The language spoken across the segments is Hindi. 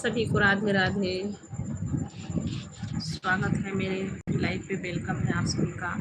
सभी को राधे राधे। स्वागत है मेरे लाइव पे, वेलकम है आप सभी का।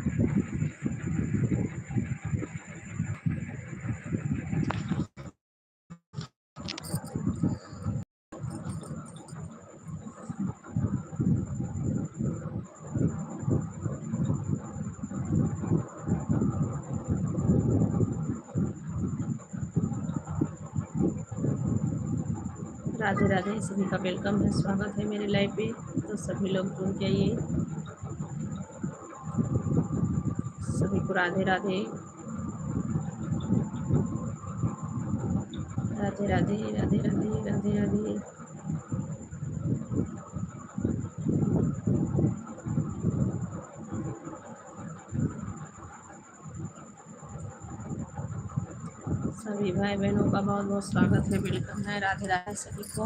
राधे राधे, सभी का वेलकम है, स्वागत है मेरे लाइव पे। तो सभी लोग जुड़ जाइए। सभी को राधे राधे राधे राधे राधे राधे राधे राधे। सभी भाई बहनों का बहुत बहुत स्वागत है, वेलकम है, राधे राधे सभी को।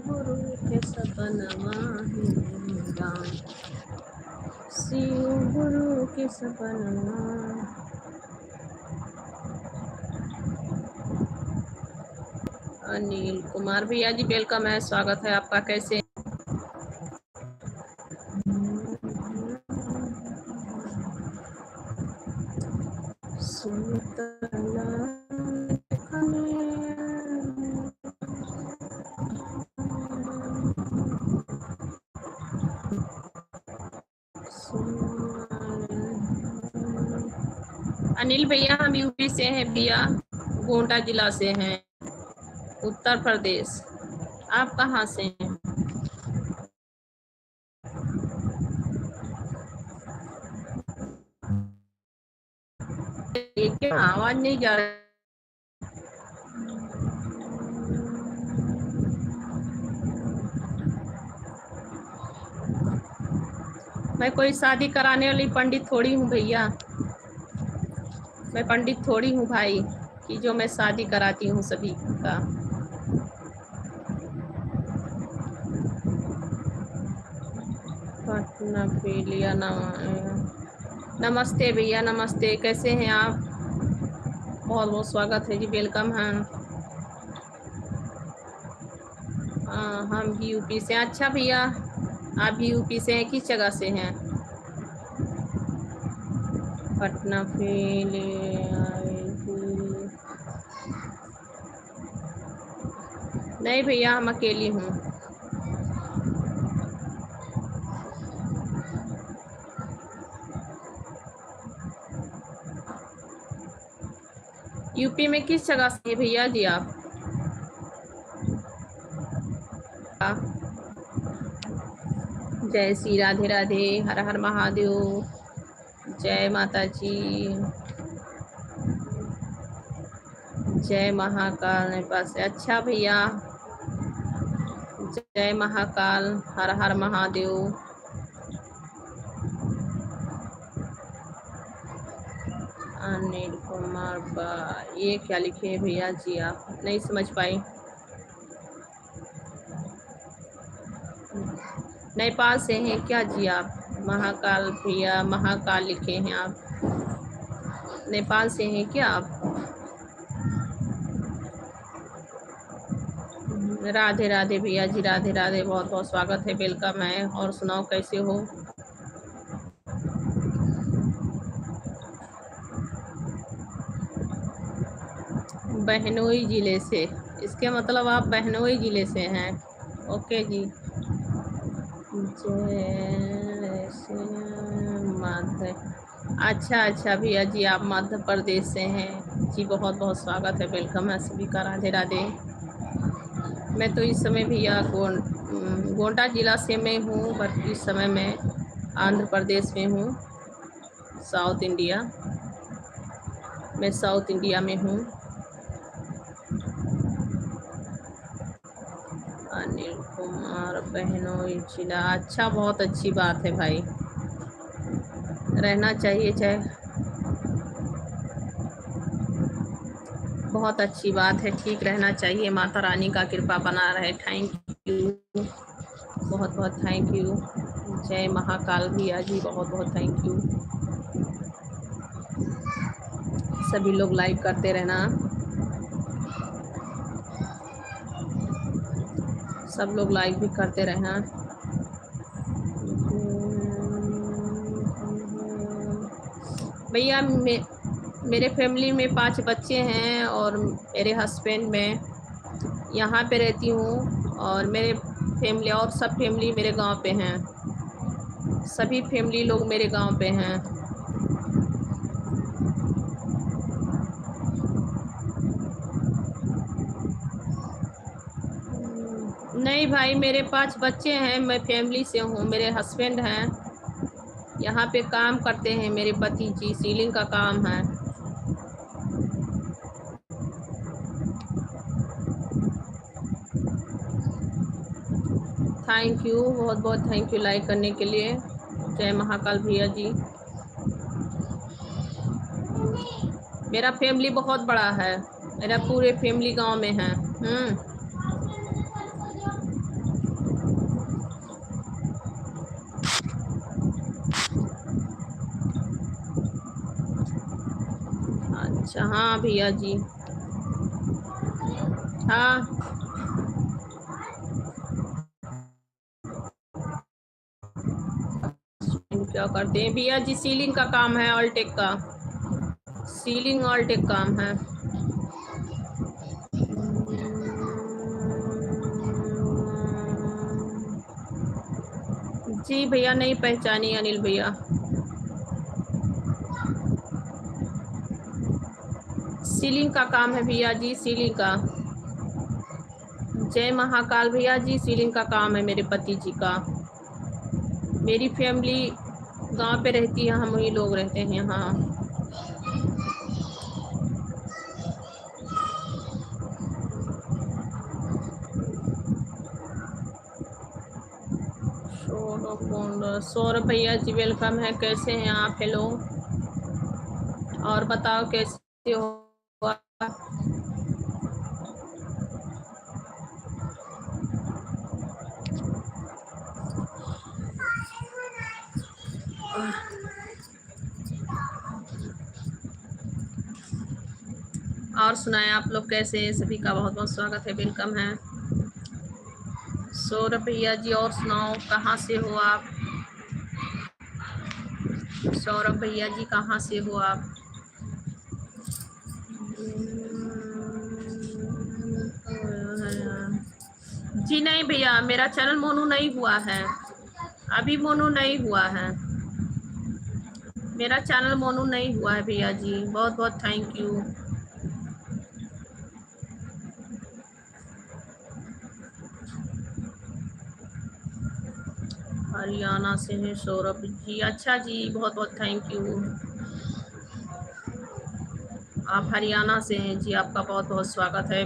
गुरु के सपनमा शिव गुरु के सपनमा। अनिल कुमार भैया जी वेलकम है, स्वागत है आपका। कैसे अनिल भैया, हम यूपी से हैं भैया, गोंडा जिला से हैं, उत्तर प्रदेश। आप कहाँ से हैं? ये क्या आवाज नहीं जा रही? मैं कोई शादी कराने वाली पंडित थोड़ी हूँ भैया, मैं पंडित थोड़ी हूँ भाई कि जो मैं शादी कराती हूँ सभी का। पटना पे लिया नमस्ते भैया, नमस्ते, कैसे हैं आप? बहुत बहुत स्वागत है जी, वेलकम है। हम भी यूपी से। अच्छा भैया, आप भी यूपी से हैं, किस जगह से हैं? पटना पे ले आएगी? नहीं भैया, हम अकेली हूँ। यूपी में किस जगह से हैं भैया जी आप? जय श्री राधे राधे, हर हर महादेव, जय माता जी, जय महाकाल नेपाल से। अच्छा भैया, जय महाकाल, हर हर महादेव। अनिल कुमार बा, ये क्या लिखे हैं भैया जी? आप नहीं समझ पाई। नेपाल से हैं क्या जी आप? महाकाल भैया, महाकाल लिखे हैं आप, नेपाल से हैं क्या आप? राधे राधे भैया जी, राधे राधे, बहुत बहुत स्वागत है, वेलकम है। और सुनाओ कैसे हो? बहनोई जिले से, इसके मतलब आप बहनोई जिले से हैं। ओके जी। मध्य, अच्छा अच्छा भैया जी, आप मध्य प्रदेश से हैं जी, बहुत बहुत स्वागत है, वेलकम है सभी का, राधे राधे। मैं तो इस समय भैया गोंडा जिला से मैं हूँ, बट इस समय मैं आंध्र प्रदेश में हूँ, साउथ इंडिया। मैं साउथ इंडिया में हूँ। अनिल कुमार बहनोई जिला, अच्छा, बहुत अच्छी बात है भाई, रहना चाहिए, चाहे बहुत अच्छी बात है, ठीक रहना चाहिए, माता रानी का कृपा बना रहे। थैंक यू, बहुत बहुत थैंक यू। जय महाकाल भैया जी, बहुत बहुत थैंक यू। सभी लोग लाइक करते रहना, सब लोग लाइक भी करते रहना। भैया मेरे फैमिली में 5 बच्चे हैं और मेरे हस्बैंड, मैं यहाँ पे रहती हूँ और मेरे फैमिली और सब फैमिली मेरे गांव पे हैं, सभी फैमिली लोग मेरे गांव पे हैं। नहीं भाई, मेरे 5 बच्चे हैं, मैं फैमिली से हूँ, मेरे हस्बैंड हैं, यहाँ पे काम करते हैं, मेरे पति जी सीलिंग का काम है। थैंक यू, बहुत बहुत थैंक यू लाइक करने के लिए। जय महाकाल भैया जी। मेरा फैमिली बहुत बड़ा है, मेरा पूरे फैमिली गांव में है। अच्छा, हाँ भैया जी, हाँ। क्या करते हैं भैया जी, सीलिंग का काम है, ऑलटेक का, सीलिंग ऑलटेक काम है। जी भैया, नहीं पहचानी अनिल भैया। सीलिंग का काम है भैया जी, सीलिंग का। जय महाकाल भैया जी, सीलिंग का काम है मेरे पति जी का। मेरी फैमिली गांव पे रहती है, हम वही लोग रहते हैं यहाँ। सौरभ भैया जी वेलकम है, कैसे हैं आप? हेलो, और बताओ कैसे हो? और सुनाएं आप लोग कैसे हैं? सभी का बहुत बहुत स्वागत है, वेलकम है। सौरभ भैया जी, और सुनाओ, कहाँ से हो आप? सौरभ भैया जी, कहाँ से हो आप? जी नहीं भैया, मेरा चैनल मोनू नहीं हुआ है, अभी मोनू नहीं हुआ है, मेरा चैनल मोनू नहीं हुआ है भैया जी, बहुत बहुत थैंक यू। हरियाणा से हैं सौरभ जी, अच्छा जी, बहुत बहुत थैंक यू। आप हरियाणा से हैं जी, आपका बहुत बहुत स्वागत है।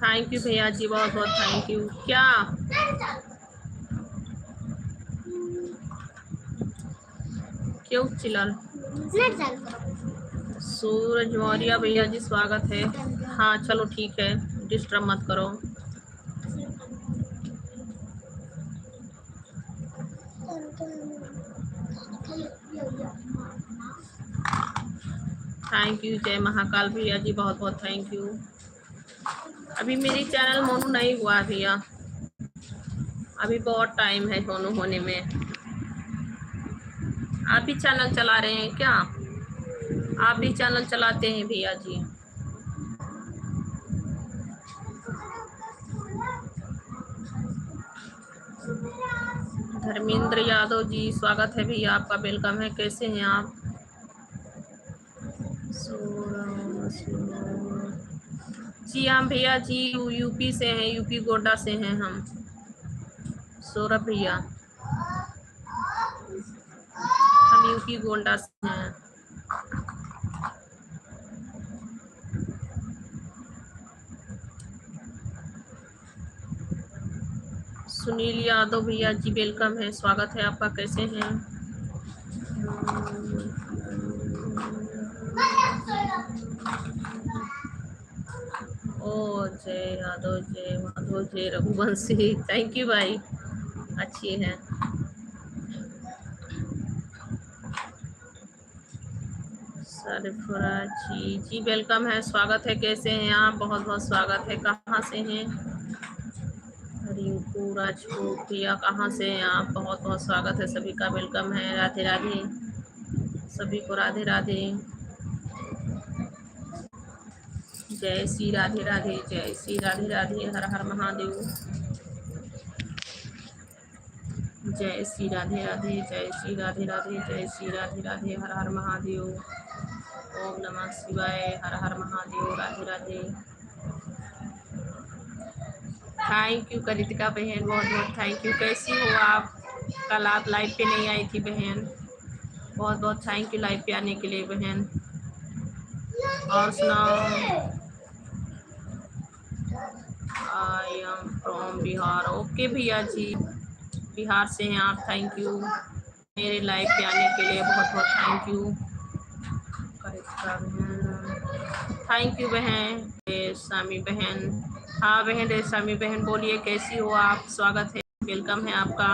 थैंक यू भैया जी, बहुत बहुत थैंक यू। क्या क्यों चिल्ला? सूरज मौर्य भैया जी, स्वागत है। हाँ चलो ठीक है, डिस्टर्ब मत करो। थैंक यू, जय महाकाल भैया जी, बहुत बहुत थैंक यू। अभी मेरी चैनल मोनू नहीं हुआ भैया, अभी बहुत टाइम है मोनू होने में। आप भी चैनल चला रहे हैं क्या? आप भी चैनल चलाते हैं भैया जी? धर्मेंद्र यादव जी स्वागत है भैया आपका, वेलकम है। कैसे हैं आप? जी हम भैया जी यूपी से हैं, यूपी गोड्डा से हैं हम, सौरभ भैया। हम यूपी गोड्डा से हैं। सुनील यादव भैया जी वेलकम है, स्वागत है आपका। कैसे हैं? ओ जय यादव, जय माधव, जय रघुवंशी, थैंक यू भाई, अच्छी है। सरफराज जी वेलकम है, स्वागत है। कैसे हैं आप? बहुत बहुत स्वागत है। कहाँ से हैं? रिंकू राजपूत भैया कहाँ से हैं आप? बहुत बहुत स्वागत है सभी का, वेलकम है। राधे राधे सभी को, राधे राधे, जय श्री राधे राधे, जय श्री राधे राधे, हर हर महादेव, जय श्री राधे राधे, जय श्री राधे राधे, जय श्री राधे राधे, हर हर महादेव, ओम नमः शिवाय, हर हर महादेव, राधे राधे। थैंक यू करितिका बहन, बहुत बहुत थैंक यू। कैसी हो आप? कल आप लाइव पे नहीं आई थी बहन, बहुत बहुत थैंक यू लाइव पे आने के लिए बहन। और सुनाओ? I am from Bihar. Okay भैया जी, बिहार से हैं आप, थैंक यू मेरे लाइव पे आने के लिए, बहुत बहुत थैंक यू। थैंक यू बहन रेशमी बहन। हाँ बहन रेशमी बहन बोलिए, कैसी हो आप? स्वागत है, वेलकम है आपका।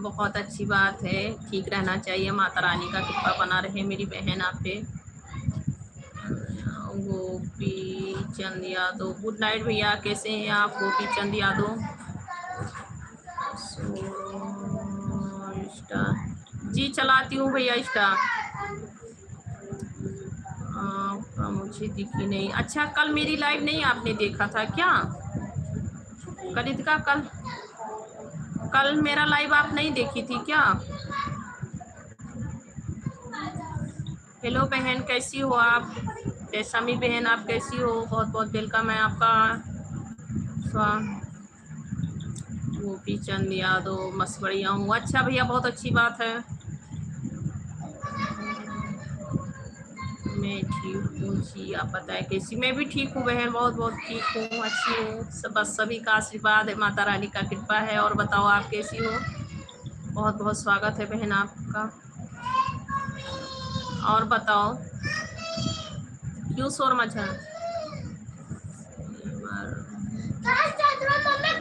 बहुत अच्छी बात है, ठीक रहना चाहिए, माता रानी का कृपा बना रहे मेरी बहन आप पे। गोपी चंद यादव, गुड नाइट भैया, कैसे हैं आप? गोपी चंद यादव इंस्टा जी चलाती हूँ भैया इंस्टा, मुझे दिखी नहीं। अच्छा कल मेरी लाइव नहीं आपने देखा था क्या करितिका? कल मेरा लाइव आप नहीं देखी थी क्या? हेलो बहन, कैसी हो आप? रेशमी बहन आप कैसी हो? बहुत बहुत वेलकम है आपका। गोपी चंद यादव मसवड़िया हूँ। अच्छा भैया, बहुत अच्छी बात है। मैं ठीक हूँ जी, आप बताएं कैसी? मैं भी ठीक हूँ बहन, बहुत बहुत ठीक हूँ, अच्छी हूँ। सब बस सभी का आशीर्वाद है, माता रानी का कृपा है। और बताओ आप कैसी हो? बहुत बहुत स्वागत है बहन आपका। और बताओ क्यों शोर मचा?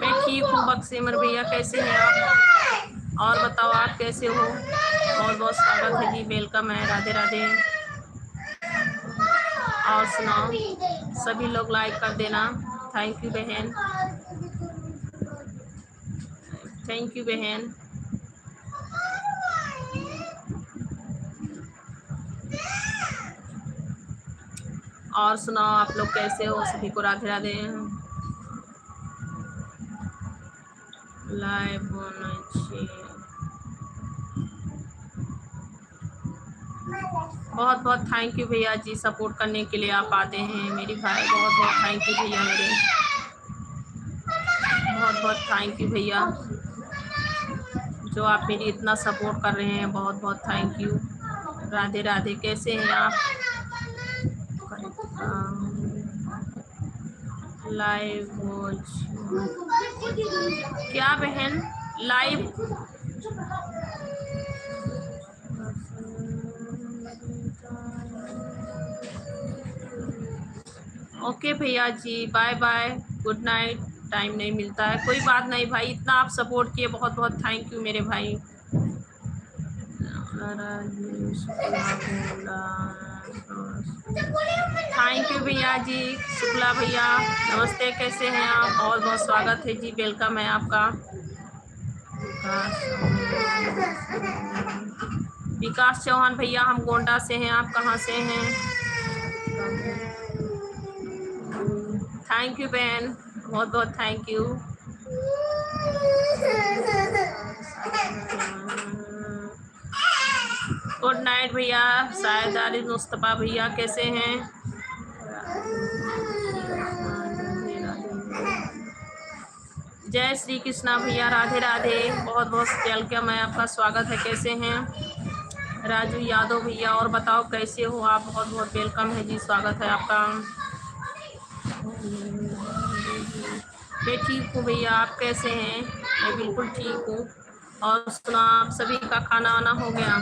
मैं ठीक हूँ बक्सेमर भैया, कैसे हैं आप? और बताओ आप कैसे हो? बहुत बहुत स्वागत है जी, वेलकम है, राधे राधे। और सुनाओ, सभी लोग लाइक कर देना, थैंक यू बहन, थैंक यू बहन। और सुनाओ आप लोग कैसे हो? सभी को राधे राधे। लाइव होना चाहिए। बहुत बहुत थैंक यू भैया जी, सपोर्ट करने के लिए आप आते हैं मेरी भाई, बहुत बहुत थैंक यू भैया मेरे, बहुत बहुत थैंक यू भैया, जो आप मेरी इतना सपोर्ट कर रहे हैं, बहुत बहुत थैंक यू। राधे राधे, कैसे हैं आप? लाइव क्या बहन? लाइव ओके भैया जी, bye bye, good night. Time नहीं मिलता है, कोई बात नहीं भाई, इतना आप सपोर्ट किए, बहुत बहुत थैंक यू मेरे भाई। थैंक यू भैया जी, शुक्ला भैया नमस्ते, कैसे हैं आप? बहुत बहुत स्वागत है जी, वेलकम है आपका। विकास चौहान भैया, हम गोंडा से हैं, आप कहाँ से हैं? थैंक यू बहन, बहुत बहुत थैंक यू। गुड नाइट भैया। शायद आरिफ मुस्तफ़ा भैया कैसे हैं? जय श्री कृष्णा भैया, राधे राधे, बहुत बहुत वेलकम है आपका, स्वागत है। कैसे हैं राजू यादव भैया? और बताओ कैसे हो आप? बहुत बहुत वेलकम है जी, स्वागत है आपका। मैं ठीक हूँ भैया, आप कैसे हैं? मैं बिल्कुल ठीक हूँ। और सुना, आप सभी का खाना वाना हो गया?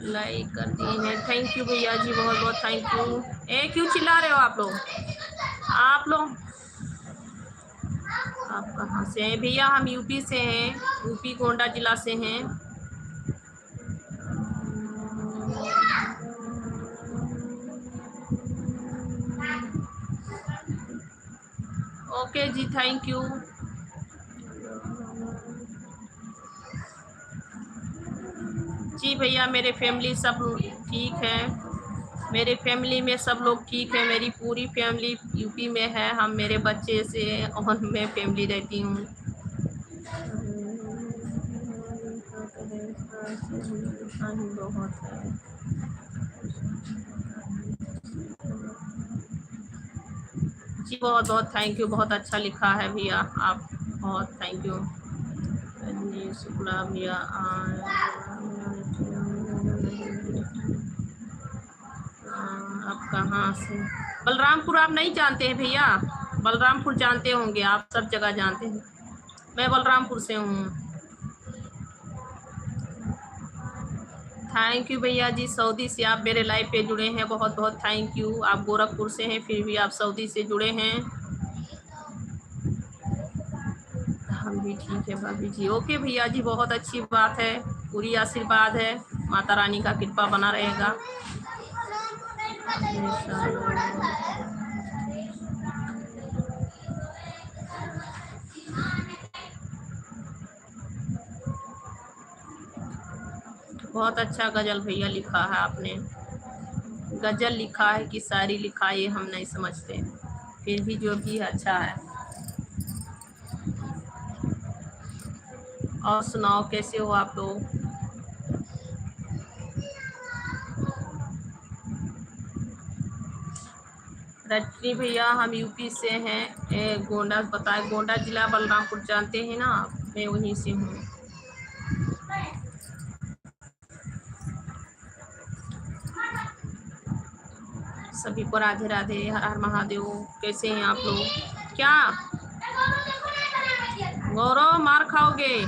लाइक कर दिए हैं, थैंक यू भैया जी, बहुत बहुत थैंक यू। क्यों चिल्ला रहे हो आप लोग? आप लोग आप कहाँ से हैं भैया? हम यूपी से हैं, यूपी गोंडा जिला से हैं। ओके जी, थैंक यू। जी भैया, मेरे फैमिली सब ठीक है, मेरे फैमिली में सब लोग ठीक है। मेरी पूरी फैमिली यूपी में है, हम मेरे बच्चे से और मैं फैमिली रहती हूँ। बहुत है जी, बहुत बहुत थैंक यू, बहुत अच्छा लिखा है भैया आप, बहुत थैंक यू। शुक्ला भैया, आप कहाँ से? बलरामपुर आप नहीं जानते हैं भैया? बलरामपुर जानते होंगे आप, सब जगह जानते हैं। मैं बलरामपुर से हूँ। थैंक यू भैया जी, सऊदी से आप मेरे लाइव पे जुड़े हैं, बहुत बहुत थैंक यू। आप गोरखपुर से हैं, फिर भी आप सऊदी से जुड़े हैं। हम भी ठीक है भाभी जी। ओके भैया जी, बहुत अच्छी बात है, पूरी आशीर्वाद है, माता रानी का कृपा बना रहेगा। बहुत अच्छा गजल भैया लिखा है आपने, गजल लिखा है कि शायरी लिखा है ये हम नहीं समझते, फिर भी जो भी है अच्छा है। और सुनाओ कैसे हो आप लोग? रजनी भैया, हम यूपी से हैं, गोंडा बताए, गोंडा जिला बलरामपुर जानते हैं ना आप, मैं वहीं से हूँ। सभी को राधे राधे, हर हर महादेव। कैसे हैं आप लोग? क्या गौरव, मार खाओगे?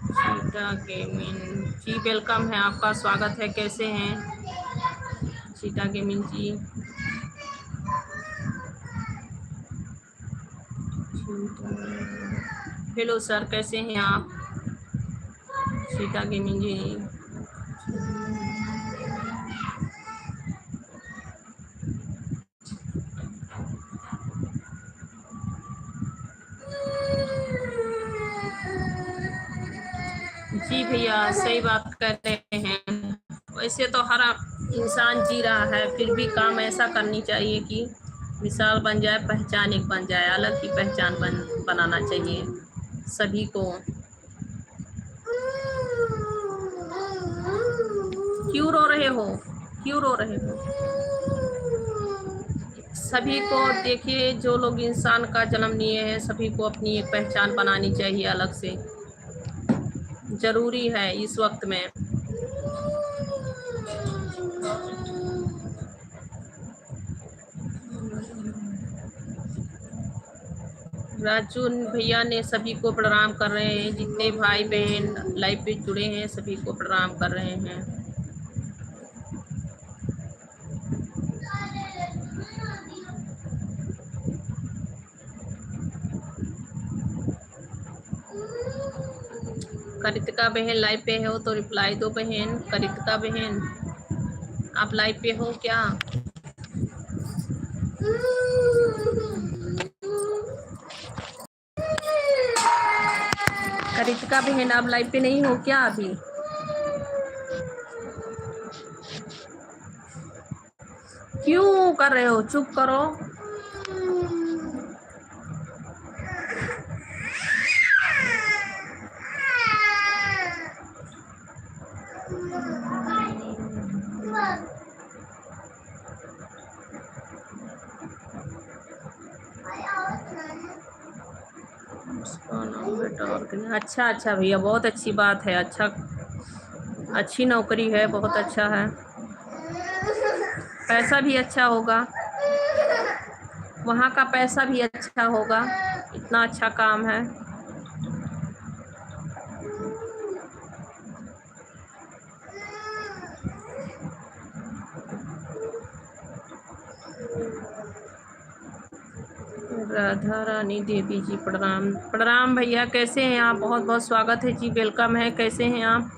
सीता गेमिंग जी, वेलकम है आपका, स्वागत है। कैसे हैं सीता गेमिंग जी? हेलो सर, कैसे हैं आप? सीता गेमिंग जी, जी भैया सही बात कर रहे हैं। वैसे तो हर इंसान जी रहा है, फिर भी काम ऐसा करनी चाहिए कि मिसाल बन जाए, पहचान एक बन जाए, अलग की पहचान बनाना चाहिए सभी को। क्यों रो रहे हो? क्यों रो रहे हो? सभी को देखिए, जो लोग इंसान का जन्म लिए हैं, सभी को अपनी एक पहचान बनानी चाहिए अलग से, जरूरी है इस वक्त में। राजू भैया ने सभी को प्रणाम कर रहे हैं, जितने भाई बहन लाइव पे जुड़े हैं सभी को प्रणाम कर रहे हैं। करितिका बहन लाइव पे हो तो रिप्लाई दो बहन। करितिका बहन, आप लाइव पे हो क्या? करितिका बहन, आप लाइव पे नहीं हो क्या अभी? क्यों कर रहे हो? चुप करो। अच्छा अच्छा भैया, बहुत अच्छी बात है। अच्छा, अच्छी नौकरी है, बहुत अच्छा है। पैसा भी अच्छा होगा, वहाँ का पैसा भी अच्छा होगा, इतना अच्छा काम है। राधा रानी देवी जी प्रणाम। प्रणाम भैया, कैसे हैं आप? बहुत बहुत स्वागत है जी, वेलकम है। कैसे हैं आप?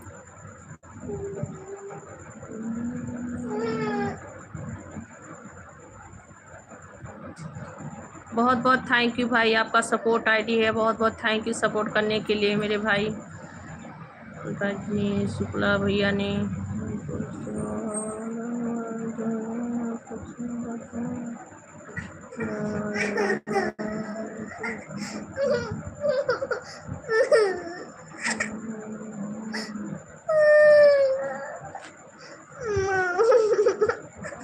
बहुत बहुत थैंक यू भाई, आपका सपोर्ट आईडी है। बहुत बहुत थैंक यू सपोर्ट करने के लिए मेरे भाई। रजनी शुक्ला भैया ने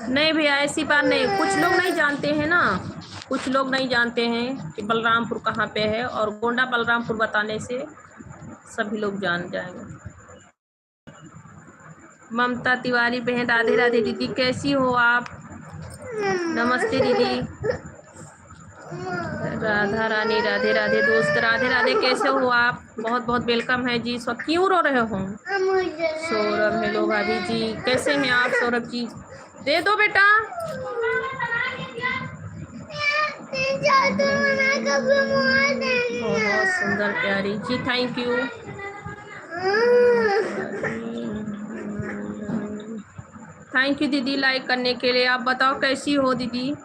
नहीं भैया, ऐसी बात नहीं। कुछ लोग नहीं जानते हैं ना, कुछ लोग नहीं जानते हैं कि बलरामपुर कहाँ पे है, और गोंडा बलरामपुर बताने से सभी लोग जान जाएंगे। ममता तिवारी बहन, राधे राधे दीदी, कैसी हो आप? नमस्ते दीदी। राधा रानी, राधे राधे दोस्त, राधे राधे, कैसे हो आप? बहुत बहुत वेलकम है जी। सब क्यों रो रहे हो? सौरभ, हेलो भाभी जी, कैसे हैं आप? सौरभ जी, दे दो बेटा। बहुत सुंदर प्यारी जी, थैंक यू। थैंक यू दीदी लाइक करने के लिए। आप बताओ कैसी हो दीदी?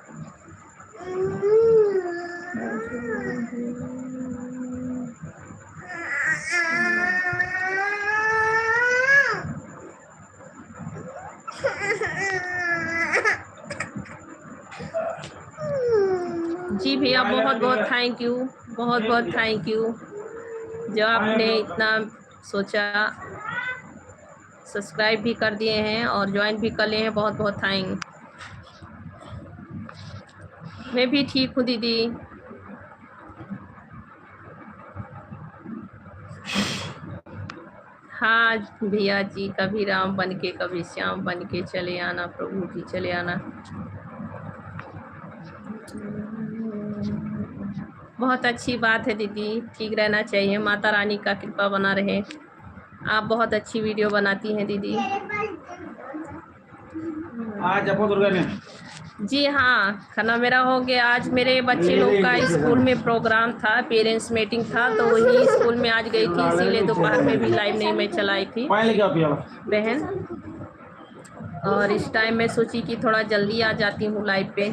जी भैया, बहुत बहुत थैंक यू, बहुत बहुत थैंक यू जो आपने इतना सोचा। सब्सक्राइब भी कर दिए हैं और ज्वाइन भी कर लिए हैं, बहुत बहुत थैंक। मैं भी ठीक हूँ दीदी। हाँ भैया जी, कभी राम बन के कभी श्याम बन के चले आना प्रभु जी, चले आना। बहुत अच्छी बात है दीदी, ठीक रहना चाहिए, माता रानी का कृपा बना रहे। आप बहुत अच्छी वीडियो बनाती हैं दीदी। आज आपको दुर्गा में जी हाँ, खाना मेरा हो गया। आज मेरे बच्चे लोग का स्कूल में प्रोग्राम था, पेरेंट्स मीटिंग था, तो वही स्कूल में आज गई थी, इसीलिए दोपहर में भी लाइव नहीं मैं चलाई थी बहन। और इस टाइम मैं सोची कि थोड़ा जल्दी आ जाती हूँ लाइव पे।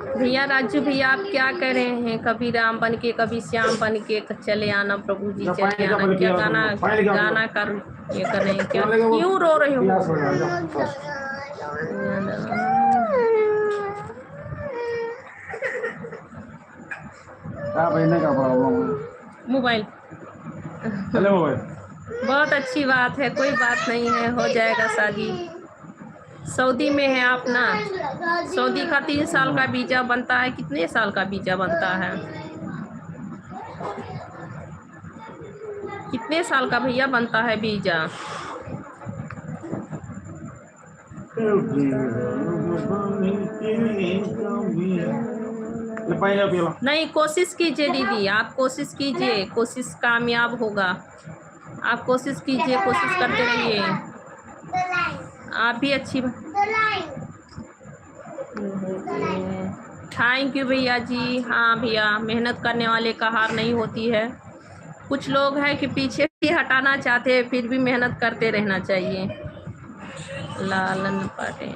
भैया राजू भैया, आप क्या कह रहे हैं? कभी राम बन के कभी श्याम बन के चले आना प्रभु जी, चले आना। क्या गाना गाना कर ये कर रहे हैं क्या? क्यों रो रहे हो? मोबाइल। बहुत अच्छी बात है, कोई बात नहीं है, हो जाएगा शादी। सऊदी में है आप ना? सऊदी का 3 साल का वीजा बनता है। कितने साल का वीजा बनता है? कितने साल का भैया बनता है वीजा? नहीं, कोशिश कीजिए दीदी, आप कोशिश कीजिए, कोशिश कामयाब होगा। आप कोशिश कीजिए, कोशिश करते रहिए, आप भी अच्छी। थैंक यू भैया जी। हाँ भैया, मेहनत करने वाले का हार नहीं होती है। कुछ लोग हैं कि पीछे भी हटाना चाहते हैं, फिर भी मेहनत करते रहना चाहिए। लालन पटेल,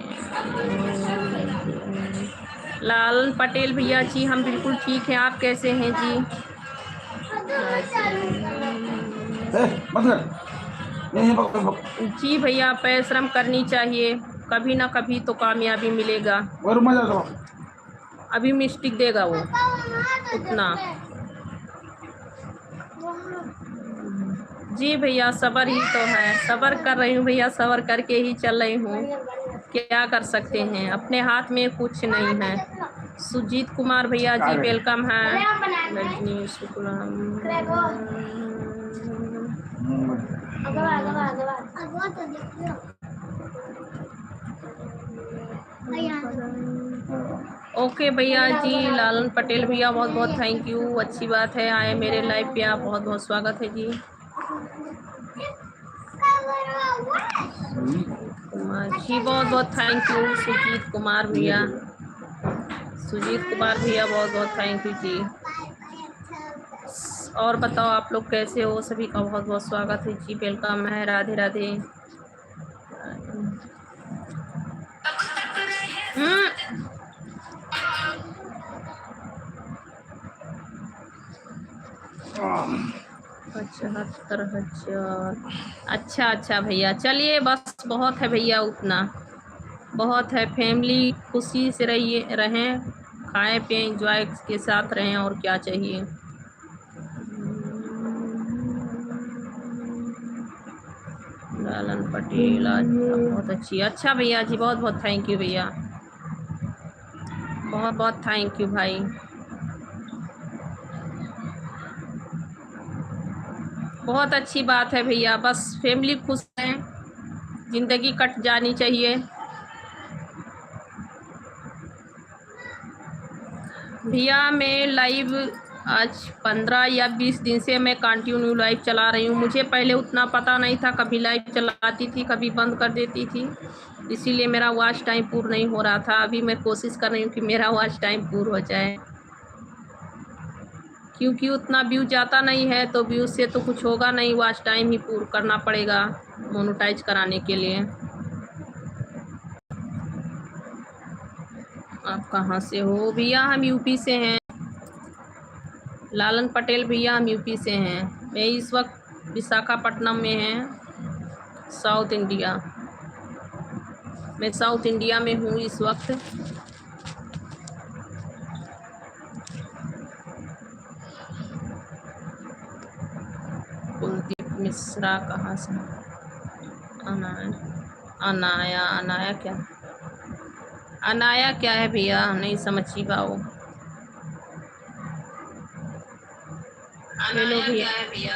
लालन पटेल भैया जी, हम बिल्कुल ठीक हैं, आप कैसे हैं जी? जी भैया, परिश्रम करनी चाहिए, कभी ना कभी तो कामयाबी मिलेगा। और मजा दो। अभी मिस्टेक देगा वो उतना। जी भैया सब्र ही तो है, सब्र कर रही हूँ भैया, सब्र करके ही चल रही हूँ, क्या कर सकते हैं, अपने हाथ में कुछ नहीं है। सुजीत कुमार भैया जी वेलकम है। रजनी शुक्ला ओके भैया जी। लालन पटेल भैया बहुत बहुत थैंक यू, अच्छी बात है आए मेरे लाइव पे आप, बहुत बहुत स्वागत है जी। कुमार जी बहुत बहुत थैंक यू। सुजीत कुमार भैया, सुजीत कुमार भैया बहुत बहुत थैंक यू जी। और बताओ आप लोग कैसे हो, सभी का बहुत बहुत स्वागत है जी, वेलकम है, राधे राधे। पचहत्तर हजार। अच्छा अच्छा भैया, चलिए बस बहुत है भैया, उतना बहुत है। फैमिली खुशी से रहिए, रहें, खाएं पिएं, एंजॉय के साथ रहें, और क्या चाहिए। लालन पटेल आज बहुत अच्छी। अच्छा भैया जी बहुत बहुत थैंक यू भैया, बहुत बहुत थैंक यू भाई। बहुत अच्छी बात है भैया, बस फैमिली खुश है, जिंदगी कट जानी चाहिए। भैया मैं लाइव आज 15 या 20 दिन से मैं कंटिन्यू लाइव चला रही हूँ। मुझे पहले उतना पता नहीं था, कभी लाइव चलाती थी कभी बंद कर देती थी, इसीलिए मेरा वॉच टाइम पूरा नहीं हो रहा था। अभी मैं कोशिश कर रही हूँ कि मेरा वॉच टाइम पूरा हो जाए, क्योंकि उतना व्यू जाता नहीं है, तो व्यू से तो कुछ होगा नहीं, वॉच टाइम ही पूरा करना पड़ेगा मोनेटाइज कराने के लिए। आप कहाँ से हो भैया? हम यूपी से हैं। लालन पटेल भैया हम यूपी से हैं। मैं इस वक्त विशाखापट्टनम में हैं, साउथ इंडिया। मैं साउथ इंडिया में हूँ इस वक्त। कुलदीप मिश्रा कहाँ से? अनाया, अनाया क्या, अनाया क्या है भैया? नहीं समझी पाओ। हेलो भैया,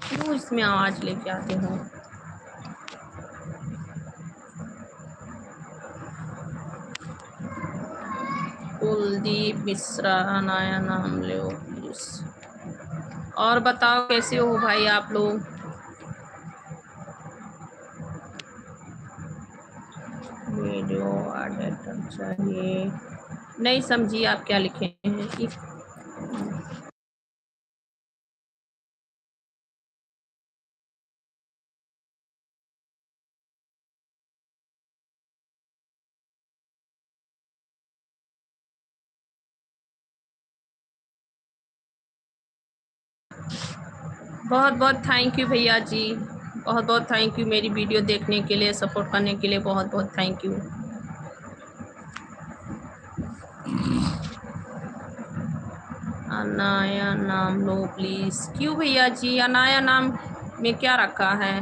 क्यों इसमें आवाज लेके आते हो? कुलदीप मिश्रा, अनाया नाम लो प्लीज। और बताओ कैसे हो भाई आप लोग? वीडियो एडिटर चाहिए, नहीं समझी आप क्या लिखे हैं। बहुत बहुत थैंक यू भैया जी, बहुत बहुत थैंक यू मेरी वीडियो देखने के लिए, सपोर्ट करने के लिए, बहुत बहुत थैंक यू। अनाया नाम लो प्लीज। क्यों भैया जी, अनाया नाम में क्या रखा है?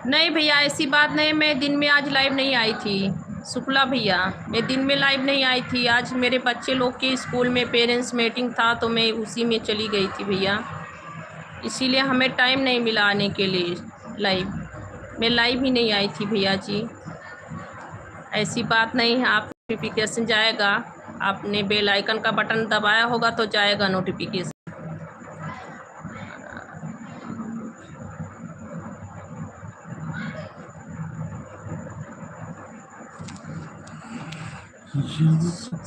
नहीं भैया ऐसी बात नहीं, मैं दिन में आज लाइव नहीं आई थी। शुक्ला भैया मैं दिन में लाइव नहीं आई थी, आज मेरे बच्चे लोग के स्कूल में पेरेंट्स मीटिंग था, तो मैं उसी में चली गई थी भैया, इसीलिए हमें टाइम नहीं मिला आने के लिए लाइव। मैं लाइव ही नहीं आई थी भैया जी, ऐसी बात नहीं है। आप नोटिफिकेशन जाएगा, आपने बेल आइकन का बटन दबाया होगा तो जाएगा नोटिफिकेशन।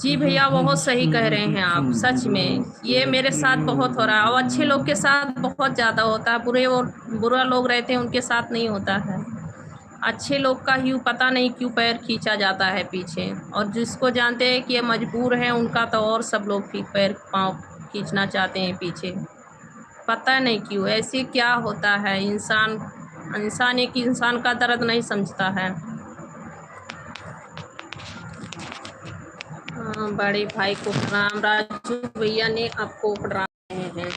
जी भैया बहुत सही कह रहे हैं आप, सच में ये मेरे साथ बहुत हो रहा है, और अच्छे लोग के साथ बहुत ज़्यादा होता है, बुरे और बुरा लोग रहते हैं उनके साथ नहीं होता है। अच्छे लोग का ही पता नहीं क्यों पैर खींचा जाता है पीछे, और जिसको जानते हैं कि ये मजबूर है उनका तो और सब लोग फिर पैर पाँव खींचना चाहते हैं पीछे। पता नहीं क्यों ऐसे क्या होता है। इंसान एक इंसान का दर्द नहीं समझता है। बड़े भाई को प्रणाम। राजू भैया ने आपको प्रणाम कहे हैं।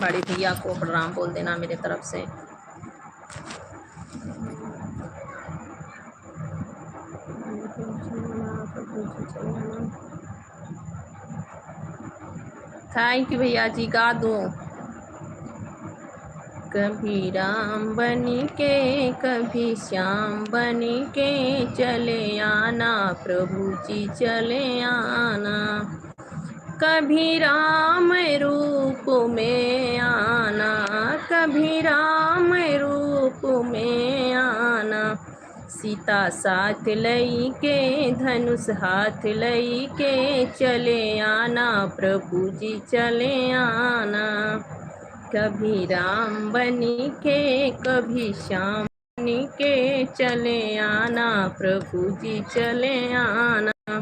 बड़े भैया को प्रणाम बोल देना मेरे तरफ से। थैंक यू भैया जी। गा दूँ। कभी राम बनी के कभी श्याम बनी के चले आना प्रभु जी चले आना। कभी राम रूप में आना कभी राम रूप में आना। सीता साथ लई के धनुष हाथ लई के चले आना प्रभु जी चले आना। कभी राम बनी के कभी श्याम बनी के चले आना प्रभु जी चले आना।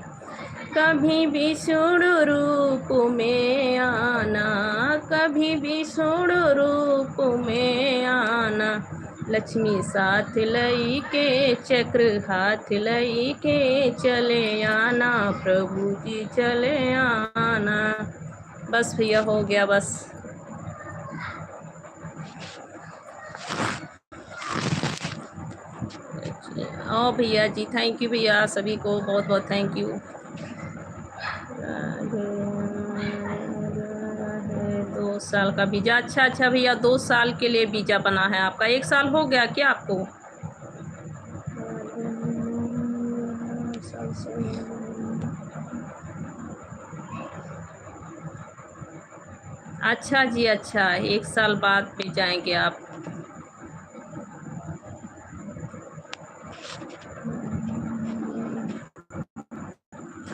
कभी विष्णु रूप में आना कभी विष्णु रूप में आना। लक्ष्मी साथ लई के चक्र हाथ लई के चले आना प्रभु जी चले आना। बस भैया हो गया बस। ओ भैया जी थैंक यू भैया, सभी को बहुत बहुत थैंक यू। 2 साल का वीज़ा। अच्छा भैया 2 साल के लिए वीज़ा बना है आपका। 1 साल हो गया क्या आपको? अच्छा जी अच्छा, 1 साल बाद में जाएंगे आप।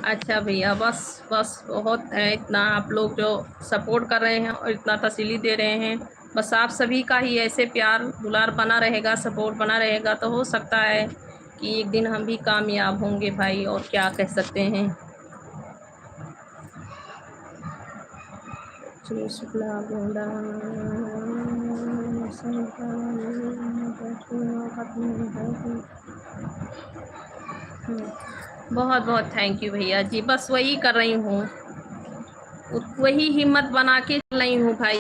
अच्छा भैया बस बहुत है इतना आप लोग जो सपोर्ट कर रहे हैं और इतना तसल्ली दे रहे हैं। बस आप सभी का ही ऐसे प्यार दुलार बना रहेगा, सपोर्ट बना रहेगा तो हो सकता है कि एक दिन हम भी कामयाब होंगे भाई, और क्या कह सकते हैं। बहुत बहुत थैंक यू भैया जी। बस वही कर रही हूँ, वही हिम्मत बना के चल रही हूँ भाई,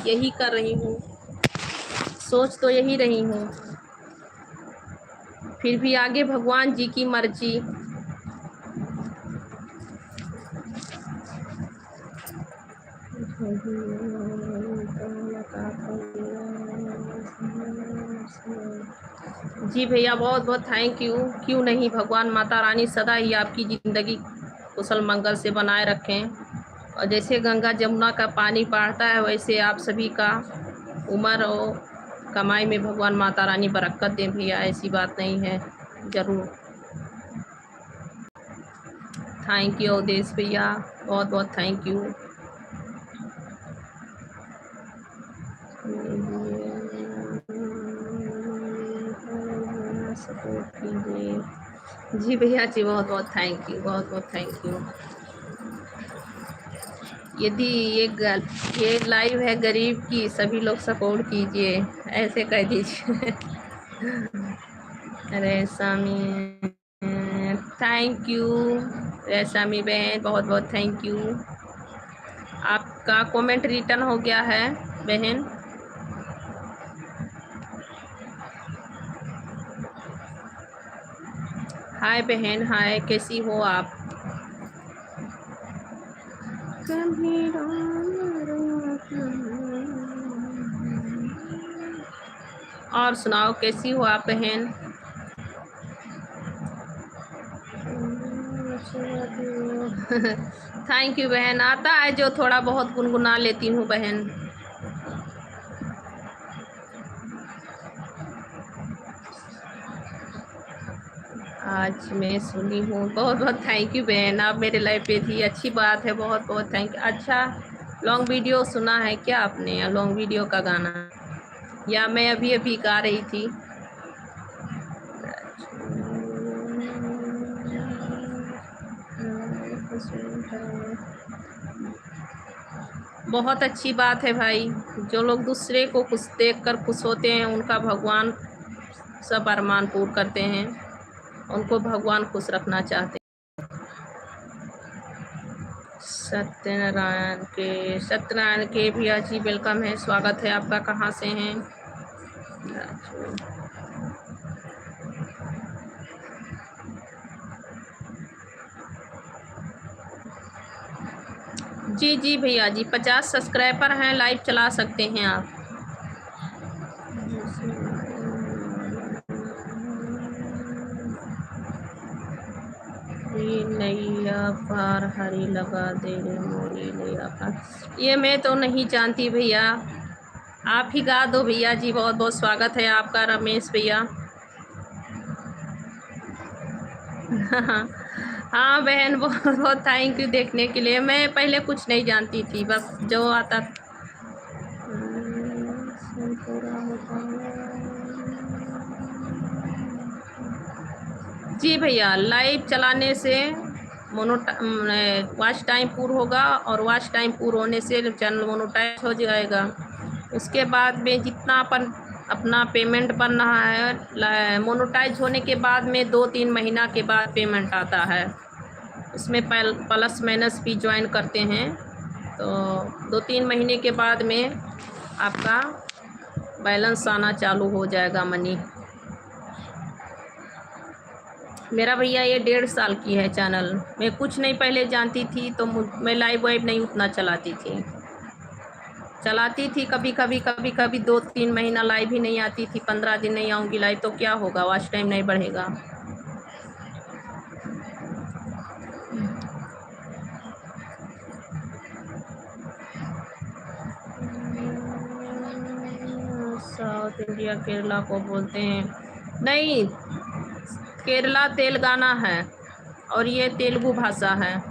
यही कर रही हूँ, सोच तो यही रही हूँ। फिर भी आगे भगवान जी की मर्जी। जी भैया बहुत बहुत थैंक यू। क्यों नहीं, भगवान माता रानी सदा ही आपकी ज़िंदगी कुशल मंगल से बनाए रखें, और जैसे गंगा जमुना का पानी बढ़ता है वैसे आप सभी का उम्र और कमाई में भगवान माता रानी बरकत दें भैया, ऐसी बात नहीं है। ज़रूर थैंक यू अवधेश भैया, बहुत बहुत थैंक यू। सपोर्ट कीजिए। जी भैया जी बहुत बहुत थैंक यू, बहुत बहुत थैंक यू। यदि ये लाइव है गरीब की, सभी लोग सपोर्ट कीजिए, ऐसे कह दीजिए। अरे सामी थैंक यू। रेशमी बहन बहुत बहुत थैंक यू। आपका कमेंट रिटर्न हो गया है बहन। हाय बहन हाय, कैसी हो आप? और सुनाओ कैसी हो आप बहन? थैंक यू बहन। आता है जो थोड़ा बहुत गुनगुना लेती हूँ बहन। आज मैं सुनी हूँ। बहुत बहुत थैंक यू बहन, आप मेरे लाइफ पे थी, अच्छी बात है, बहुत बहुत थैंक यू। अच्छा लॉन्ग वीडियो सुना है क्या आपने? लॉन्ग वीडियो का गाना, या मैं अभी अभी गा रही थी? बहुत अच्छी बात है भाई। जो लोग दूसरे को खुश देखकर खुश होते हैं उनका भगवान सब अरमान पूर्ण करते हैं, उनको भगवान खुश रखना चाहते हैं। सत्यनारायण के भैया जी वेलकम है, स्वागत है आपका। कहाँ से हैं? जी जी भैया जी, 50 सब्सक्राइबर हैं, लाइव चला सकते हैं आप। नैया पार हरी लगा दे रे मोरी नैया पार। ये मैं तो नहीं जानती भैया, आप ही गा दो भैया जी। बहुत बहुत स्वागत है आपका रमेश भैया। हाँ बहन, बहुत बहुत थैंक यू देखने के लिए। मैं पहले कुछ नहीं जानती थी, बस जो आता जी भैया। लाइव चलाने से वॉच टाइम पूरा होगा और वॉच टाइम पूरा होने से चैनल मोनोटाइज हो जाएगा। उसके बाद में जितना अपना पेमेंट बन रहा है, मोनोटाइज होने के बाद में 2-3 महीना के बाद पेमेंट आता है। उसमें प्लस माइनस भी ज्वाइन करते हैं, तो 2-3 महीने के बाद में आपका बैलेंस आना चालू हो जाएगा मनी। मेरा भैया ये 1.5 साल की है चैनल। मैं कुछ नहीं पहले जानती थी, तो मैं लाइव वाइव नहीं उतना चलाती थी। कभी कभी 2-3 महीना लाइव ही नहीं आती थी। 15 दिन नहीं आऊँगी लाइव तो क्या होगा, वॉच टाइम नहीं बढ़ेगा। साउथ इंडिया केरला को बोलते हैं? नहीं, केरला तेलंगाना है और ये तेलुगु भाषा है,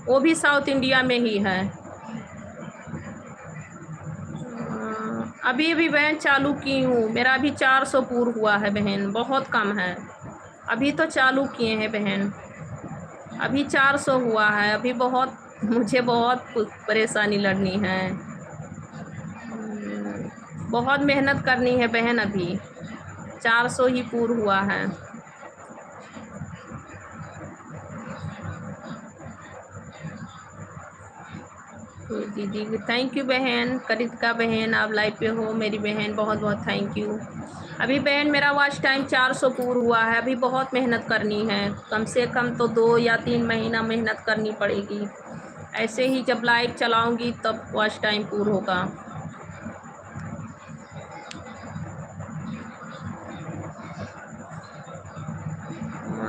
वो भी साउथ इंडिया में ही है। अभी बहन चालू की हूँ, मेरा अभी 400 पूरा हुआ है बहन, बहुत कम है। अभी तो चालू किए हैं बहन, अभी 400 हुआ है। अभी मुझे बहुत परेशानी लड़नी है, बहुत मेहनत करनी है बहन। अभी 400 ही पूरा हुआ है। दीदी थैंक यू बहन। करितिका बहन आप लाइव पे हो मेरी बहन, बहुत बहुत थैंक यू। अभी बहन मेरा वॉच टाइम 400 पूरा हुआ है। अभी बहुत मेहनत करनी है, कम से कम तो 2 या 3 महीना मेहनत करनी पड़ेगी। ऐसे ही जब लाइव चलाऊंगी तब वॉच टाइम पूरा होगा।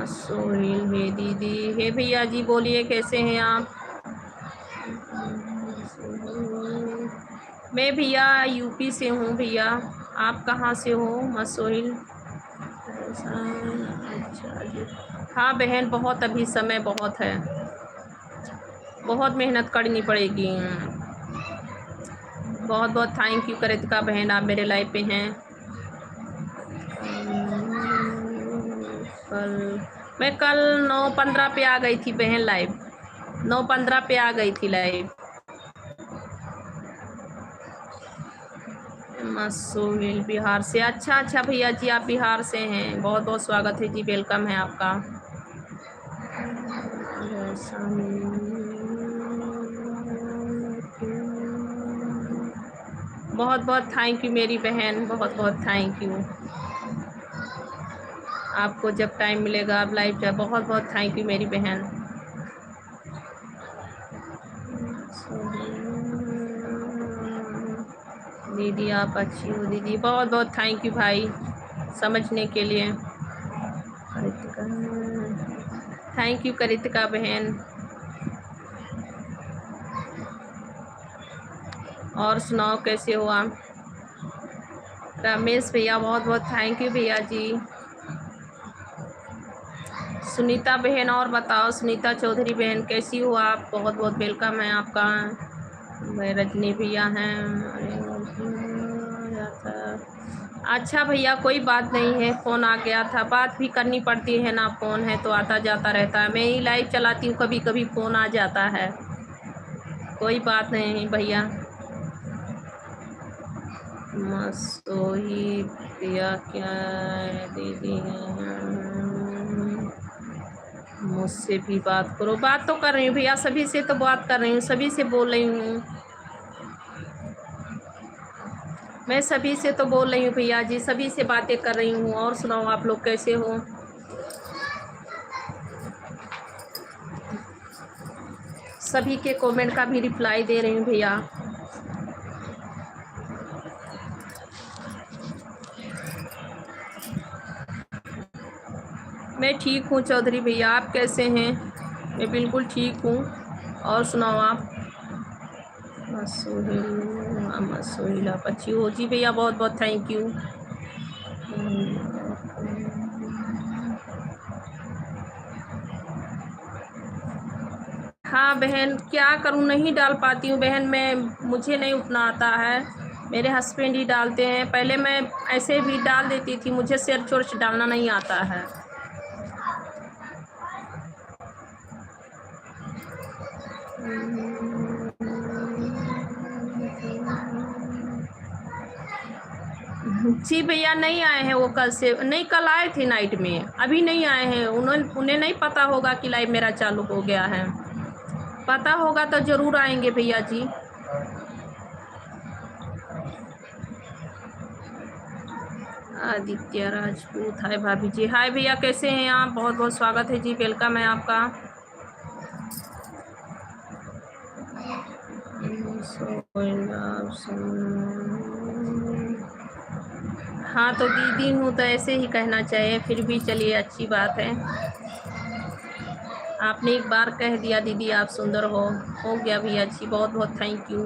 सोहेल हे दीदी, हे भैया जी बोलिए कैसे हैं आप? मैं भैया यूपी से हूँ भैया, आप कहाँ से हो? मसोहिल। अच्छा जी, हाँ बहन बहुत अभी समय बहुत है, बहुत मेहनत करनी पड़ेगी। बहुत बहुत थैंक यू करितिका बहन, आप मेरे लाइव पे हैं। मैं कल 9:15 पे आ गई थी बहन लाइव, 9:15 पे आ गई थी लाइव। मसूल बिहार से, अच्छा भैया जी आप बिहार से हैं, बहुत बहुत स्वागत है जी, वेलकम है आपका। बहुत बहुत थैंक यू मेरी बहन, बहुत बहुत थैंक यू। आपको जब टाइम मिलेगा आप लाइव जाए। बहुत बहुत थैंक यू मेरी बहन। दीदी आप अच्छी हो दीदी, बहुत बहुत थैंक यू भाई समझने के लिए। थैंक यू करितिका बहन। और सुनाओ कैसे हो आप? रमेश भैया बहुत बहुत थैंक यू भैया जी। सुनीता बहन और बताओ, सुनीता चौधरी बहन कैसी हो आप? बहुत बहुत वेलकम है आपका। रजनी भैया हैं। अच्छा भैया, कोई बात नहीं है, फ़ोन आ गया था, बात भी करनी पड़ती है ना, फ़ोन है तो आता जाता रहता है। मैं ही लाइव चलाती हूँ, कभी कभी फ़ोन आ जाता है, कोई बात नहीं भैया। मसोही भैया क्या दीदी मुझसे भी बात करो। बात तो कर रही हूँ भैया, सभी से तो बात कर रही हूँ, सभी से बोल रही हूँ, मैं सभी से तो बोल रही हूँ भैया जी, सभी से बातें कर रही हूँ। और सुनाओ, आप लोग कैसे हो? सभी के कमेंट का भी रिप्लाई दे रही हूँ भैया। मैं ठीक हूँ चौधरी भैया, आप कैसे हैं? मैं बिल्कुल ठीक हूँ। और सुनाओ आप? मसोहिला पच्ची हो जी भैया, बहुत बहुत थैंक यू। हाँ बहन, क्या करूँ, नहीं डाल पाती हूँ बहन, मैं मुझे नहीं उतना आता है, मेरे हस्बैंड ही डालते हैं। पहले मैं ऐसे भी डाल देती थी, मुझे सर्च वर्च डालना नहीं आता है। जी भैया, नहीं आए हैं वो, कल से नहीं, कल आए थे नाइट में, अभी नहीं आए हैं। उन्हें नहीं पता होगा कि लाइव मेरा चालू हो गया है, पता होगा तो ज़रूर आएंगे भैया जी। आदित्य राजपूत, हाय भाभी जी, हाय भैया, कैसे हैं आप? बहुत बहुत स्वागत है जी, वेलकम है आपका। हाँ तो दीदी हूँ तो ऐसे ही कहना चाहिए, फिर भी चलिए अच्छी बात है। आपने एक बार कह दिया दीदी आप सुंदर हो गया भैया जी, बहुत बहुत थैंक यू।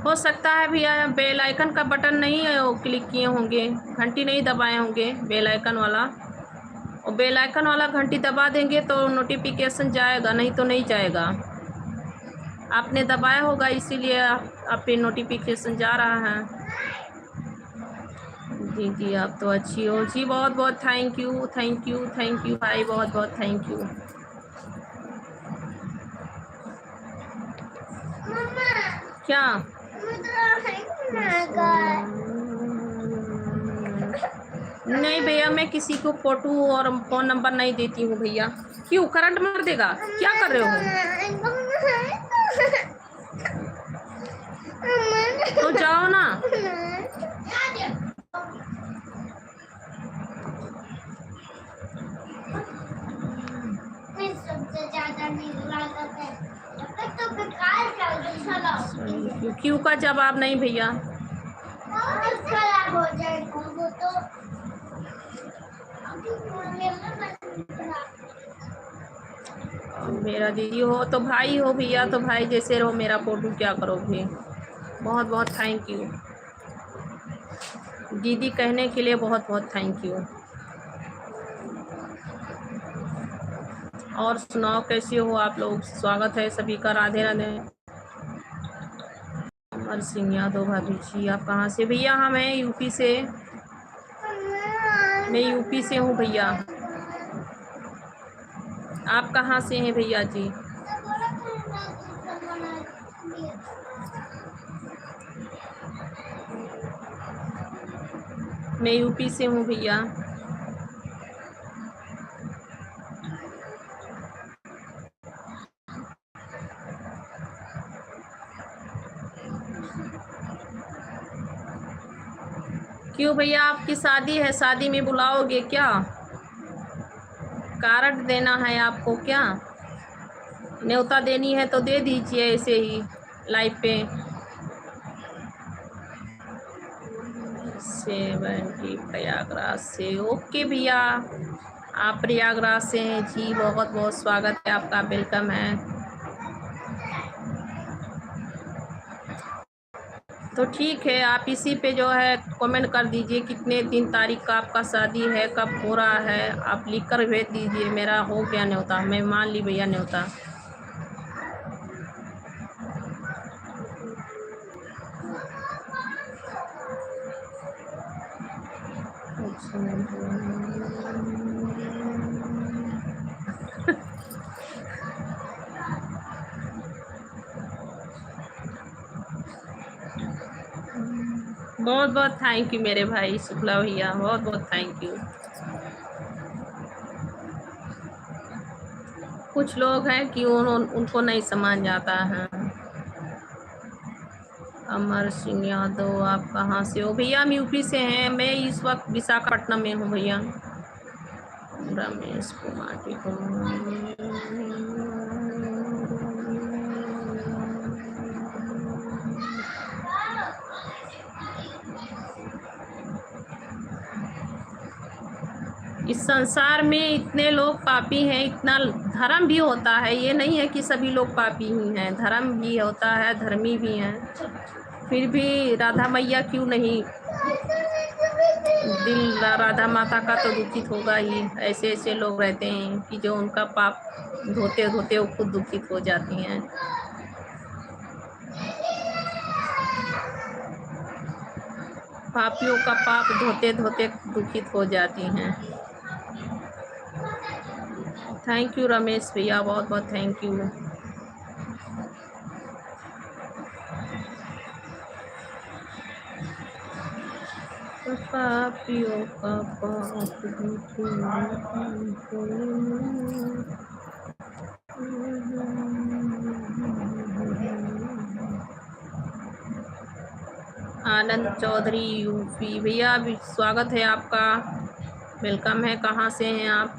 हो सकता है भैया बेल आइकन का बटन नहीं है वो क्लिक किए होंगे, घंटी नहीं दबाए होंगे बेल आइकन वाला, और बेल आइकन वाला घंटी दबा देंगे तो नोटिफिकेशन जाएगा, नहीं तो नहीं जाएगा। आपने दबाया होगा इसीलिए आप पे नोटिफिकेशन जा रहा है। जी जी, आप तो अच्छी हो जी, बहुत बहुत thank you, thank you, thank you भाई, बहुत बहुत थैंक यू। क्या नहीं भैया, मैं किसी को फोटो और फ़ोन नंबर नहीं देती हूँ भैया। क्यों, करंट मार देगा? क्या कर रहे हो? तो जाओ ना। क्यों का जवाब नहीं भैया। मेरा दीदी हो तो भाई हो भैया, तो भाई जैसे रहो, मेरा फोटो क्या करोगे। बहुत बहुत थैंक यू दीदी, कहने के लिए बहुत बहुत थैंक यू। और सुनाओ कैसे हो आप लोग? स्वागत है सभी का, राधे राधे। अमर सिंह यादव भाभी जी, आप कहाँ से भैया? हम हैं यूपी से, मैं यूपी से हूँ भैया। आप कहाँ से हैं भैया जी? मैं यूपी से हूँ भैया। क्यों भैया, आपकी शादी है, शादी में बुलाओगे क्या? कार्ड देना है आपको क्या? न्योता देनी है तो दे दीजिए ऐसे ही लाइव पे। 70 प्रयागराज से, ओके भैया, आप प्रयागराज से हैं जी, बहुत बहुत स्वागत है आपका, वेलकम है। तो ठीक है, आप इसी पे जो है कमेंट कर दीजिए कितने दिन तारीख का आपका शादी है, कब हो रहा है, आप लिख कर भेज दीजिए। मेरा हो गया न्योता, मैं मान ली भैया न्योता। बहुत बहुत थैंक यू मेरे भाई शुक्ला भैया, बहुत बहुत थैंक यू। कुछ लोग हैं कि उनको नहीं समझ आता है। अमर सिंह यादव, आप कहाँ से हो भैया? हम यूपी से हैं, मैं इस वक्त विशाखापट्टनम में हूँ भैया। रमेश कुमार इस संसार में इतने लोग पापी हैं, इतना धर्म भी होता है, ये नहीं है कि सभी लोग पापी ही हैं, धर्म भी होता है, धर्मी भी हैं। फिर भी राधा मैया क्यों नहीं, दिल राधा माता का तो दुखित होगा ही। ऐसे ऐसे लोग रहते हैं कि जो उनका पाप धोते धोते वो खुद दुखित हो जाती हैं। पापियों का पाप धोते धोते दुखित हो जाती हैं। थैंक यू रमेश भैया, बहुत बहुत थैंक यू। पापियों का पाप आनंद चौधरी यूपी भैया, स्वागत है आपका, वेलकम है। कहाँ से हैं आप?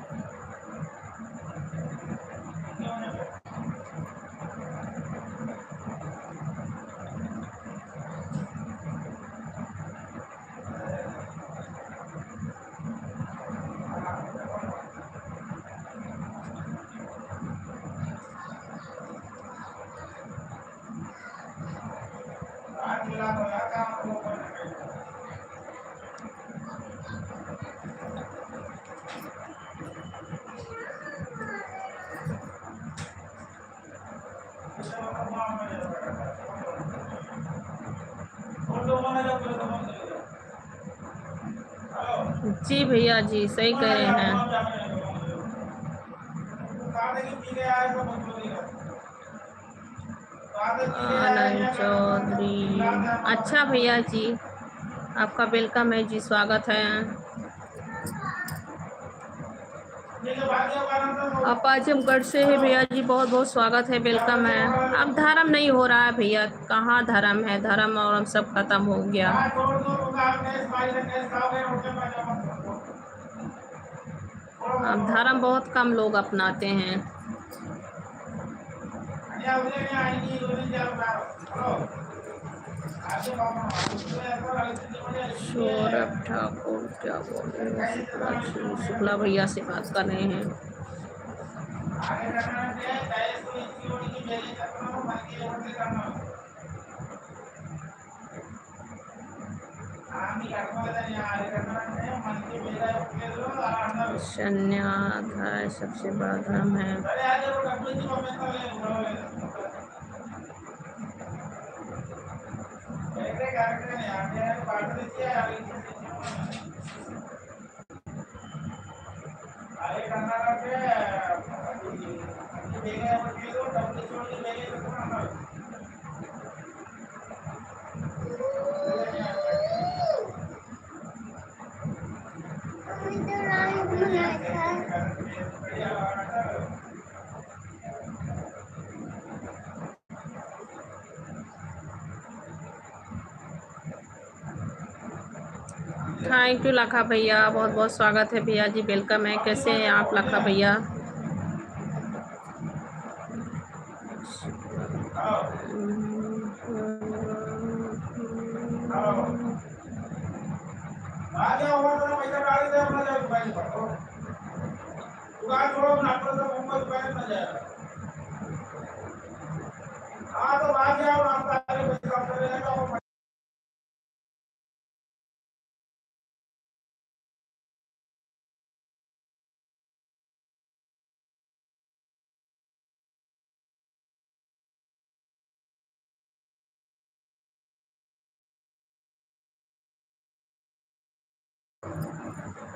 जी भैया जी, सही कह रहे हैं। आनंद चौधरी, अच्छा भैया जी, आपका वेलकम है जी, स्वागत है। आप आजमगढ़ से है भैया जी, बहुत बहुत स्वागत है, वेलकम है। अब धर्म नहीं हो रहा है भैया, कहाँ धर्म है, धर्म और हम सब खत्म हो गया। अब धर्म बहुत कम लोग अपनाते हैं। सौरभ ठाकुर क्या बोल रहे हैं? शुक्ला भैया से बात कर रहे हैं। शन्याध्याय सबसे बड़ा धर्म है। थैंक यू लखा भैया, बहुत बहुत स्वागत है भैया जी, वेलकम है। कैसे हैं आप लखा भैया?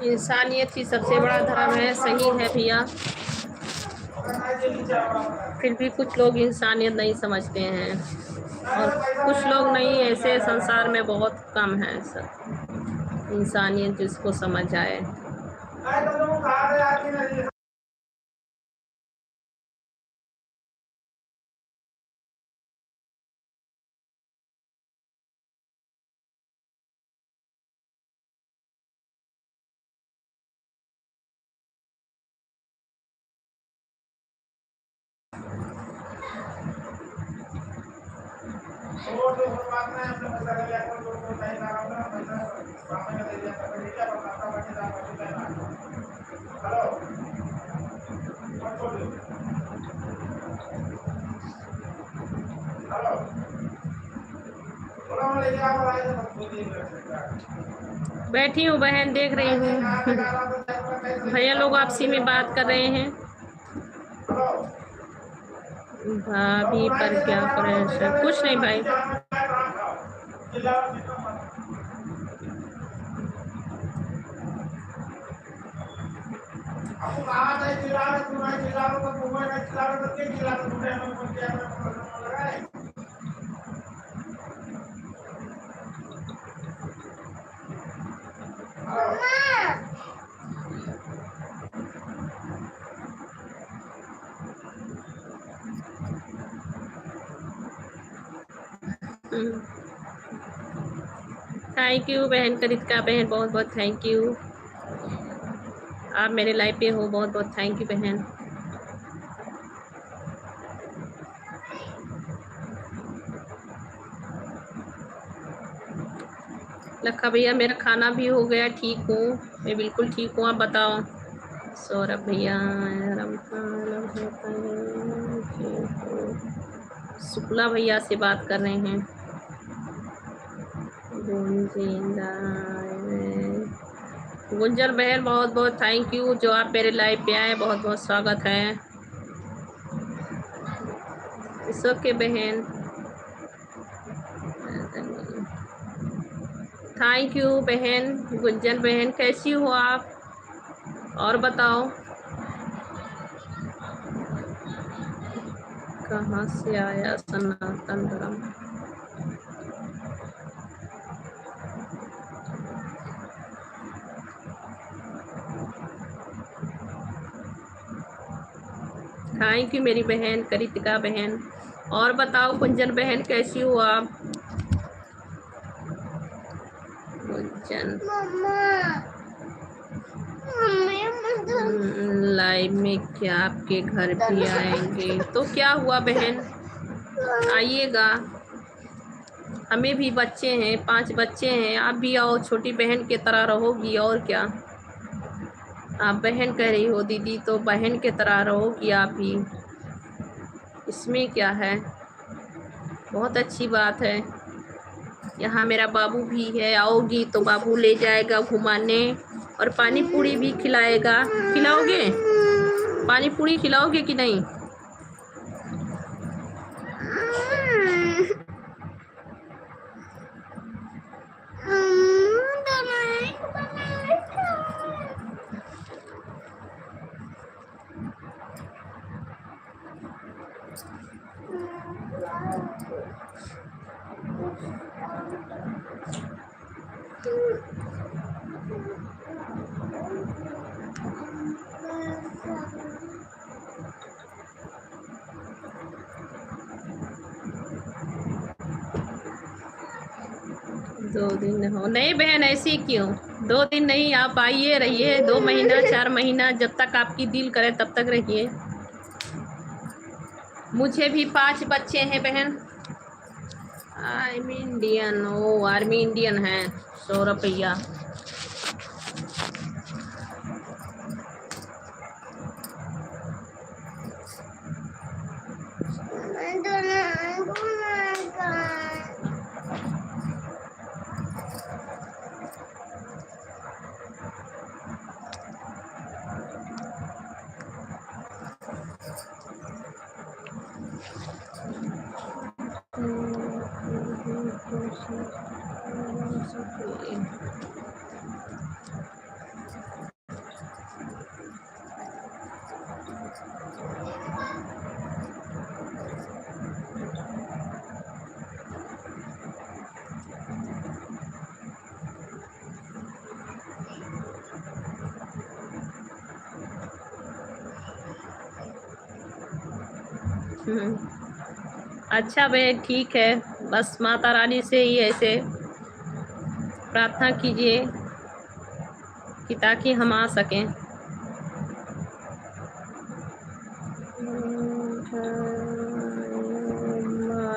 इंसानियत ही सबसे बड़ा धर्म है, सही है भैया। फिर भी कुछ लोग इंसानियत नहीं समझते हैं, और कुछ लोग नहीं, ऐसे संसार में बहुत कम है सब इंसानियत जिसको समझ आए। बैठी हूँ बहन, देख रही हूँ भैया लोग आपसी में बात कर रहे हैं। भाभी पर क्या प्रेशर? कुछ नहीं भाई। थैंक यू बहन करिश्का बहन, बहुत बहुत थैंक यू। आप मेरे लाइव पे हो, बहुत बहुत थैंक यू बहन। लखा भैया मेरा खाना भी हो गया, ठीक हूँ मैं, बिल्कुल ठीक हूँ, आप बताओ। सौरभ भैया शुक्ला भैया से बात कर रहे हैं। गुंजर बहन बहुत बहुत थैंक यू, जो आप मेरे लाइव पे आए, बहुत बहुत स्वागत है। ओके बहन, थैंक यू बहन। गुंजन बहन कैसी हो आप, और बताओ कहाँ से आया सनातन धर्म? थैंक यू मेरी बहन करितिका बहन। और बताओ कुंजन बहन कैसी हो आप? गुंजन लाइव में क्या आपके घर भी आएंगे? तो क्या हुआ बहन, आइएगा। हमें भी बच्चे हैं, 5 बच्चे हैं, आप भी आओ, छोटी बहन की तरह रहोगी, और क्या। आप बहन कह रही हो दीदी, तो बहन की तरह रहोगी आप भी, इसमें क्या है, बहुत अच्छी बात है। यहाँ मेरा बाबू भी है, आओगी तो बाबू ले जाएगा घुमाने, और पानी पूरी भी खिलाएगा। खिलाओगे पानी पूरी, खिलाओगे कि नहीं? दो दिन हो नहीं बहन, ऐसी क्यों? 2 दिन नहीं, आप आइए, रहिए 2 महीना 4 महीना, जब तक आपकी दिल करे तब तक रहिए। मुझे भी 5 बच्चे हैं बहन। आर्मी इंडियन, ओ आर्मी इंडियन है सौरभ भैया। अच्छा भाई, ठीक है। बस माता रानी से ही ऐसे प्रार्थना कीजिए कि ताकि हम आ सकें।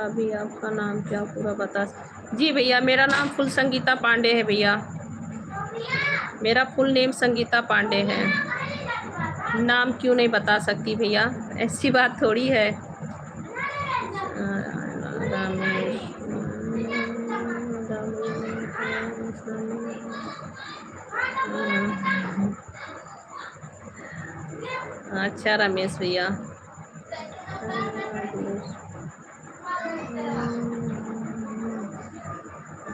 अभी आपका नाम क्या पूरा बता? जी भैया, मेरा नाम फुल संगीता पांडे है भैया। मेरा फुल नेम संगीता पांडे है। नाम क्यों नहीं बता सकती भैया, ऐसी बात थोड़ी है। रमेश। अच्छा रमेश भैया।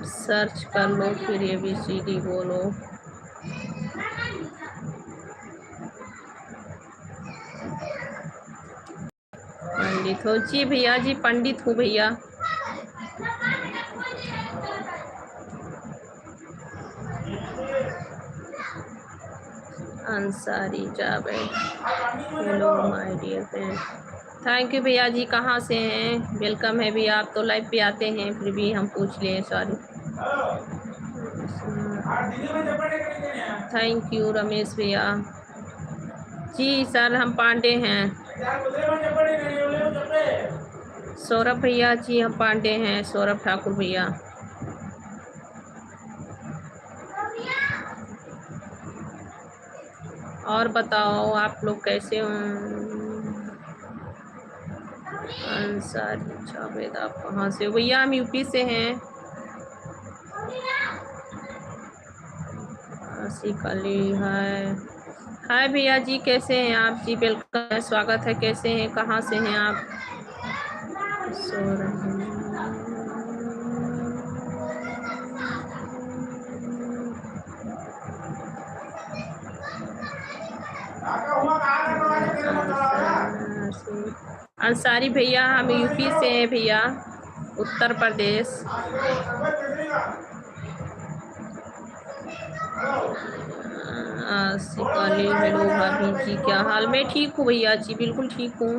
सर्च कर लो फिर ABCD बोलो। पंडित हो? जी भैया जी, पंडित हूँ भैया। Ansari Javed. Hello my dear friend. Thank you भैया जी। कहाँ से हैं? वेलकम है भैया। आप तो लाइव पे आते हैं फिर भी हम पूछ लिए, सॉरी। थैंक यू रमेश भैया। जी सर, हम पांडे हैं। सौरभ भैया जी, हम पांडे हैं, सौरभ ठाकुर भैया। और बताओ आप लोग कैसे हो? अंसारी जावेद, आप कहाँ से हो भैया? हम यूपी से हैं। आशिक अली है। हाय भैया जी, कैसे हैं आप? जी वेलकम है, स्वागत है। कैसे हैं, कहाँ से हैं आप? अंसारी भैया, हम यूपी से हैं भैया, उत्तर प्रदेश। आशिक अली, हेलो भाभी जी, क्या हाल? मैं ठीक हूँ भैया जी, बिल्कुल ठीक हूँ।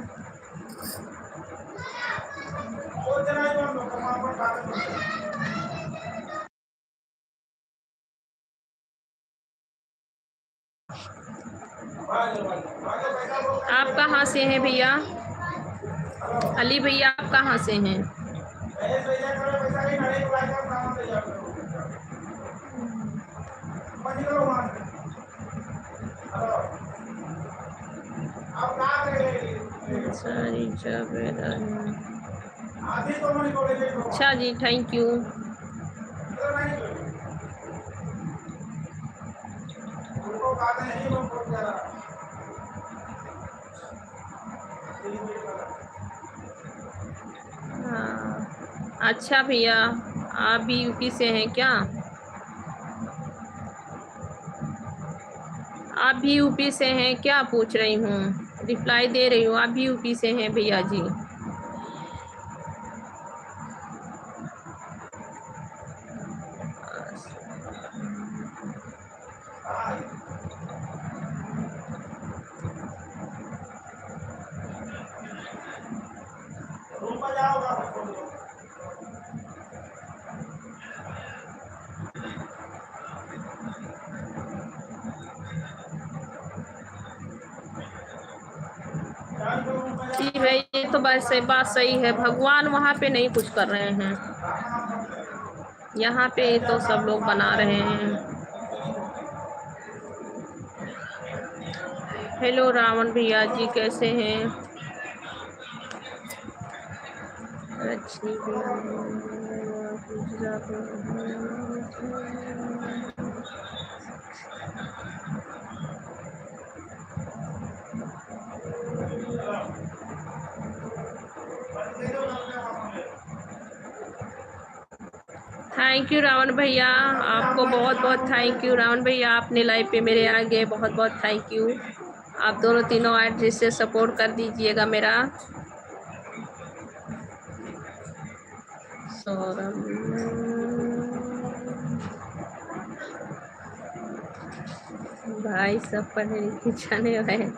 आप कहाँ से हैं भैया? अली भैया, आप कहाँ से हैं? अच्छा जी, थैंक यू। हाँ, अच्छा भैया, आप भी यूपी से हैं क्या? आप भी यूपी से हैं क्या पूछ रही हूँ, रिप्लाई दे रही हूँ। आप भी यूपी से हैं भैया जी? जी भाई, ये तो बात सही है। भगवान वहाँ पे नहीं कुछ कर रहे हैं, यहाँ पे तो सब लोग बना रहे हैं। हेलो रावण भैया जी, कैसे हैं? अच्छी थैंक यू रावण भैया, आपको बहुत बहुत थैंक यू रावण भैया, आपने लाइव पे मेरे आ गए, बहुत बहुत थैंक यू। आप दोनों तीनों आर्टिस्ट से सपोर्ट कर दीजिएगा मेरा। सौरभ भाई, सब पढ़े लिखे जाने हुए हैं।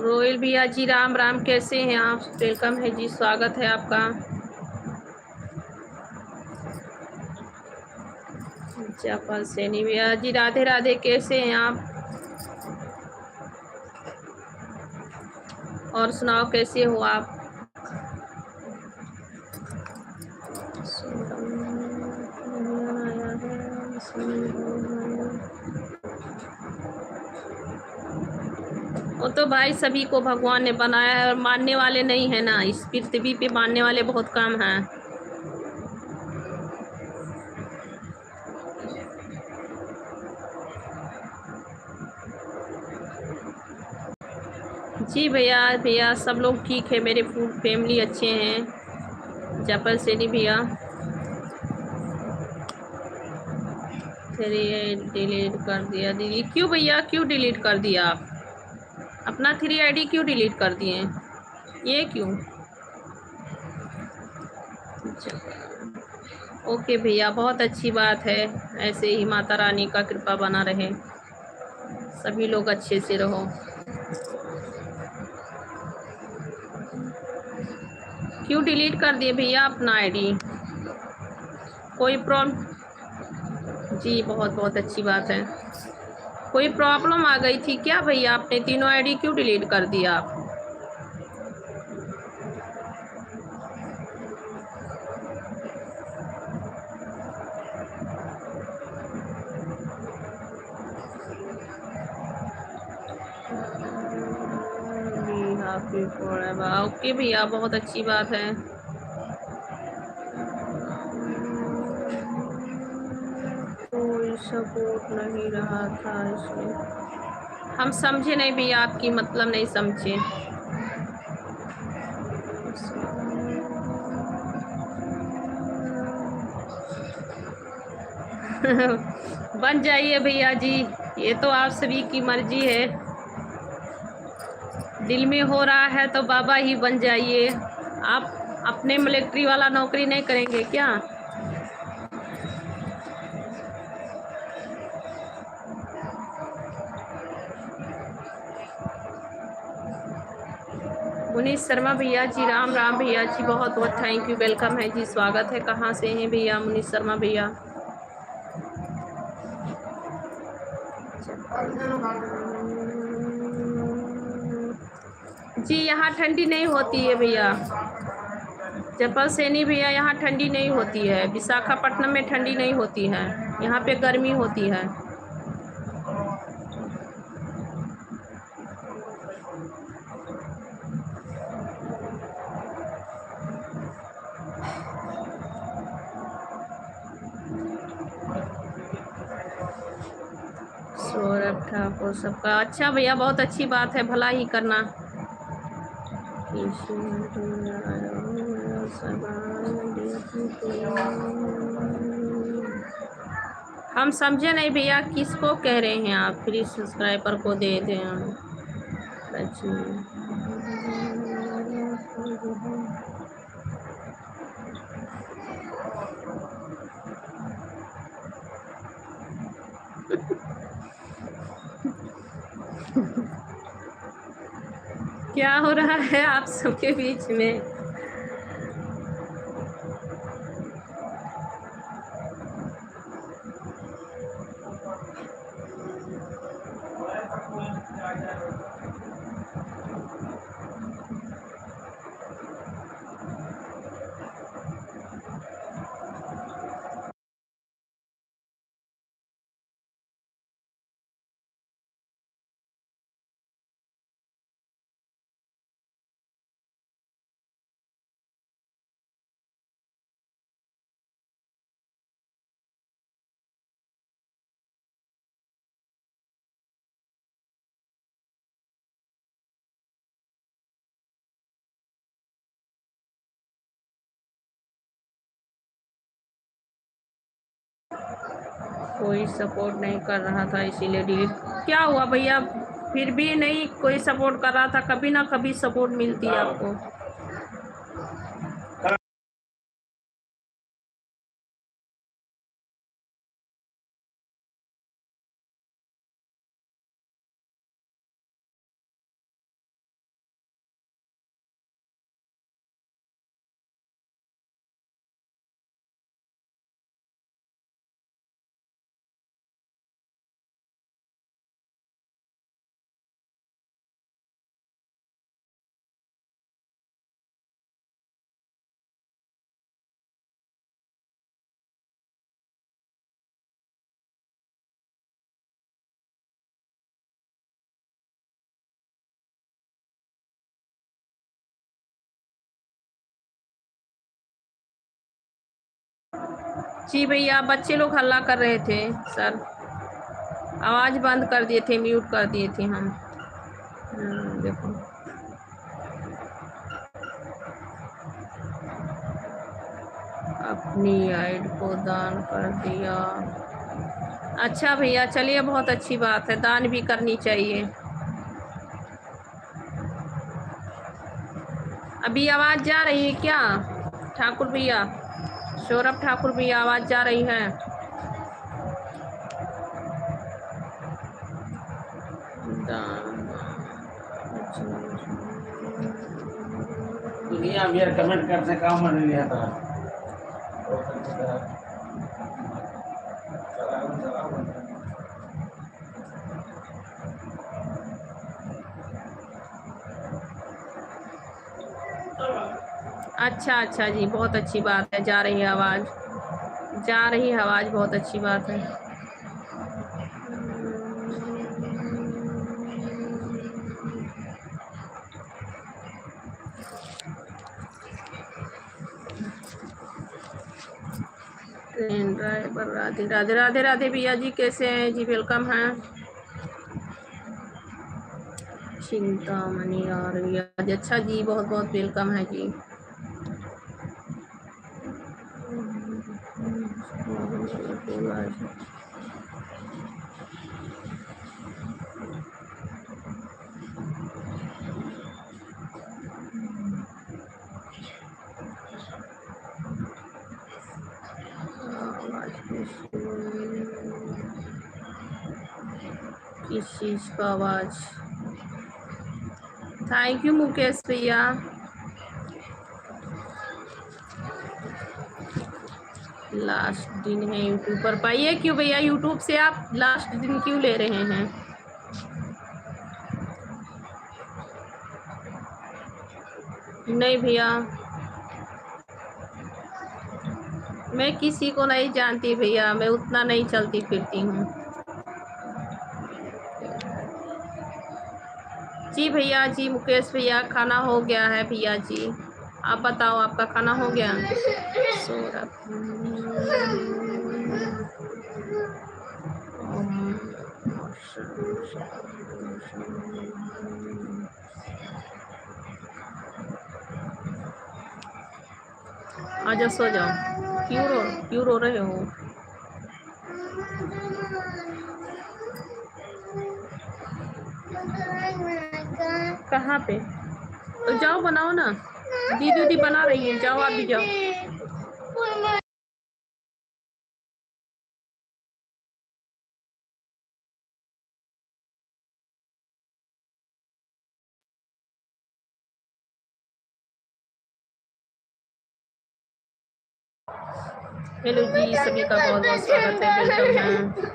रोयल भैया जी राम राम, कैसे हैं आप? वेलकम है जी, स्वागत है आपका। जयपाल सैनी भैया जी राधे राधे, कैसे हैं आप? और सुनाओ कैसे हो आप? वो तो भाई सभी को भगवान ने बनाया है और मानने वाले नहीं है ना, इस पृथ्वी पे मानने वाले बहुत कम हैं। जी भैया भैया सब लोग ठीक है, मेरे फैमिली अच्छे हैं। जयपाल सैनी भैया, फिर ये डिलीट कर दिया दीदी, क्यों भैया क्यों डिलीट कर दिया आप? अपना 3 ID क्यों डिलीट कर दिए? ये क्यों? ओके भैया, बहुत अच्छी बात है। ऐसे ही माता रानी का कृपा बना रहे, सभी लोग अच्छे से रहो। क्यों डिलीट कर दिए भैया अपना आईडी? कोई प्रॉब्लम? जी बहुत बहुत अच्छी बात है। कोई प्रॉब्लम आ गई थी क्या भैया? आपने तीनों आईडी क्यों डिलीट कर दिया आप? ओके भैया, बहुत अच्छी बात है। कोई सपोर्ट नहीं रहा था इसमें। हम समझे नहीं भैया, आपकी मतलब नहीं समझे। बन जाइए भैया जी, ये तो आप सभी की मर्जी है। दिल में हो रहा है तो बाबा ही बन जाइए। आप अपने मिलिट्री वाला नौकरी नहीं करेंगे क्या? मुनीष शर्मा भैया जी राम राम भैया जी, बहुत बहुत थैंक यू, वेलकम है जी, स्वागत है। कहाँ से हैं भैया मुनीष शर्मा भैया? जी यहाँ ठंडी नहीं होती है भैया। जयपाल सैनी भैया, यहाँ ठंडी नहीं होती है। विशाखापट्टनम में ठंडी नहीं होती है, यहाँ पे गर्मी होती है। सौरभ ठाकुर सबका अच्छा भैया, बहुत अच्छी बात है, भला ही करना। हम समझे नहीं भैया, किसको कह रहे हैं आप? फ्री सब्सक्राइबर को दे दें हम। क्या हो रहा है आप सबके बीच में? कोई सपोर्ट नहीं कर रहा था इसीलिए डिलीट। क्या हुआ भैया? फिर भी नहीं कोई सपोर्ट कर रहा था, कभी ना कभी सपोर्ट मिलती है आपको। जी भैया, बच्चे लोग हल्ला कर रहे थे सर, आवाज़ बंद कर दिए थे, म्यूट कर दिए थे हम। देखो अपनी आइड को दान कर दिया। अच्छा भैया, चलिए बहुत अच्छी बात है, दान भी करनी चाहिए। अभी आवाज़ जा रही है क्या ठाकुर भैया? सौरभ ठाकुर भैया, आवाज़ जा रही है? दुनिया में कमेंट करने का मन नहीं आता। अच्छा अच्छा जी, बहुत अच्छी बात है, जा रही है आवाज़, जा रही है आवाज़, बहुत अच्छी बात है। ट्रेन ड्राइवर राधे राधे राधे राधे भैया जी, कैसे हैं जी? वेलकम हैं। चिंतामणि आ रही है आज, अच्छा जी, बहुत बहुत वेलकम है जी। किस चीज़ का आवाज़? थैंक यू मुकेश भैया। लास्ट दिन है यूट्यूब पर, पाइए क्यों भैया? यूट्यूब से आप लास्ट दिन क्यों ले रहे हैं? नहीं भैया, मैं किसी को नहीं जानती भैया, मैं उतना नहीं चलती फिरती हूँ। जी भैया जी, मुकेश भैया, खाना हो गया है भैया जी, आप बताओ आपका खाना हो गया? सौरभ आजा, सो जाओ, क्यों रो रहे हो? कहाँ पे? तो जाओ बनाओ ना, दीदी बना रही है, जाओ आप भी जाओ। हेलो जी, सभी का बहुत बहुत स्वागत है, वेलकम है।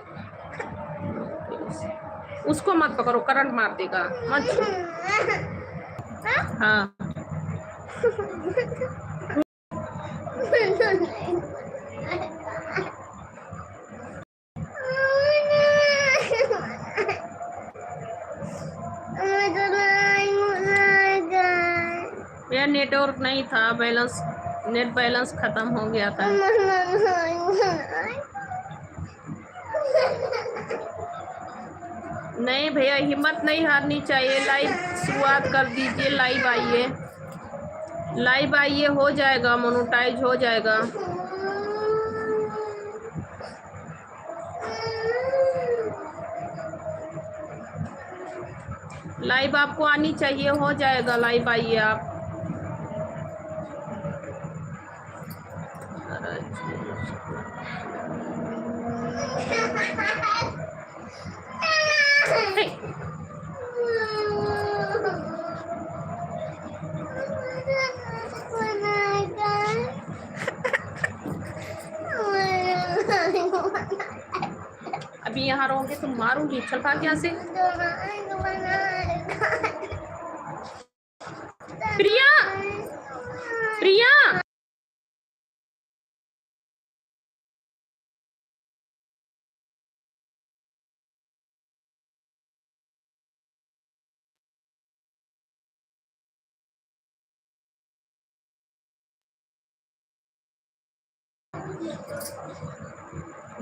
उसको मत पकड़ो, करंट मार देगा, मत छू। हाँ मेरा नेटवर्क नहीं था, नेट बैलेंस खत्म हो गया था। नहीं भैया, हिम्मत नहीं हारनी चाहिए, लाइव शुरुआत कर दीजिए, लाइव आइए, हो जाएगा, मोनेटाइज हो जाएगा। लाइव आपको आनी चाहिए, हो जाएगा, लाइव आइए आप। अभी यहाँ रहोगे तो मारूंगी, चल भाग यहाँ से। प्रिया, प्रिया,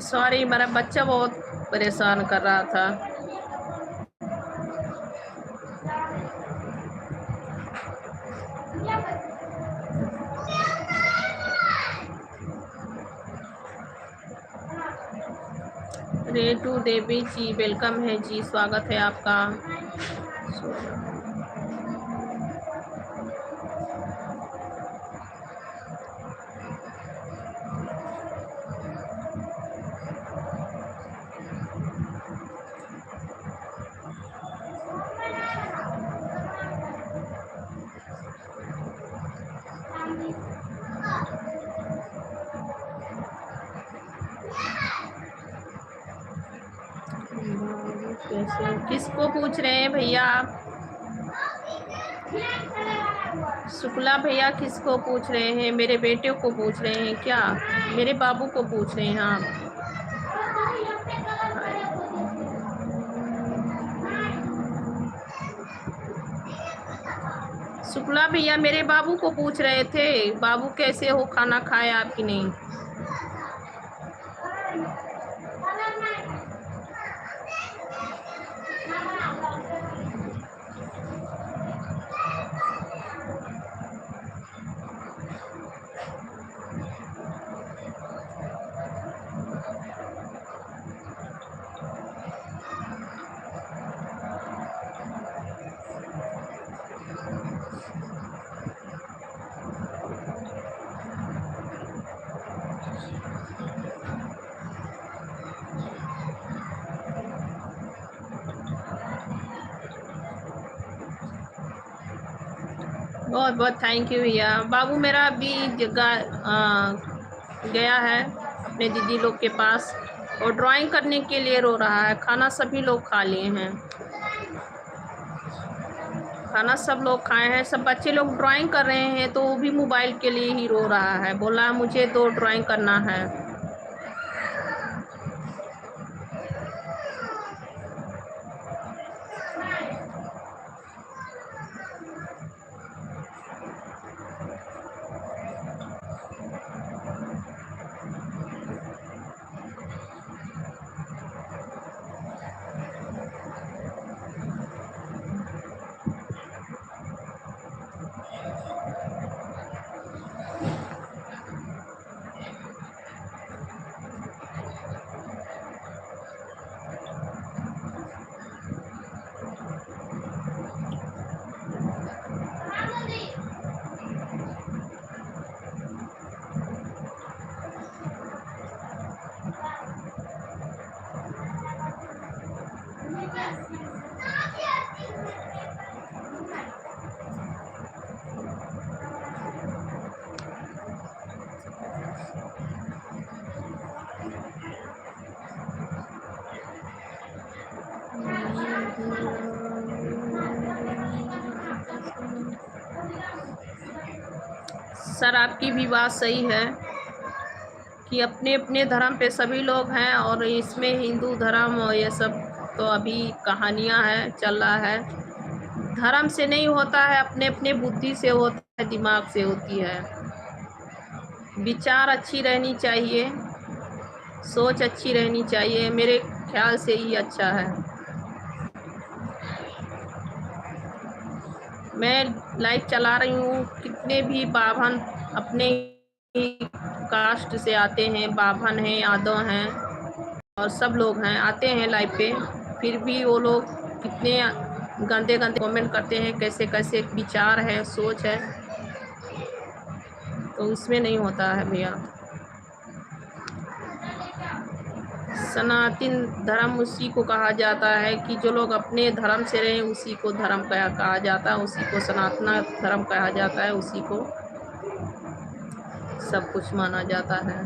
सॉरी, मेरा बच्चा बहुत परेशान कर रहा था। रेटू देवी जी वेलकम है जी, स्वागत है आपका। कैसे, किसको पूछ रहे हैं भैया आप? शुक्ला भैया किसको पूछ रहे हैं? मेरे बेटे को पूछ रहे हैं क्या? मेरे बाबू को पूछ रहे हैं आप? शुक्ला भैया मेरे बाबू को पूछ रहे थे, बाबू कैसे हो, खाना खाया आप कि नहीं? बहुत बहुत थैंक यू भैया। बाबू मेरा अभी गया है अपने दीदी लोग के पास और ड्राइंग करने के लिए रो रहा है। खाना सभी लोग खा लिए हैं, खाना सब लोग खाए हैं, सब बच्चे लोग ड्राइंग कर रहे हैं तो वो भी मोबाइल के लिए ही रो रहा है, बोला मुझे तो ड्राइंग करना है। सर आपकी भी बात सही है कि अपने अपने धर्म पे सभी लोग हैं और इसमें हिंदू धर्म और ये सब तो अभी कहानियां है, चल रहा है। धर्म से नहीं होता है, अपने अपने बुद्धि से होता है, दिमाग से होती है। विचार अच्छी रहनी चाहिए, सोच अच्छी रहनी चाहिए, मेरे ख्याल से ही अच्छा है। मैं लाइव चला रही हूँ, कितने भी बाभन अपने ही कास्ट से आते हैं, बाभन हैं, यादव हैं और सब लोग हैं, आते हैं लाइव पे, फिर भी वो लोग कितने गंदे गंदे कमेंट करते हैं, कैसे कैसे विचार है, सोच है, तो इसमें नहीं होता है भैया। सनातन धर्म उसी को कहा जाता है कि जो लोग अपने धर्म से रहे उसी को धर्म कहा जाता है, उसी को सनातन धर्म कहा जाता है, उसी को सब कुछ माना जाता है।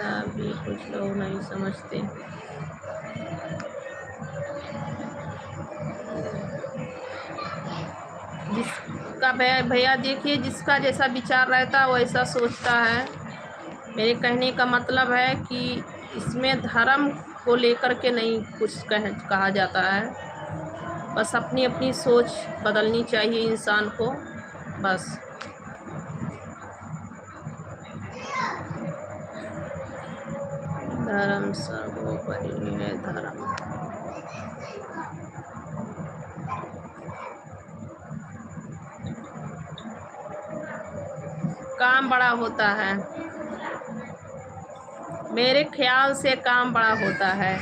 अभी कुछ लोग नहीं समझते। जिसका भैया देखिए, जिसका जैसा विचार रहता है वैसा सोचता है। मेरे कहने का मतलब है कि इसमें धर्म को लेकर के नहीं कुछ कहा जाता है, बस अपनी अपनी सोच बदलनी चाहिए इंसान को, बस। धर्म सर्वोपरि है धर्म। काम बड़ा होता है, मेरे ख्याल से काम बड़ा होता है।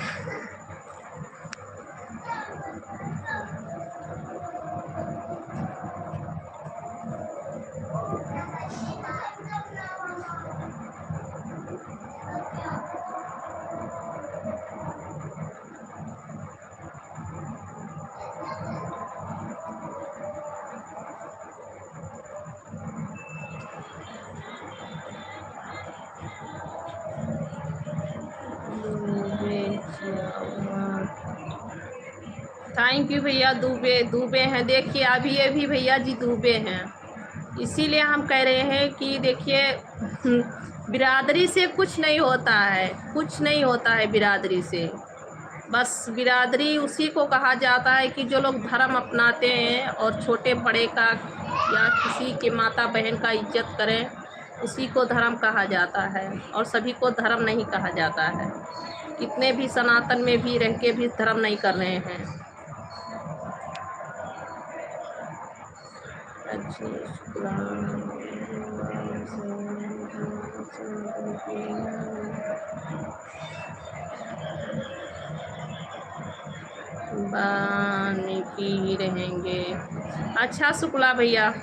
थैंक यू भैया। डूबे हैं, देखिए अभी ये भी भैया जी डूबे हैं। इसीलिए हम कह रहे हैं कि देखिए बिरादरी से कुछ नहीं होता है, कुछ नहीं होता है बिरादरी से। बस बिरादरी उसी को कहा जाता है कि जो लोग धर्म अपनाते हैं और छोटे बड़े का या किसी के माता बहन का इज्जत करें, उसी को धर्म कहा जाता है, और सभी को धर्म नहीं कहा जाता है। कितने भी सनातन में भी रह के भी धर्म नहीं कर रहे हैं। बानी की ही रहेंगे। अच्छा शुक्ला भैया,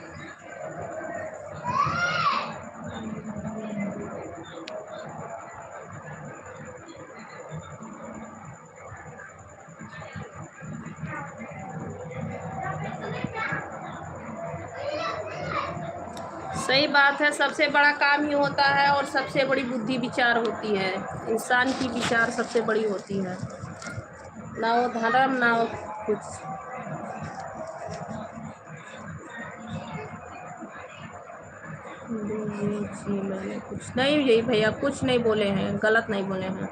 सही बात है। सबसे बड़ा काम ही होता है और सबसे बड़ी बुद्धि विचार होती है। इंसान की विचार सबसे बड़ी होती है, ना वो धर्म ना वो कुछ। जी मैंने कुछ नहीं, यही भैया कुछ नहीं बोले हैं, गलत नहीं बोले हैं।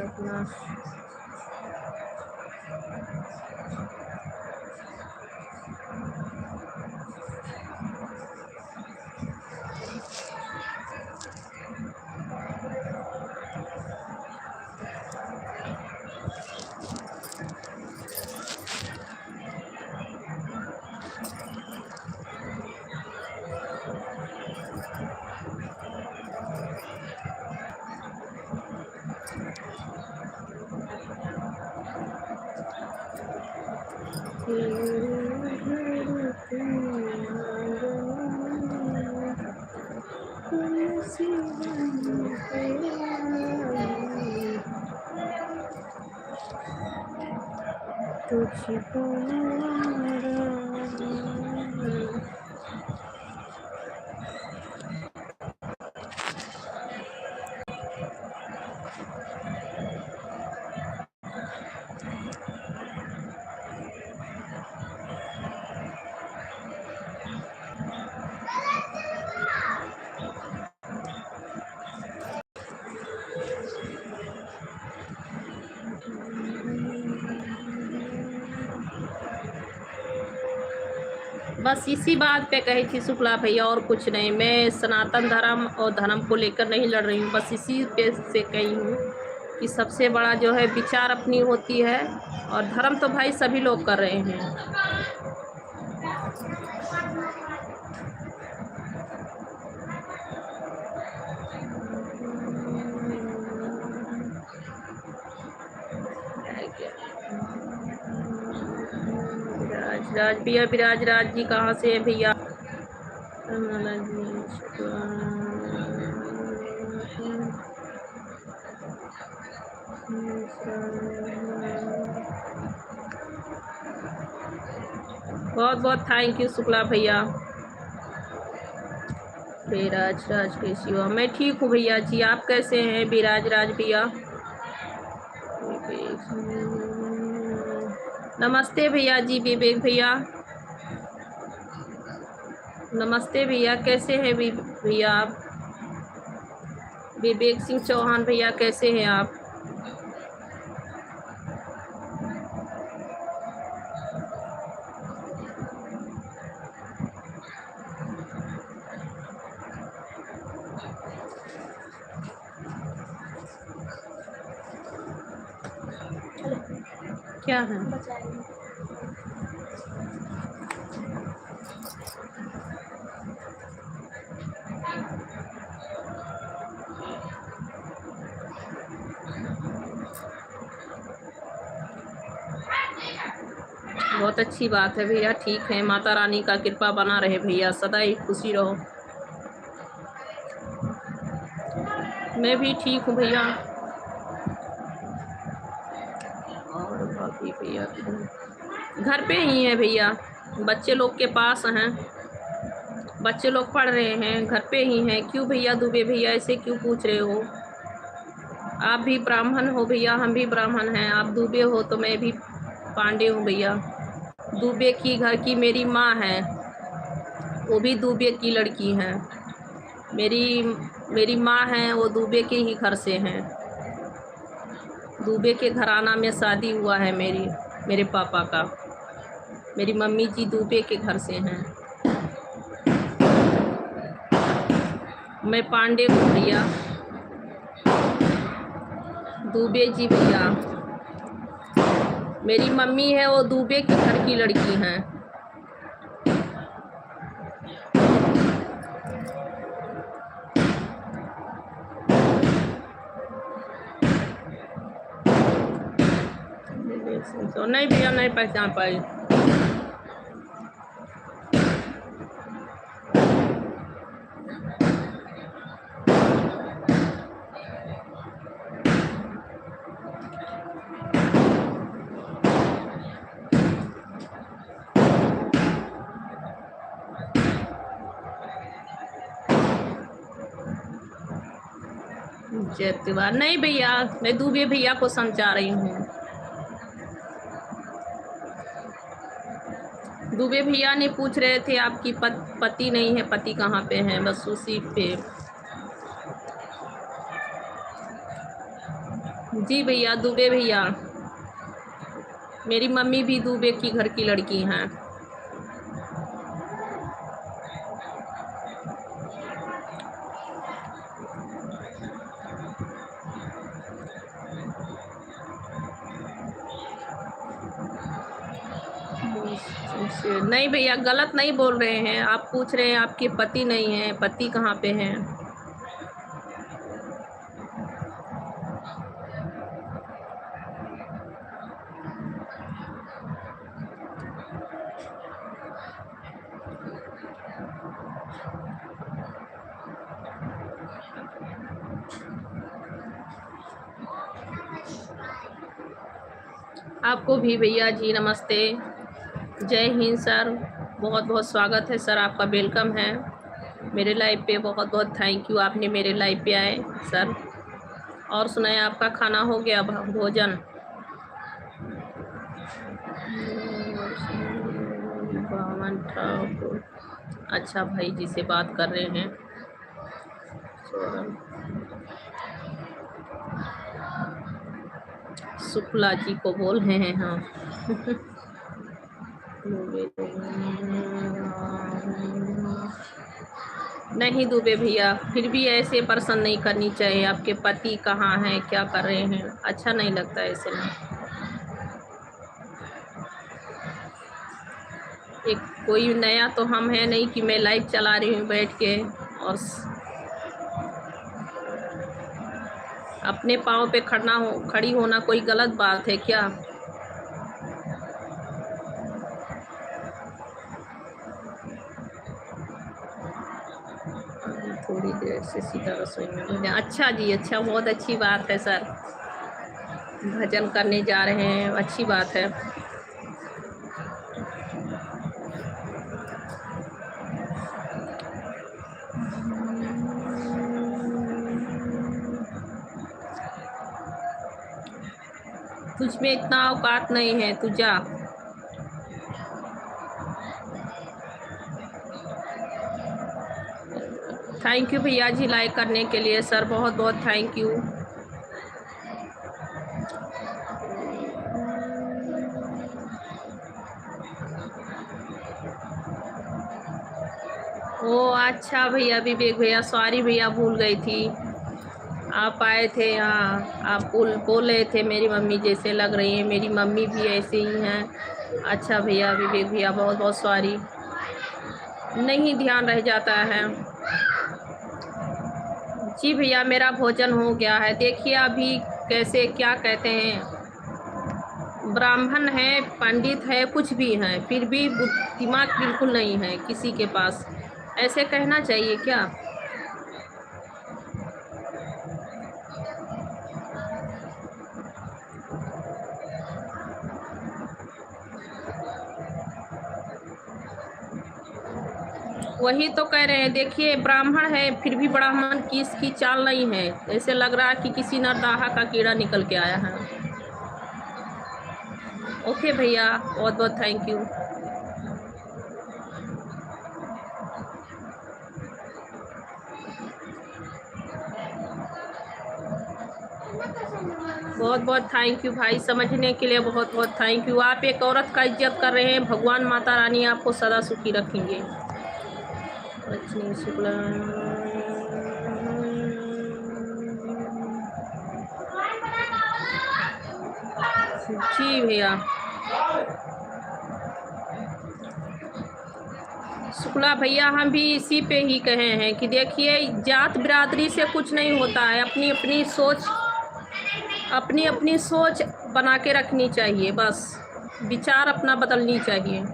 अपना तुझको बस इसी बात पे कही थी शुक्ला भैया, और कुछ नहीं। मैं सनातन धर्म और धर्म को लेकर नहीं लड़ रही हूँ, बस इसी पे से कही हूँ कि सबसे बड़ा जो है विचार अपनी होती है, और धर्म तो भाई सभी लोग कर रहे हैं। राज भैया, विराज राज जी कहाँ से है भैया? बहुत बहुत थैंक यू शुक्ला भैया। विराज राज कैसी हो? मैं ठीक हूँ भैया जी, आप कैसे हैं विराज राज भैया? नमस्ते भैया जी, विवेक भैया नमस्ते भैया, कैसे हैं भैया आप? विवेक सिंह चौहान भैया, कैसे हैं आप? क्या है? बहुत अच्छी बात है भैया, ठीक है। माता रानी का कृपा बना रहे भैया, सदा ही खुशी रहो। मैं भी ठीक हूँ भैया। और बाकी भैया घर पे ही है भैया, बच्चे लोग के पास हैं, बच्चे लोग पढ़ रहे हैं, घर पे ही हैं। क्यों भैया दुबे भैया ऐसे क्यों पूछ रहे हो? आप भी ब्राह्मण हो भैया, हम भी ब्राह्मण हैं। आप दुबे हो तो मैं भी पांडे हूँ भैया। दुबे की घर की मेरी माँ है, वो भी दुबे की लड़की हैं। मेरी माँ है, वो दुबे के ही घर से हैं। दुबे के घराना में शादी हुआ है मेरे पापा का। मेरी मम्मी जी दुबे के घर से हैं। मैं पांडे हूँ भैया। दुबे जी भैया, मेरी मम्मी है, वो दुबे के घर की लड़की हैं। तो नहीं भैया, नहीं पहचान पाई। जय तिवार नहीं भैया, मैं दुबे भैया को समझा रही हूँ। दुबे भैया ने पूछ रहे थे आपकी पति नहीं है, पति कहाँ पे हैं, बस उसी पे। जी भैया, दुबे भैया, मेरी मम्मी भी दुबे की घर की लड़की हैं। नहीं भैया, गलत नहीं बोल रहे हैं। आप पूछ रहे हैं आपके पति नहीं है, पति कहाँ पे हैं? आपको भी भैया जी नमस्ते, जय हिंद सर। बहुत बहुत स्वागत है सर, आपका वेलकम है मेरे लाइव पे। बहुत बहुत थैंक यू, आपने मेरे लाइव पे आए सर। और सुनाए, आपका खाना हो गया, भोजन? अच्छा, भाई जी से बात कर रहे हैं। शुक्ला जी को बोल रहे हैं हाँ। नहीं दुबे भैया, फिर भी ऐसे परेशान नहीं करनी चाहिए। आपके पति कहाँ हैं, क्या कर रहे हैं, अच्छा नहीं लगता ऐसे ना। एक कोई नया तो हम है नहीं कि मैं लाइव चला रही हूँ बैठ के, और अपने पाँव पे खड़ी होना कोई गलत बात है क्या? थोड़ी देर से सीधा रसोई में। अच्छा जी, अच्छा, बहुत अच्छी बात है सर। भजन करने जा रहे हैं, अच्छी बात है। तुझ में इतना औकात नहीं है, तू जा। थैंक यू भैया जी लाइक करने के लिए सर, बहुत बहुत थैंक यू। ओ अच्छा भैया विवेक भैया, सॉरी भैया भूल गई थी। आप आए थे यहाँ, आप बोल रहे थे मेरी मम्मी जैसे लग रही है, मेरी मम्मी भी ऐसे ही हैं। अच्छा भैया विवेक भैया, बहुत बहुत सॉरी, नहीं ध्यान रह जाता है। जी भैया मेरा भोजन हो गया है। देखिए अभी कैसे क्या कहते हैं, ब्राह्मण है, पंडित है, कुछ भी हैं, फिर भी दिमाग बिल्कुल नहीं है किसी के पास, ऐसे कहना चाहिए क्या? वही तो कह रहे हैं, देखिए ब्राह्मण है फिर भी ब्राह्मण की इसकी चाल नहीं है, ऐसे लग रहा है कि किसी नरदाहा का कीड़ा निकल के आया है। ओके भैया, बहुत बहुत थैंक यू। बहुत बहुत थैंक यू भाई, समझने के लिए बहुत बहुत थैंक यू। आप एक औरत का इज्जत कर रहे हैं, भगवान माता रानी आपको सदा सुखी रखेंगे। जी भैया शुक्ला भैया, हम भी इसी पे ही कहे हैं कि देखिए जात बिरादरी से कुछ नहीं होता है, अपनी अपनी सोच बना के रखनी चाहिए, बस विचार अपना बदलनी चाहिए।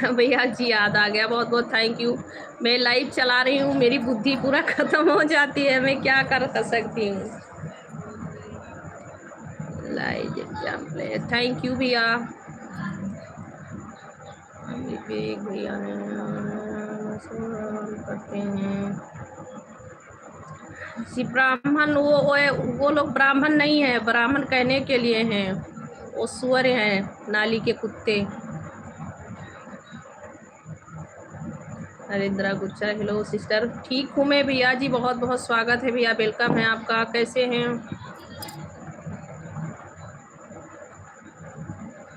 भैया जी याद आ गया, बहुत बहुत थैंक यू। मैं लाइव चला रही हूँ, मेरी बुद्धि पूरा खत्म हो जाती है, मैं क्या कर सकती हूँ। लाइव एग्जाम्पल, थैंक यू भैया। विवेक भैया ने करते हैं जी, ब्राह्मण वो लोग ब्राह्मण नहीं है, ब्राह्मण कहने के लिए हैं, वो सुअर हैं, नाली के कुत्ते। नरेंद्रा गुच्छा, हेलो सिस्टर, ठीक हूँ मैं भैया जी, बहुत बहुत स्वागत है भैया, वेलकम है आपका, कैसे हैं?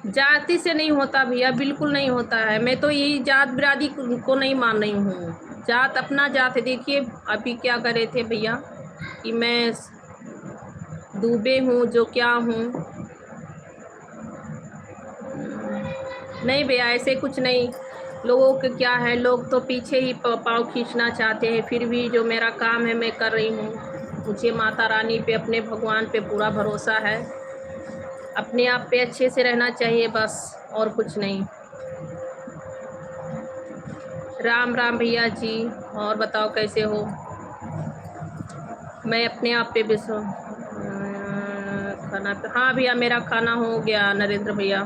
जाति से नहीं होता भैया, बिल्कुल नहीं होता है, मैं तो यही जात बिरादरी को नहीं मान रही हूँ, जात अपना जात है। देखिए अभी क्या करे थे भैया कि मैं डूबे हूँ जो क्या हूँ, नहीं भैया ऐसे कुछ नहीं। लोगों के क्या है, लोग तो पीछे ही पाँव खींचना चाहते हैं, फिर भी जो मेरा काम है मैं कर रही हूँ। मुझे माता रानी पे, अपने भगवान पे पूरा भरोसा है, अपने आप पे अच्छे से रहना चाहिए बस, और कुछ नहीं। राम राम भैया जी, और बताओ कैसे हो? मैं अपने आप पे खाना पे, हाँ भैया मेरा खाना हो गया नरेंद्र भैया,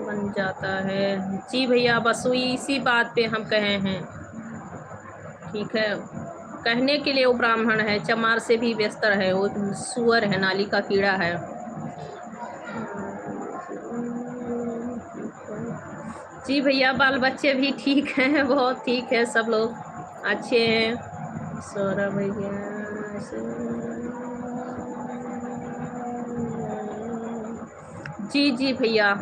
बन जाता है। जी भैया बस इसी बात पे हम कहे हैं, ठीक है, कहने के लिए वो ब्राह्मण है, चमार से भी व्यस्तर है, वो सुअर है, नाली का कीड़ा है। जी भैया बाल बच्चे भी ठीक हैं, बहुत ठीक है, सब लोग अच्छे हैं। सौरभ भैया जी जी भैया,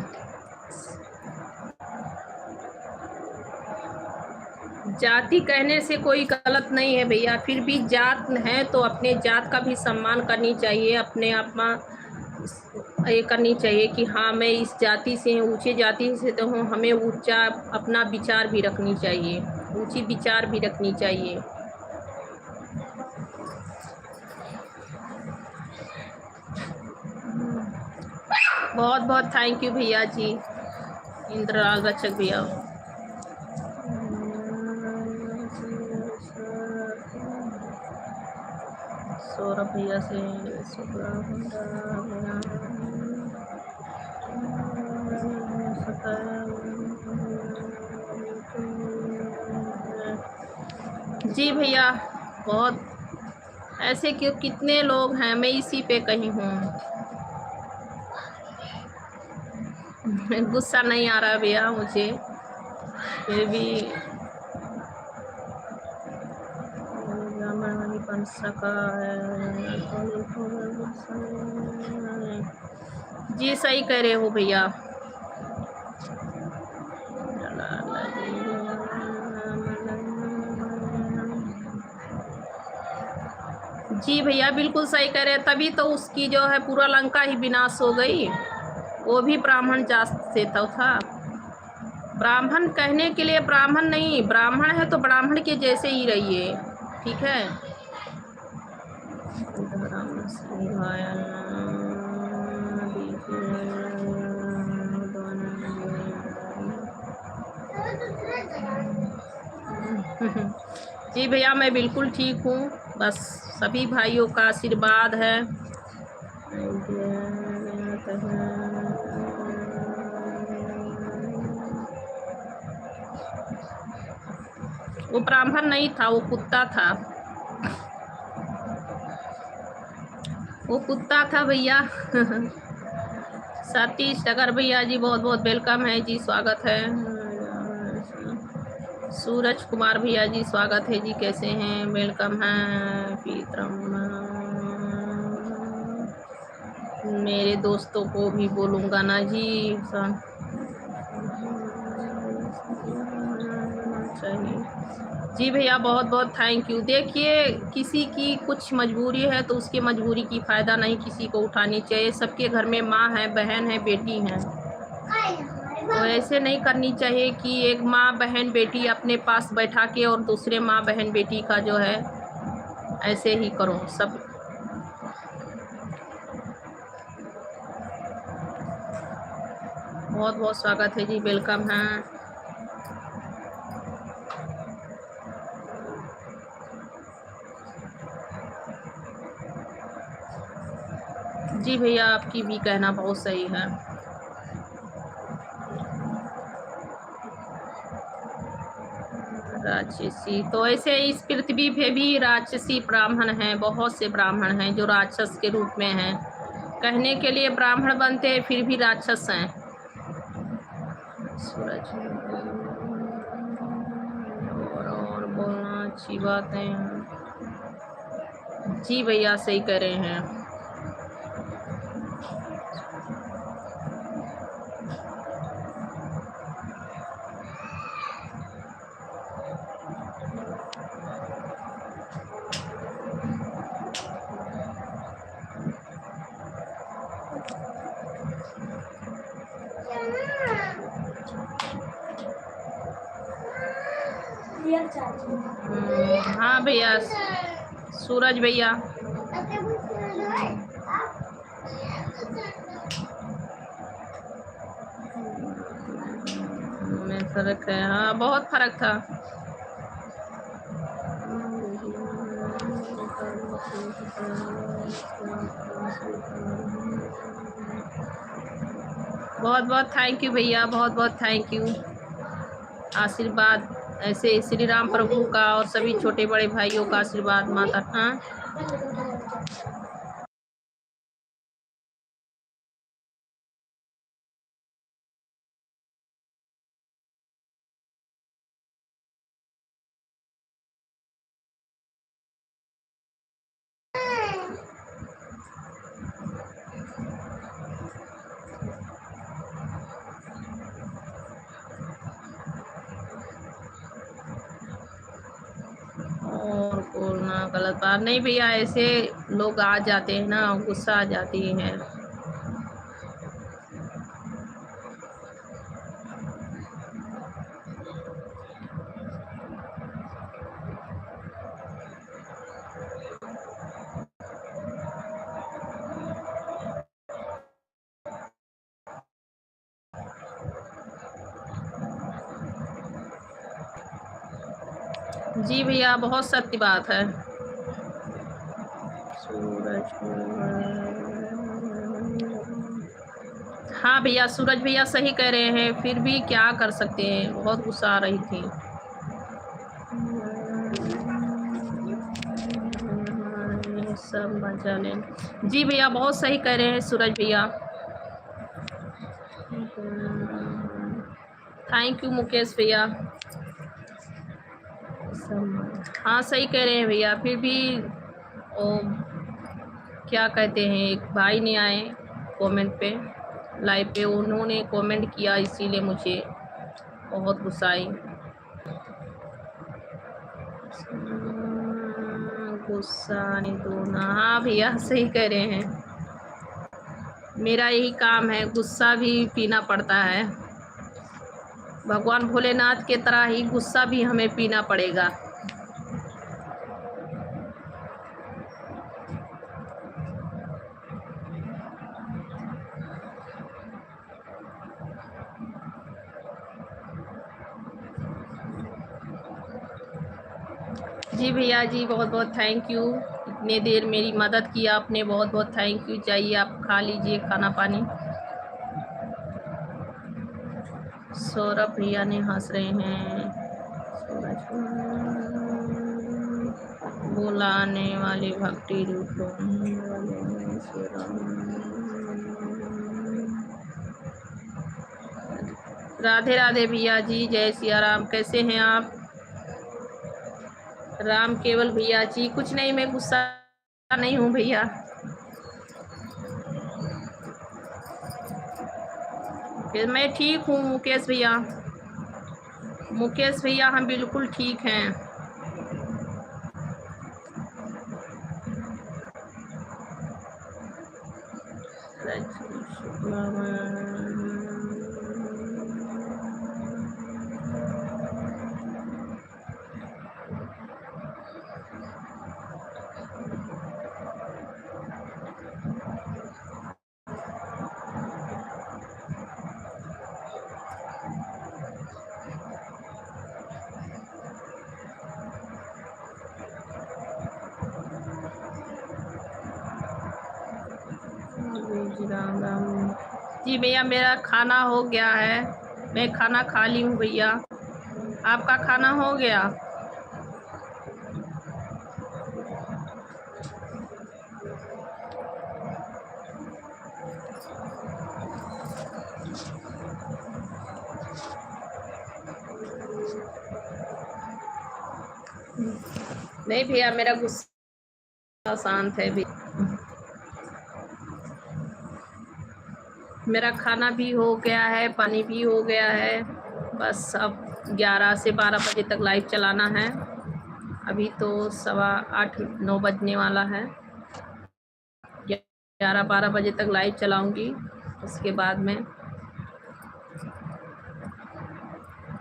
जाति कहने से कोई गलत नहीं है भैया, फिर भी जात है तो अपने जात का भी सम्मान करनी चाहिए, अपने आप में ये करनी चाहिए कि हाँ मैं इस जाति से हूँ, ऊंची जाति से तो हूँ, हमें ऊंचा अपना विचार भी रखनी चाहिए, ऊंची विचार भी रखनी चाहिए। बहुत बहुत थैंक यू भैया जी, इंद्रलाल रक्षक भैया। सौरभ भैया से जी भैया, बहुत ऐसे क्यों, कितने लोग हैं, मैं इसी पे कही हूँ। गुस्सा नहीं आ रहा भैया मुझे, फिर भी ब्राह्मण नहीं बन सका है। जी सही कह रहे हो भैया। जी भैया बिल्कुल सही कह रहे हैं, तभी तो उसकी जो है पूरा लंका ही विनाश हो गई। वो भी ब्राह्मण जात से था। ब्राह्मण कहने के लिए ब्राह्मण नहीं, ब्राह्मण है तो ब्राह्मण के जैसे ही रहिए, ठीक है। जी भैया मैं बिल्कुल ठीक हूँ, बस सभी भाइयों का आशीर्वाद है। वो ब्राह्मण नहीं था, वो कुत्ता था, वो कुत्ता था भैया। सतीश टकर भैया जी बहुत बहुत वेलकम है जी, स्वागत है। सूरज कुमार भैया जी स्वागत है जी, कैसे हैं, वेलकम है। पीतरम मेरे दोस्तों को भी बोलूँगा ना जी, चाहिए जी भैया, बहुत बहुत थैंक यू। देखिए किसी की कुछ मजबूरी है तो उसकी मजबूरी की फ़ायदा नहीं किसी को उठानी चाहिए। सबके घर में माँ है, बहन है, बेटी है, तो ऐसे नहीं करनी चाहिए कि एक माँ बहन बेटी अपने पास बैठा के और दूसरे माँ बहन बेटी का जो है ऐसे ही करो सब। बहुत बहुत स्वागत है जी, वेलकम है। जी भैया आपकी भी कहना बहुत सही है। राक्षसी तो ऐसे इस पृथ्वी पे भी राक्षसी ब्राह्मण हैं, बहुत से ब्राह्मण हैं जो राक्षस के रूप में हैं। कहने के लिए ब्राह्मण बनते हैं फिर भी राक्षस हैं। सूरज और बोलना अच्छी बात है। जी भैया सही कह रहे हैं। हाँ भैया सूरज भैया, में फर्क है, हाँ बहुत फर्क था। बहुत बहुत थैंक यू भैया, बहुत बहुत थैंक यू। आशीर्वाद ऐसे श्री राम प्रभु का और सभी छोटे बड़े भाइयों का आशीर्वाद माता। हाँ और बोलना गलत बात नहीं भैया, ऐसे लोग आ जाते हैं ना, गुस्सा आ जाती है। जी भैया बहुत सत्य बात है। सूरज हाँ भैया, सूरज भैया सही कह रहे हैं, फिर भी क्या कर सकते हैं, बहुत गुस्सा आ रही थी। सब मजा लें। जी भैया बहुत सही कह रहे हैं सूरज भैया। थैंक यू मुकेश भैया। हाँ सही कह रहे हैं भैया, फिर भी ओ, क्या कहते हैं, एक भाई ने आए कमेंट पे लाइव पे, उन्होंने कमेंट किया, इसीलिए मुझे बहुत गुस्सा आई। गुस्सा नहीं दो ना। हाँ भैया सही कह रहे हैं, मेरा यही काम है, गुस्सा भी पीना पड़ता है। भगवान भोलेनाथ के तरह ही गुस्सा भी हमें पीना पड़ेगा। जी भैया जी, बहुत बहुत थैंक यू, इतने देर मेरी मदद की आपने, बहुत बहुत थैंक यू। जाइए आप खा लीजिए खाना पानी। सौरभ भैया ने हंस रहे हैं। बुलाने वाली भक्ति रूप राधे राधे भैया जी, जय सिया राम। कैसे हैं आप? राम केवल भैया जी, कुछ नहीं, मैं गुस्सा नहीं हूँ भैया। मैं ठीक हूँ मुकेश भैया। मुकेश भैया हम बिल्कुल ठीक हैं। राम राम जी भैया, मेरा खाना हो गया है, मैं खाना खा ली हूँ भैया। आपका खाना हो गया? नहीं भैया, मेरा गुस्सा शांत है भी। मेरा खाना भी हो गया है, पानी भी हो गया है, बस अब 11 से 12 बजे तक लाइव चलाना है। अभी तो 8:15-9 बजने वाला है। 11-12 बजे तक लाइव चलाऊंगी, उसके बाद में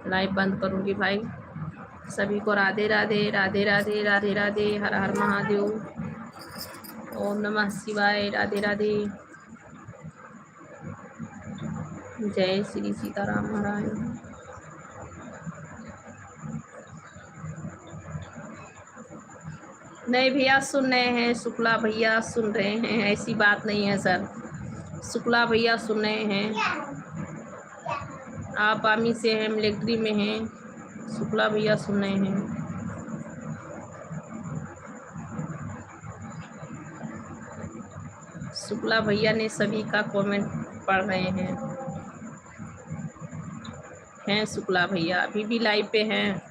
लाइव बंद करूंगी भाई। सभी को राधे राधे, राधे राधे, राधे राधे, हर हर महादेव, ओम नमः शिवाय, राधे राधे, जय श्री सीताराम महाराज। नहीं भैया सुन रहे हैं, शुक्ला भैया सुन रहे हैं, ऐसी बात नहीं है सर, शुक्ला भैया सुन रहे हैं। आप आमी से हैं, मिलिट्री में हैं, शुक्ला भैया सुन रहे हैं। शुक्ला भैया ने सभी का कमेंट पढ़ रहे हैं शुक्ला भैया अभी भी लाइव पे हैं।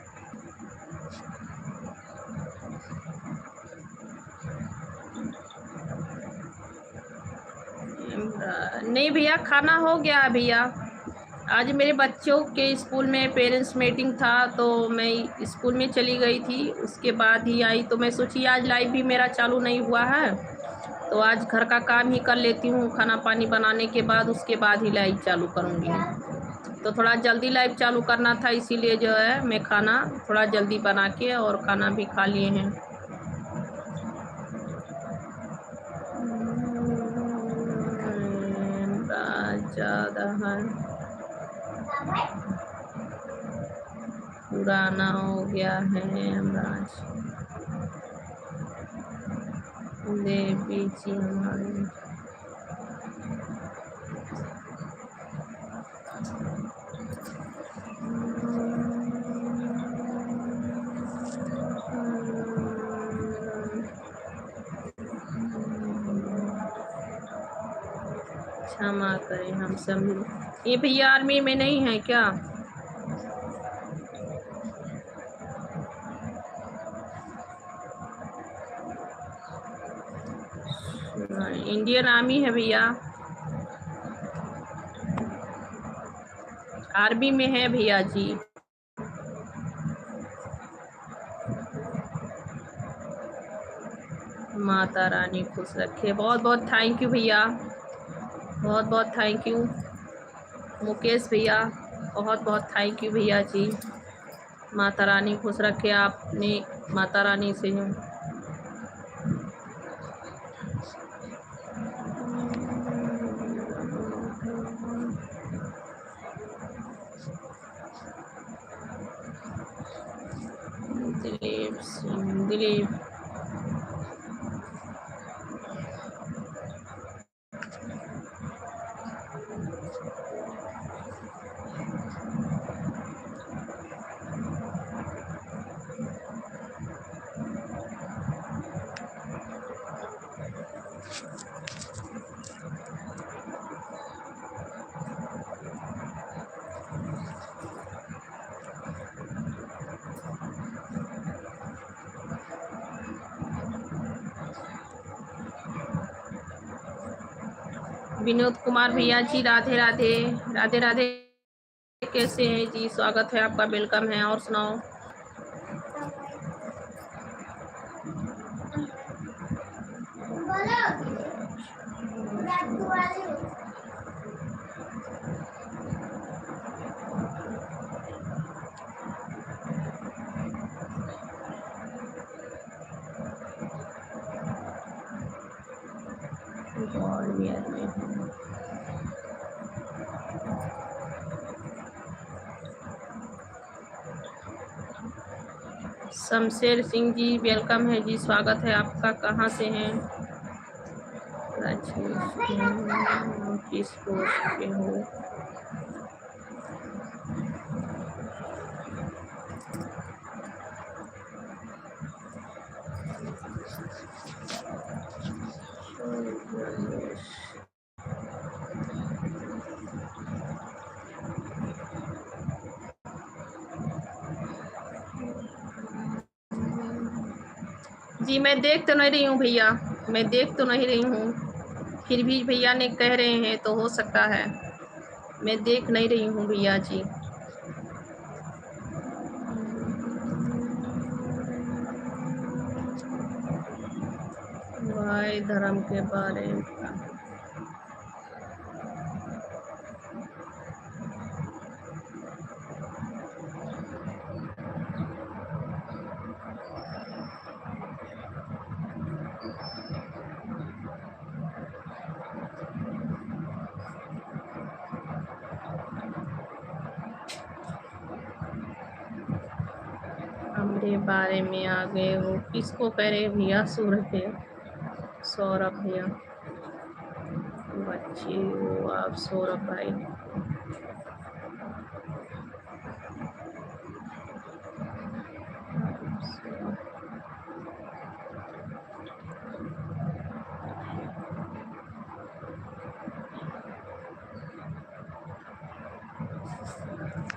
नहीं भैया, खाना हो गया भैया। आज मेरे बच्चों के स्कूल में पेरेंट्स मीटिंग था, तो मैं स्कूल में चली गई थी, उसके बाद ही आई, तो मैं सोची आज लाइव भी मेरा चालू नहीं हुआ है, तो आज घर का काम ही कर लेती हूँ, खाना पानी बनाने के बाद, उसके बाद ही लाइव चालू करूँगी। तो थोड़ा जल्दी लाइव चालू करना था, इसीलिए जो है मैं खाना थोड़ा जल्दी बना के और खाना भी खा लिए हैं। पुराना हो गया है राज देवी जी हमारे। क्षमा करें हम सब। ये भैया आर्मी में नहीं है क्या? इंडियन आर्मी है भैया, आर्मी में है भैया जी। माता रानी खुश रखे। बहुत बहुत थैंक यू भैया, बहुत बहुत थैंक यू मुकेश भैया, बहुत बहुत थैंक यू भैया जी। माता रानी खुश रखे। आपने माता रानी से दिलीप सिंह, दिलीप विनोद कुमार भैया जी, राधे राधे। राधे राधे, कैसे हैं जी? स्वागत है आपका, वेलकम है। और सुनाओ। शमशेर सिंह जी, वेलकम है जी, स्वागत है आपका। कहाँ से हैं? किस पोस्ट पे हो? जी मैं देख तो नहीं रही हूँ भैया, मैं देख तो नहीं रही हूँ, फिर भी भैया ने कह रहे हैं तो हो सकता है। मैं देख नहीं रही हूँ भैया जी। भाई धर्म के बारे में हमारे बारे में आ गए वो किसको कह रहे भैया? सौरभ भैया, बच्चे हो आप सौरभ भाई।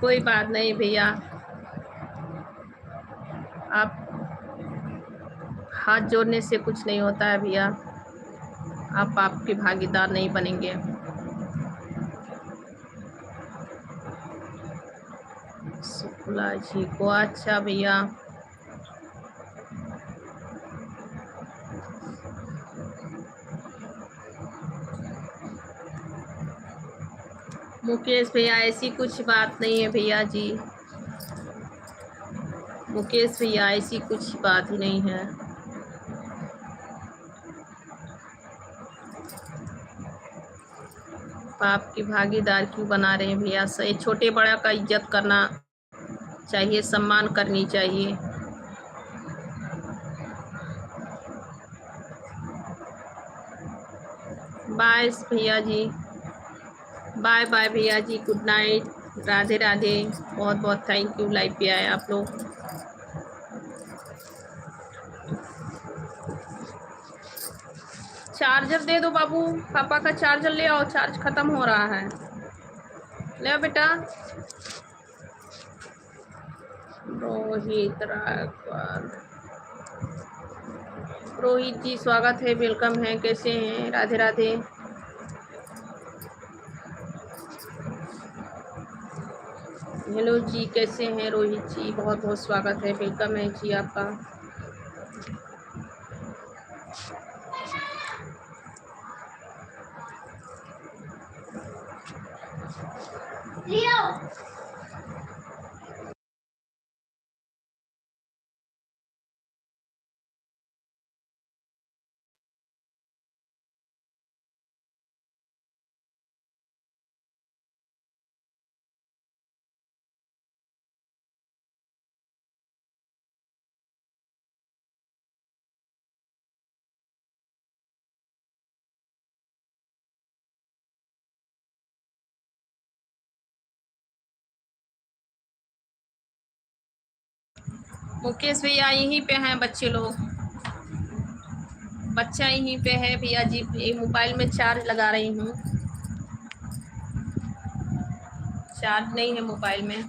कोई बात नहीं भैया, आप हाथ जोड़ने से कुछ नहीं होता है भैया, आप आपके भागीदार नहीं बनेंगे। शुक्ला जी को, अच्छा भैया। मुकेश भैया, ऐसी कुछ बात नहीं है भैया जी। मुकेश भैया, ऐसी कुछ बात ही नहीं है। आप की भागीदार क्यों बना रहे हैं भैया? सही, छोटे बड़ा का इज्जत करना चाहिए, सम्मान करनी चाहिए। बाय भैया जी, बाय बाय भैया जी, गुड नाइट, राधे राधे। बहुत बहुत थैंक यू, लाइव पे आए आप लोग। चार्जर दे दो बाबू, पापा का चार्जर ले आओ, चार्ज खत्म हो रहा है। ले आओ बेटा। रोहित राघवन, रोहित जी स्वागत है, वेलकम है, कैसे हैं? राधे राधे। हेलो जी, कैसे हैं रोहित जी? बहुत बहुत स्वागत है, वेलकम है जी आपका। मुकेश भैया यहीं पे हैं, बच्चे लोग, बच्चा यहीं पे है भैया जी। मोबाइल में चार्ज लगा रही हूँ, चार्ज नहीं है मोबाइल में।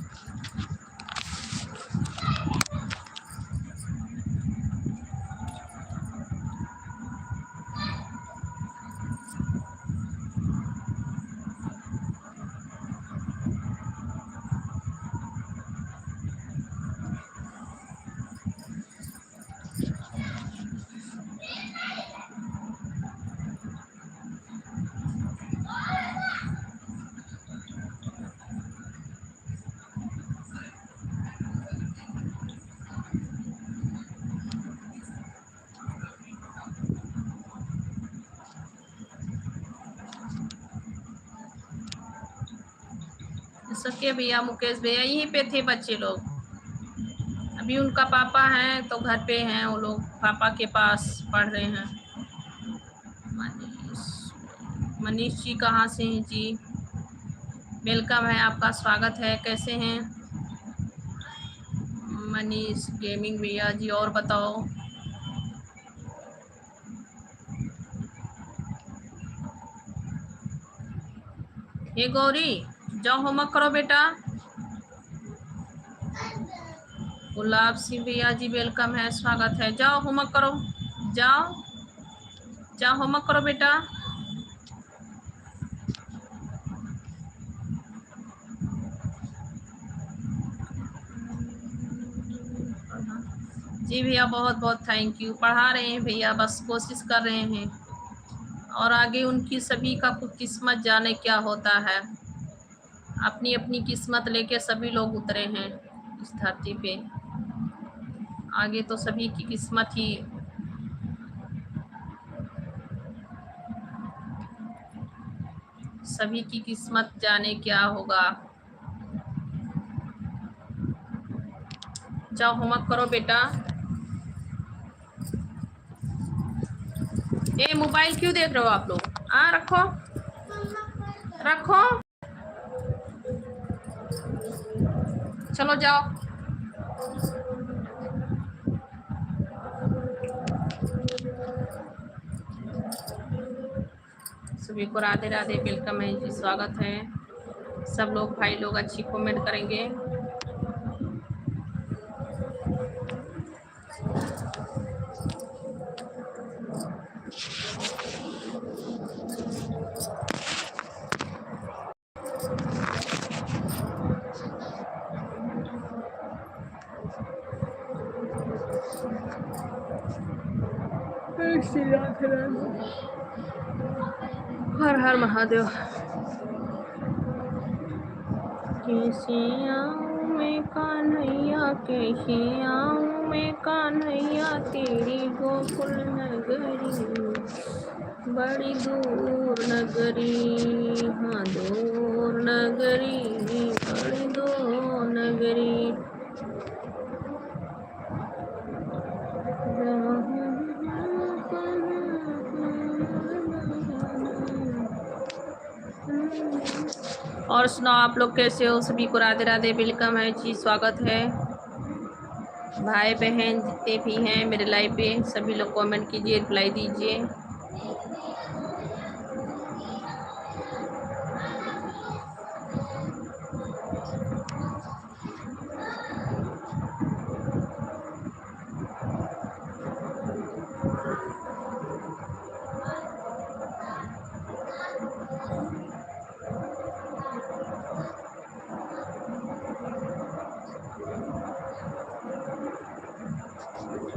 सके भैया, मुकेश भैया यहीं पे थे बच्चे लोग। अभी उनका पापा हैं तो घर पे हैं वो लोग, पापा के पास पढ़ रहे हैं। मनीष जी कहाँ से हैं जी? वेलकम है, आपका स्वागत है, कैसे हैं मनीष गेमिंग भैया जी? और बताओ। ये गौरी, जाओ होमवर्क करो बेटा। गुलाब सिंह भैया जी वेलकम है, स्वागत है, जाओ होमवर्क करो, जाओ जाओ होमवर्क करो बेटा। जी भैया बहुत बहुत थैंक यू। पढ़ा रहे हैं भैया, बस कोशिश कर रहे हैं, और आगे उनकी सभी का कुछ किस्मत जाने क्या होता है। अपनी अपनी किस्मत लेके सभी लोग उतरे हैं इस धरती पे। आगे तो सभी की किस्मत ही, सभी की किस्मत जाने क्या होगा। जाओ होमवर्क करो बेटा। ये मोबाइल क्यों देख रहे हो आप लोग? रखो रखो, चलो जाओ। सभी को राधे राधे, वेलकम है जी, स्वागत है। सब लोग भाई लोग अच्छी कमेंट करेंगे। हर हर महादेव। कैसे आऊं मैं कान्हैया, कैसे आऊं मैं कान्हैया, तेरी गोकुल नगरी बड़ी दूर नगरी, हाँ दूर नगरी, बड़ी दूर नगरी। और सुनाओ आप लोग कैसे हो? सभी को राधे राधे, वेलकम है जी, स्वागत है। भाई बहन जितने भी हैं मेरे लाइव पे, सभी लोग कमेंट कीजिए, रिप्लाई दीजिए।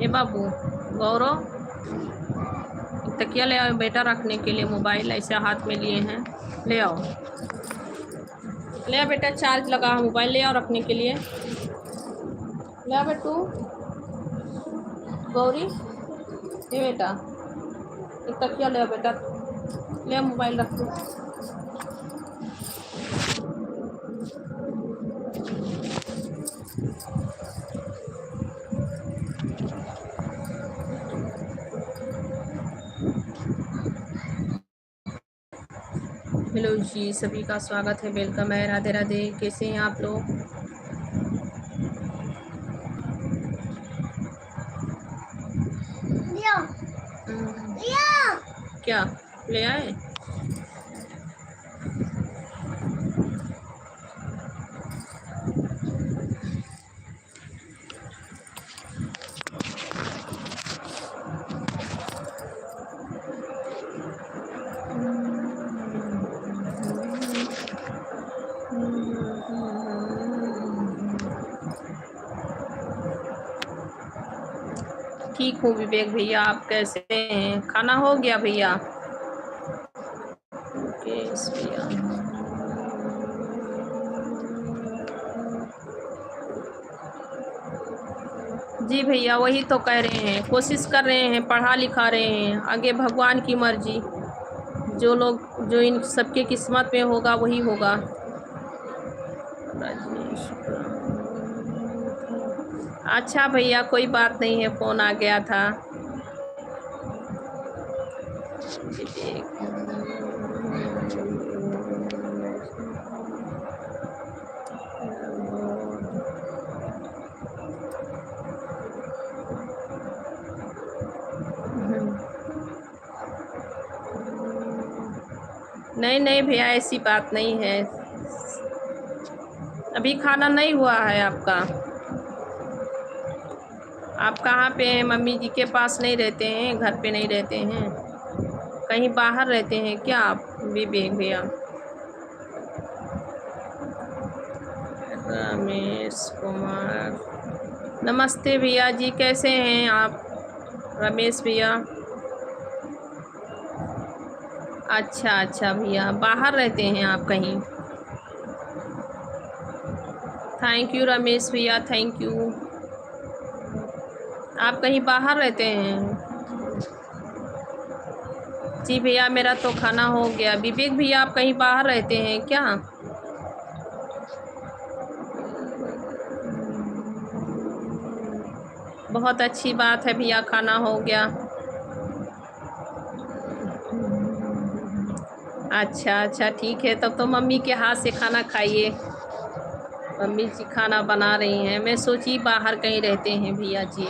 ए बाबू गौरव, तकिया ले आओ बेटा रखने के लिए, मोबाइल ऐसे हाथ में लिए हैं, ले आओ, ले आओ बेटा, चार्ज लगा मोबाइल, ले आओ रखने के लिए, ले आओ बेटू। गौरी ये बेटा एक तकिया ले आओ बेटा, ले आओ मोबाइल रख दो। हेलो जी, सभी का स्वागत है, वेलकम है, राधे राधे। कैसे हैं आप लोग? क्या ले आए? ठीक हूँ विवेक भैया, आप कैसे हैं? खाना हो गया भैया? भैया जी भैया, वही तो कह रहे हैं, कोशिश कर रहे हैं, पढ़ा लिखा रहे हैं, आगे भगवान की मर्जी, जो इन सबके किस्मत में होगा वही होगा। अच्छा भैया, कोई बात नहीं है, फ़ोन आ गया था। नहीं नहीं भैया, ऐसी बात नहीं है, अभी खाना नहीं हुआ है आपका। आप कहाँ पे हैं? मम्मी जी के पास नहीं रहते हैं? घर पे नहीं रहते हैं? कहीं बाहर रहते हैं क्या आप विवेक भैया? रमेश कुमार, नमस्ते भैया जी, कैसे हैं आप रमेश भैया? अच्छा अच्छा भैया, बाहर रहते हैं आप कहीं? थैंक यू रमेश भैया, थैंक यू। आप कहीं बाहर रहते हैं? जी भैया, मेरा तो खाना हो गया। विवेक भैया, आप कहीं बाहर रहते हैं क्या? बहुत अच्छी बात है भैया, खाना हो गया। अच्छा अच्छा ठीक है, तब तो मम्मी के हाथ से खाना खाइए, मम्मी जी खाना बना रही हैं। मैं सोची बाहर कहीं रहते हैं भैया जी,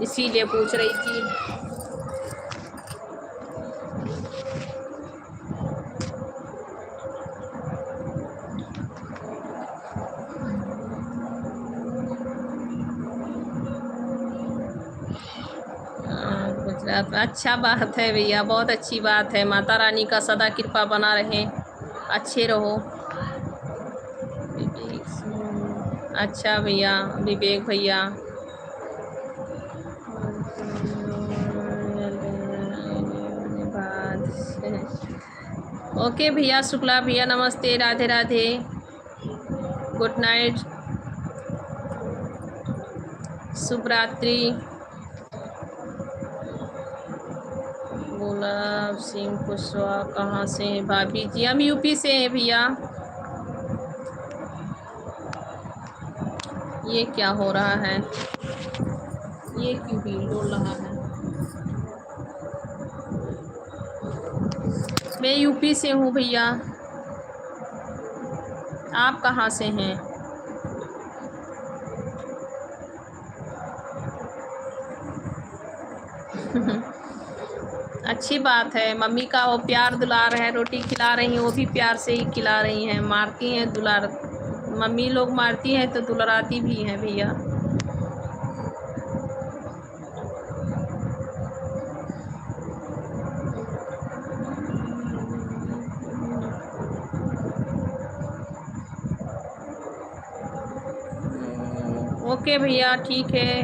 इसीलिए पूछ रही थी। गुजरात, अच्छा बात है भैया, बहुत अच्छी बात है। माता रानी का सदा कृपा बना रहे, अच्छे रहो। अच्छा भैया विवेक भैया, ओके भैया, शुक्ला भैया, नमस्ते, राधे राधे, गुड नाइट, शुभ रात्रि। गुलाब सिंह कुशवाहा कहाँ से हैं भाभी जी? हम यूपी से हैं भैया। ये क्या हो रहा है? ये क्यों भी डोल रहा है? मैं यूपी से हूँ भैया, आप कहाँ से हैं? अच्छी बात है, मम्मी का वो प्यार दुलार है, रोटी खिला रही हैं वो भी प्यार से ही खिला रही हैं, मारती हैं दुलार, मम्मी लोग मारती हैं तो दुलाराती भी हैं भैया। ओके भैया, ठीक है,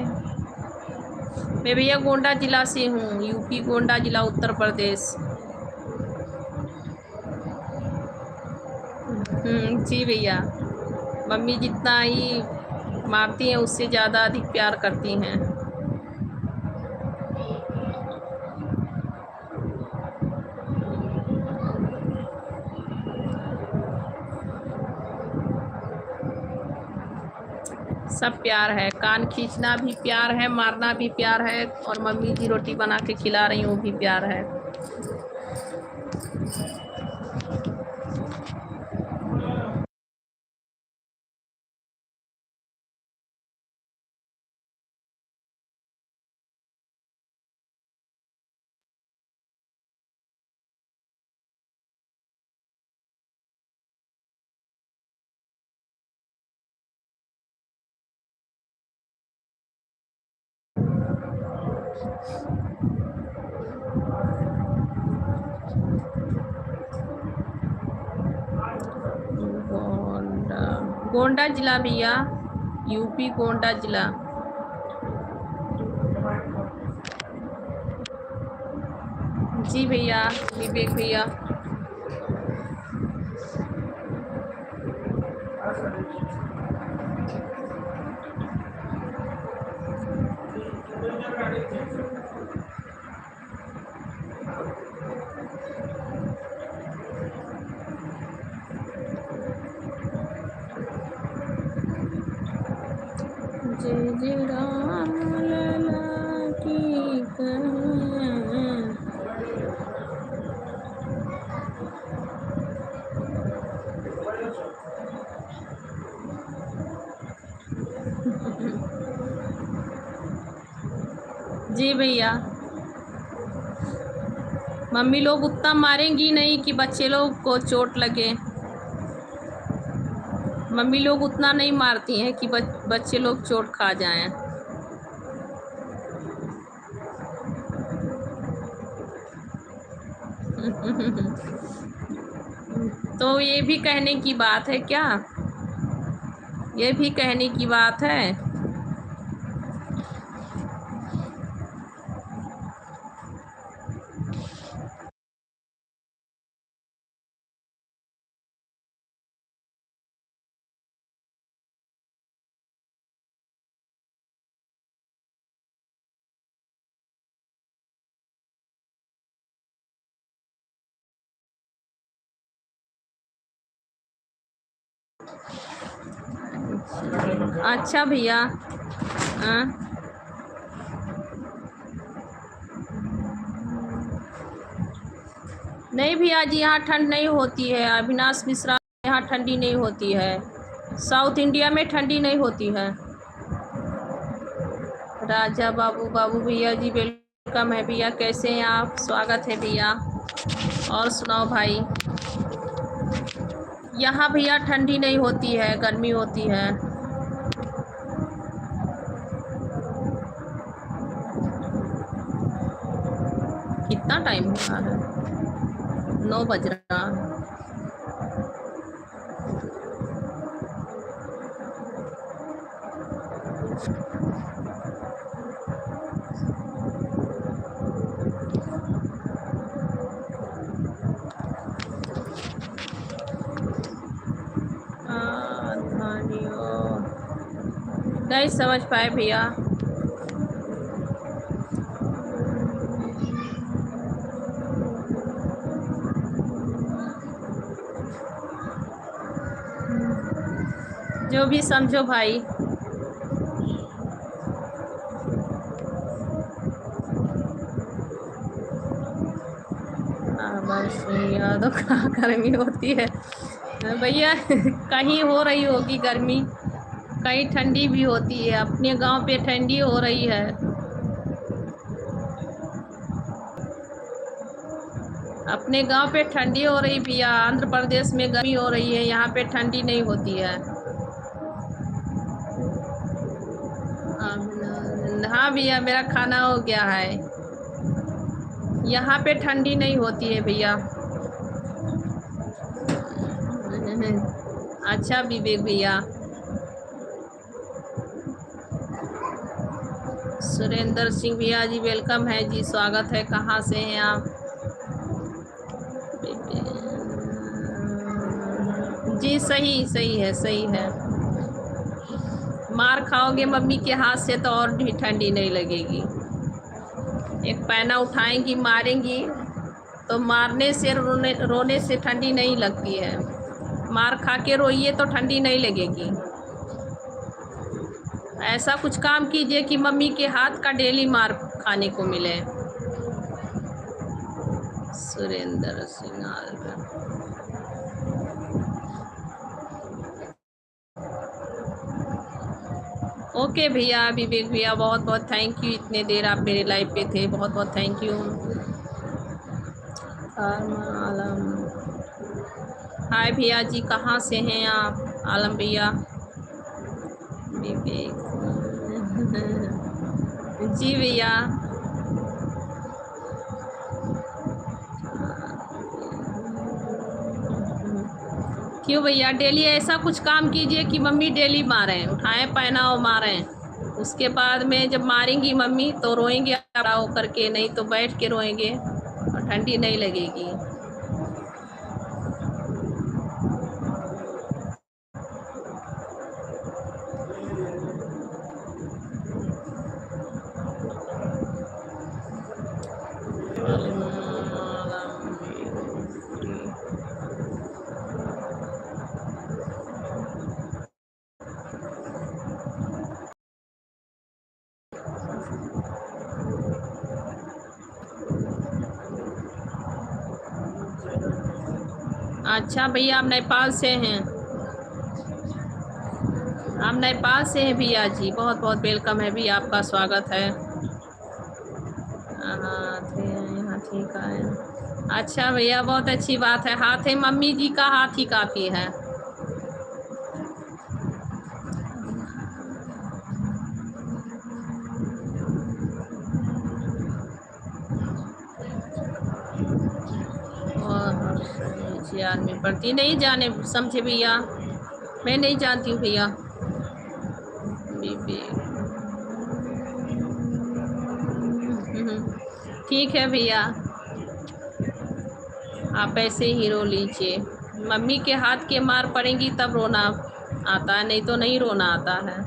मैं भैया गोंडा जिला से हूँ, यूपी गोंडा जिला उत्तर प्रदेश। जी भैया, मम्मी जितना ही मारती हैं उससे ज़्यादा अधिक प्यार करती हैं। सब प्यार है, कान खींचना भी प्यार है, मारना भी प्यार है, और मम्मी की रोटी बना के खिला रही हूँ वो भी प्यार है। गोंडा, गोंडा जिला भैया, यूपी गोंडा जिला। जी भैया, विवेक भैया। जय जय राम लला की कहें। जी भैया, मम्मी लोग उतना मारेंगी नहीं कि बच्चे लोग को चोट लगे। मम्मी लोग उतना नहीं मारती हैं कि बच्चे लोग चोट खा जाएं। तो ये भी कहने की बात है क्या? ये भी कहने की बात है। अच्छा भैया, हाँ नहीं भैया जी, यहाँ ठंड नहीं होती है। अविनाश मिश्रा, यहाँ ठंडी नहीं होती है। साउथ इंडिया में ठंडी नहीं होती है। राजा बाबू, बाबू भैया जी वेलकम है भैया, कैसे हैं आप? स्वागत है भैया। और सुनाओ भाई। यहाँ भैया ठंडी नहीं होती है, गर्मी होती है। कितना टाइम हो रहा है? 9 बज रहा है। नहीं समझ पाए भैया। जो भी समझो भाई। बस यादों कहाँ गर्मी होती है भैया। कहीं हो रही होगी गर्मी, कहीं ठंडी भी होती है। अपने गांव पे ठंडी हो रही है। अपने गांव पे ठंडी हो रही भैया, आंध्र प्रदेश में गर्मी हो रही है, यहाँ पे ठंडी नहीं होती है। हाँ भैया, मेरा खाना हो गया है। यहाँ पे ठंडी नहीं होती है भैया। अच्छा विवेक भैया, सुरेंद्र सिंह भैया जी वेलकम है जी, स्वागत है। कहाँ से हैं आप? जी सही सही है, सही है। मार खाओगे मम्मी के हाथ से तो और भी ठंडी नहीं लगेगी। एक पैना उठाएंगी मारेंगी तो मारने से रोने से ठंडी नहीं लगती है। मार खा के रोइए तो ठंडी नहीं लगेगी। ऐसा कुछ काम कीजिए कि मम्मी के हाथ का डेली मार खाने को मिले। सुरेंद्र सिंह ओके भैया, विवेक भैया बहुत बहुत थैंक यू, इतने देर आप मेरे लाइव पे थे, बहुत बहुत थैंक यू। आलम हाय भैया जी, कहाँ से हैं आप? आलम भैया, विवेक जी भैया। क्यों भैया? डेली ऐसा कुछ काम कीजिए कि मम्मी डेली मारें, उठाएं पैना और मारें। उसके बाद में जब मारेंगी मम्मी तो रोएंगे खड़ा होकर के, नहीं तो बैठ के रोएंगे और ठंडी नहीं लगेगी। अच्छा भैया, आप नेपाल से हैं? आप नेपाल से हैं भैया जी, बहुत बहुत वेलकम है भी, आपका स्वागत है। हाँ यहाँ ठीक है। अच्छा भैया, बहुत अच्छी बात है। हाथ है मम्मी जी का, हाथ ही काफ़ी है। और आदमी पढ़ती नहीं, जाने समझे भैया, मैं नहीं जानती हूँ भैया। ठीक है भैया, आप ऐसे ही रो लीजिए। मम्मी के हाथ के मार पड़ेंगी तब रोना आता है, नहीं तो नहीं रोना आता है।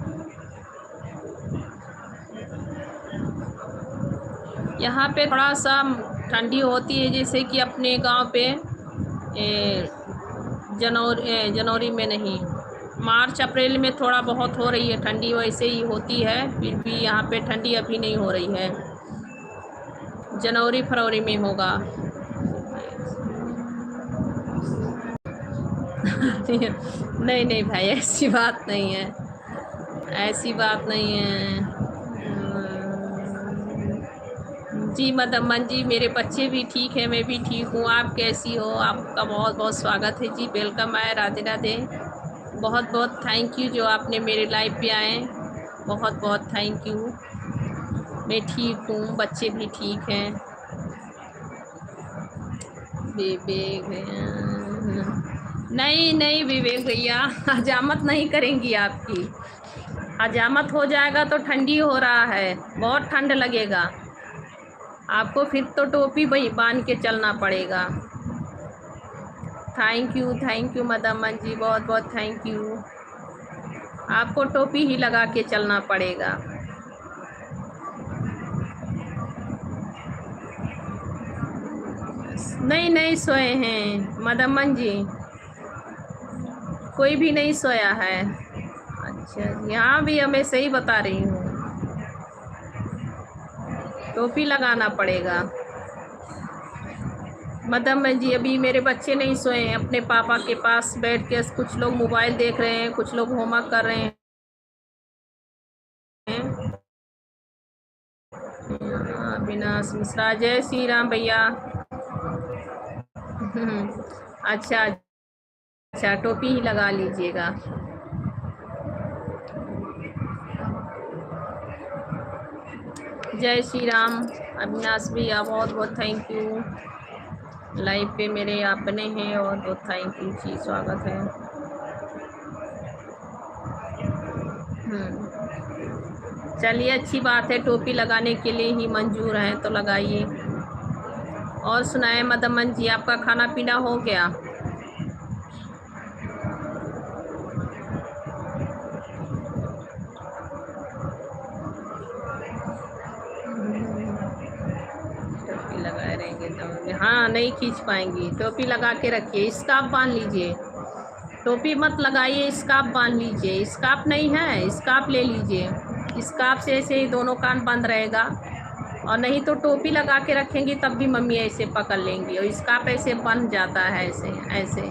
यहाँ पे थोड़ा सा ठंडी होती है, जैसे कि अपने गांव पे जनवरी में नहीं, मार्च अप्रैल में थोड़ा बहुत हो रही है ठंडी, वैसे ही होती है। फिर भी यहाँ पे ठंडी अभी नहीं हो रही है, जनवरी फरवरी में होगा। नहीं नहीं भाई, ऐसी बात नहीं है, ऐसी बात नहीं है जी। मदमन जी, मेरे बच्चे भी ठीक है, मैं भी ठीक हूँ। आप कैसी हो? आपका बहुत बहुत स्वागत है जी, वेलकम है, राधे राधे। बहुत बहुत थैंक यू जो आपने मेरे लाइव पे आए, बहुत बहुत थैंक यू। मैं ठीक हूँ, बच्चे भी ठीक हैं। विवेक नहीं नहीं विवेक भैया, हजामत नहीं करेंगी आपकी। हजामत हो जाएगा तो ठंडी हो रहा है, बहुत ठंड लगेगा आपको, फिर तो टोपी बांध के चलना पड़ेगा। थैंक यू मदमन जी, बहुत बहुत थैंक यू। आपको टोपी ही लगा के चलना पड़ेगा। नहीं नहीं सोए हैं मदमन जी, कोई भी नहीं सोया है। अच्छा, यहाँ भी मैं सही बता रही हूँ, टोपी लगाना पड़ेगा। मदमन जी, अभी मेरे बच्चे नहीं सोए हैं, अपने पापा के पास बैठ के कुछ लोग मोबाइल देख रहे हैं, कुछ लोग होमवर्क कर रहे हैं। अविनाश मिश्रा, जय श्री राम भैया। अच्छा अच्छा, टोपी ही लगा लीजिएगा। जय श्री राम अविनाश भैया, बहुत बहुत थैंक यू। लाइव पे मेरे आप बने हैं और बहुत थैंक यू जी, स्वागत है। चलिए अच्छी बात है, टोपी लगाने के लिए ही मंजूर है तो लगाइए। और सुनाए मदमन जी, आपका खाना पीना हो गया? टोपी लगाए रहेंगे तो हाँ नहीं खींच पाएंगी। टोपी लगा के रखिए, स्कार्फ बांध लीजिए। टोपी मत लगाइए, स्कार्फ बांध लीजिए। स्कार्फ नहीं है, स्कार्फ ले लीजिए। स्कार्फ से ऐसे ही दोनों कान बंद रहेगा। और नहीं तो टोपी लगा के रखेंगी तब भी मम्मी ऐसे पकड़ लेंगी। और स्कार्फ ऐसे बंध जाता है, ऐसे ऐसे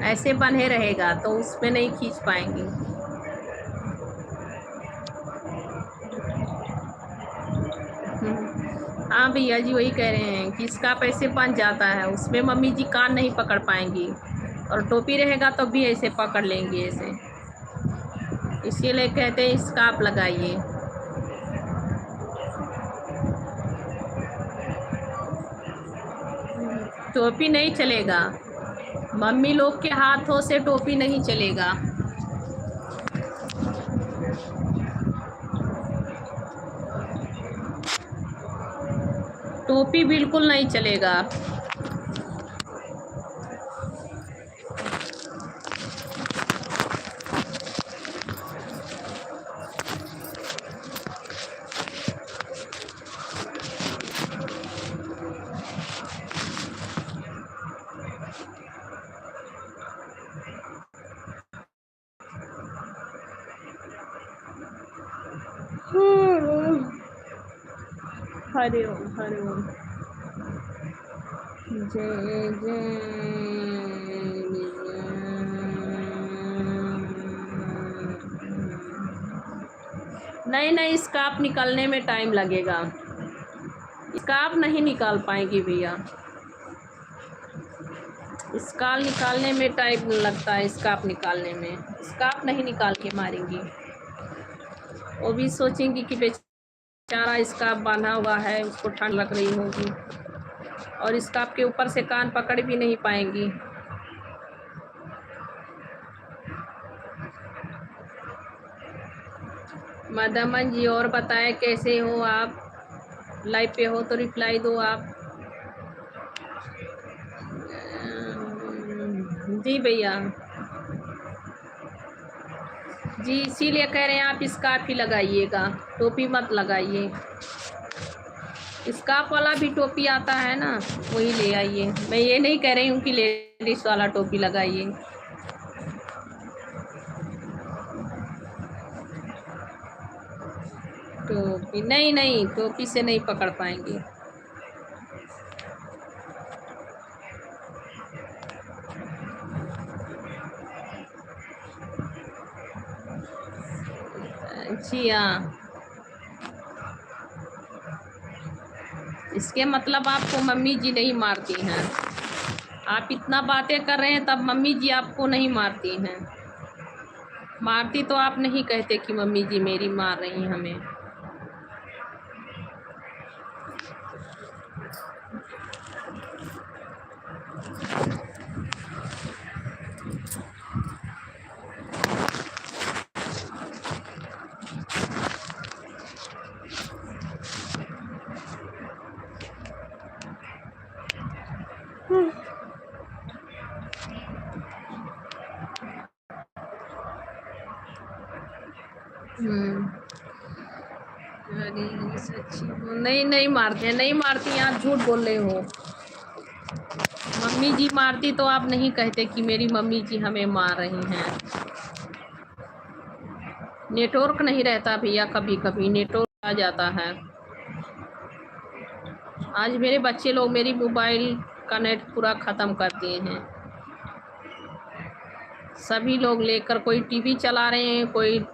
ऐसे बंधे रहेगा तो उसमें नहीं खींच पाएंगी। हाँ भैया जी वही कह रहे हैं कि स्कार्फ ऐसे बन जाता है, उसमें मम्मी जी कान नहीं पकड़ पाएंगी। और टोपी रहेगा तो भी ऐसे पकड़ लेंगी ऐसे। इसीलिए कहते हैं स्कार्फ लगाइए। टोपी नहीं चलेगा, मम्मी लोग के हाथों से टोपी नहीं चलेगा। टोपी बिल्कुल नहीं चलेगा। हरे ओम हरे ओम। जय जय। नहीं नहीं, स्कार्फ निकलने में टाइम लगेगा। स्कार्फ नहीं निकाल पाएंगी भैया। स्कार्फ निकालने में टाइम लगता है। स्कार्फ निकालने में स्कार्फ नहीं निकाल के मारेंगी। वो भी सोचेंगी कि बेचारा स्कार्फ बांधा हुआ है, उसको ठंड लग रही होगी। और स्कार्फ के ऊपर से कान पकड़ भी नहीं पाएंगी। मदमन जी और बताएं कैसे हो आप? लाइव पे हो तो रिप्लाई दो आप। जी भैया जी, इसीलिए कह रहे हैं आप स्कार्फ ही लगाइएगा, टोपी मत लगाइए। स्कार्फ वाला भी टोपी आता है ना, वही ले आइए। मैं ये नहीं कह रही हूँ कि लेडीज वाला टोपी लगाइए। टोपी नहीं नहीं, टोपी से नहीं पकड़ पाएंगे। जी हाँ, इसके मतलब आपको मम्मी जी नहीं मारती हैं। आप इतना बातें कर रहे हैं तब मम्मी जी आपको नहीं मारती हैं। मारती तो आप नहीं कहते कि मम्मी जी मेरी मार रही हमें। अरे सच्ची नहीं नहीं मारते, नहीं मारती, आप झूठ बोल रहे हो। मम्मी जी मारती तो आप नहीं कहते कि मेरी मम्मी जी हमें मार रही हैं। नेटवर्क नहीं रहता भैया, कभी कभी नेटवर्क आ जाता है। आज मेरे बच्चे लोग मेरी मोबाइल का नेट पूरा ख़त्म कर दिए हैं। सभी लोग लेकर, कोई टीवी चला रहे हैं, कोई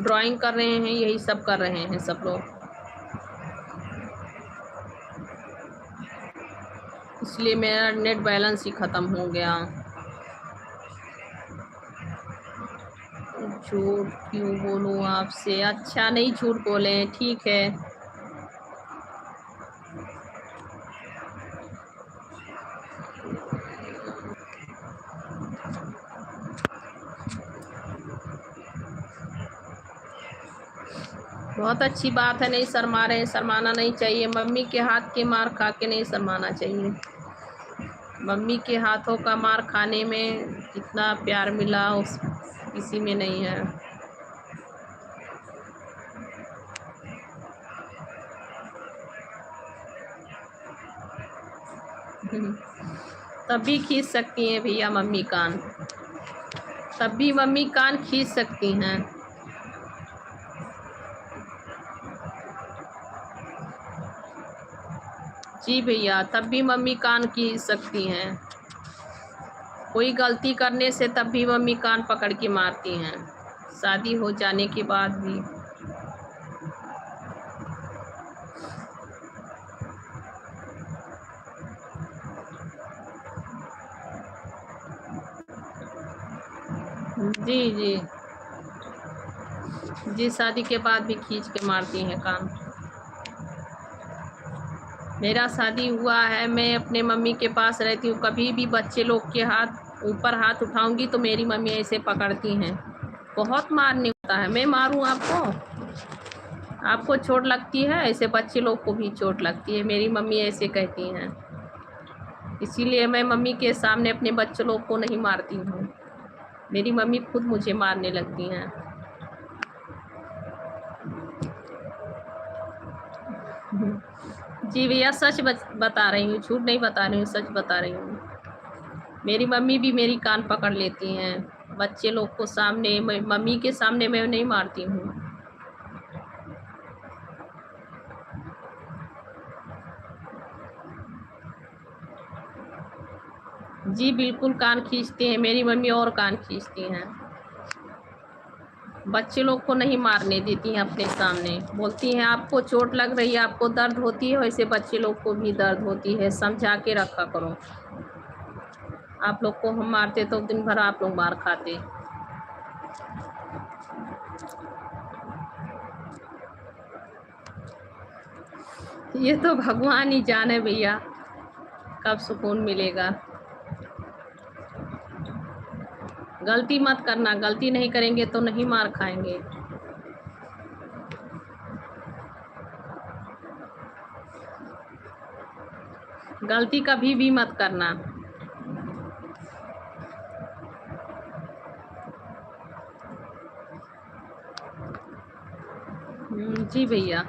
ड्राइंग कर रहे हैं, यही सब कर रहे हैं सब लोग। इसलिए मेरा नेट बैलेंस ही ख़त्म हो गया। झूठ क्यों बोलूं आपसे? अच्छा नहीं झूठ बोले, ठीक है। बहुत अच्छी बात है, नहीं शर्मा रहे हैं, शर्माना नहीं चाहिए। मम्मी के हाथ के मार खा के नहीं शर्माना चाहिए। मम्मी के हाथों का मार खाने में जितना प्यार मिला उस किसी में नहीं है। तब भी खींच सकती हैं भैया मम्मी कान, तब भी मम्मी कान खींच सकती हैं। जी भैया, तब भी मम्मी कान खींच सकती हैं। कोई गलती करने से तब भी मम्मी कान पकड़ के मारती हैं, शादी हो जाने के बाद भी। जी जी जी, शादी के बाद भी खींच के मारती हैं कान। मेरा शादी हुआ है, मैं अपने मम्मी के पास रहती हूँ, कभी भी बच्चे लोग के हाथ ऊपर हाथ उठाऊंगी तो मेरी मम्मी ऐसे पकड़ती हैं। बहुत मारने होता है। मैं मारूं आपको? आपको चोट लगती है? ऐसे बच्चे लोग को भी चोट लगती है, मेरी मम्मी ऐसे कहती हैं। इसीलिए मैं मम्मी के सामने अपने बच्चे लोग को नहीं मारती हूँ। मेरी मम्मी खुद मुझे मारने लगती हैं। जी भैया, सच बता रही हूँ, झूठ नहीं बता रही हूँ, सच बता रही हूँ। मेरी मम्मी भी मेरी कान पकड़ लेती हैं। बच्चे लोग को सामने, मम्मी के सामने मैं नहीं मारती हूँ। जी बिल्कुल कान खींचती हैं मेरी मम्मी, और कान खींचती हैं। बच्चे लोग को नहीं मारने देती हैं अपने सामने। बोलती हैं आपको चोट लग रही है, आपको दर्द होती है, वैसे बच्चे लोग को भी दर्द होती है, समझा के रखा करो। आप लोग को हम मारते तो दिन भर आप लोग मार खाते। ये तो भगवान ही जाने भैया कब सुकून मिलेगा। गलती मत करना, गलती नहीं करेंगे तो नहीं मार खाएंगे। गलती कभी भी मत करना। जी भैया,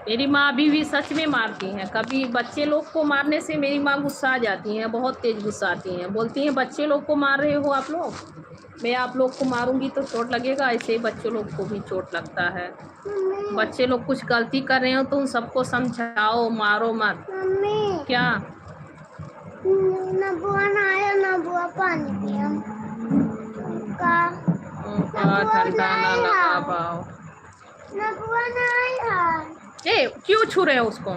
मेरी माँ अभी भी सच में मारती हैं। कभी बच्चे लोग को मारने से मेरी माँ गुस्सा आ जाती हैं, बहुत तेज गुस्सा आती हैं। बोलती हैं बच्चे लोग को मार रहे हो आप लोग, मैं आप लोग को मारूंगी तो चोट लगेगा। ऐसे ही बच्चों लोग को भी चोट लगता है। बच्चे लोग कुछ गलती कर रहे हो तो उन सबको समझाओ, मारो मत। क्या ना बुआ नहाया ना बुआ पानी पिया का ठंडा ना लगा पाओ। ना बुआ नहाया। ए क्यों छू रहे हो उसको?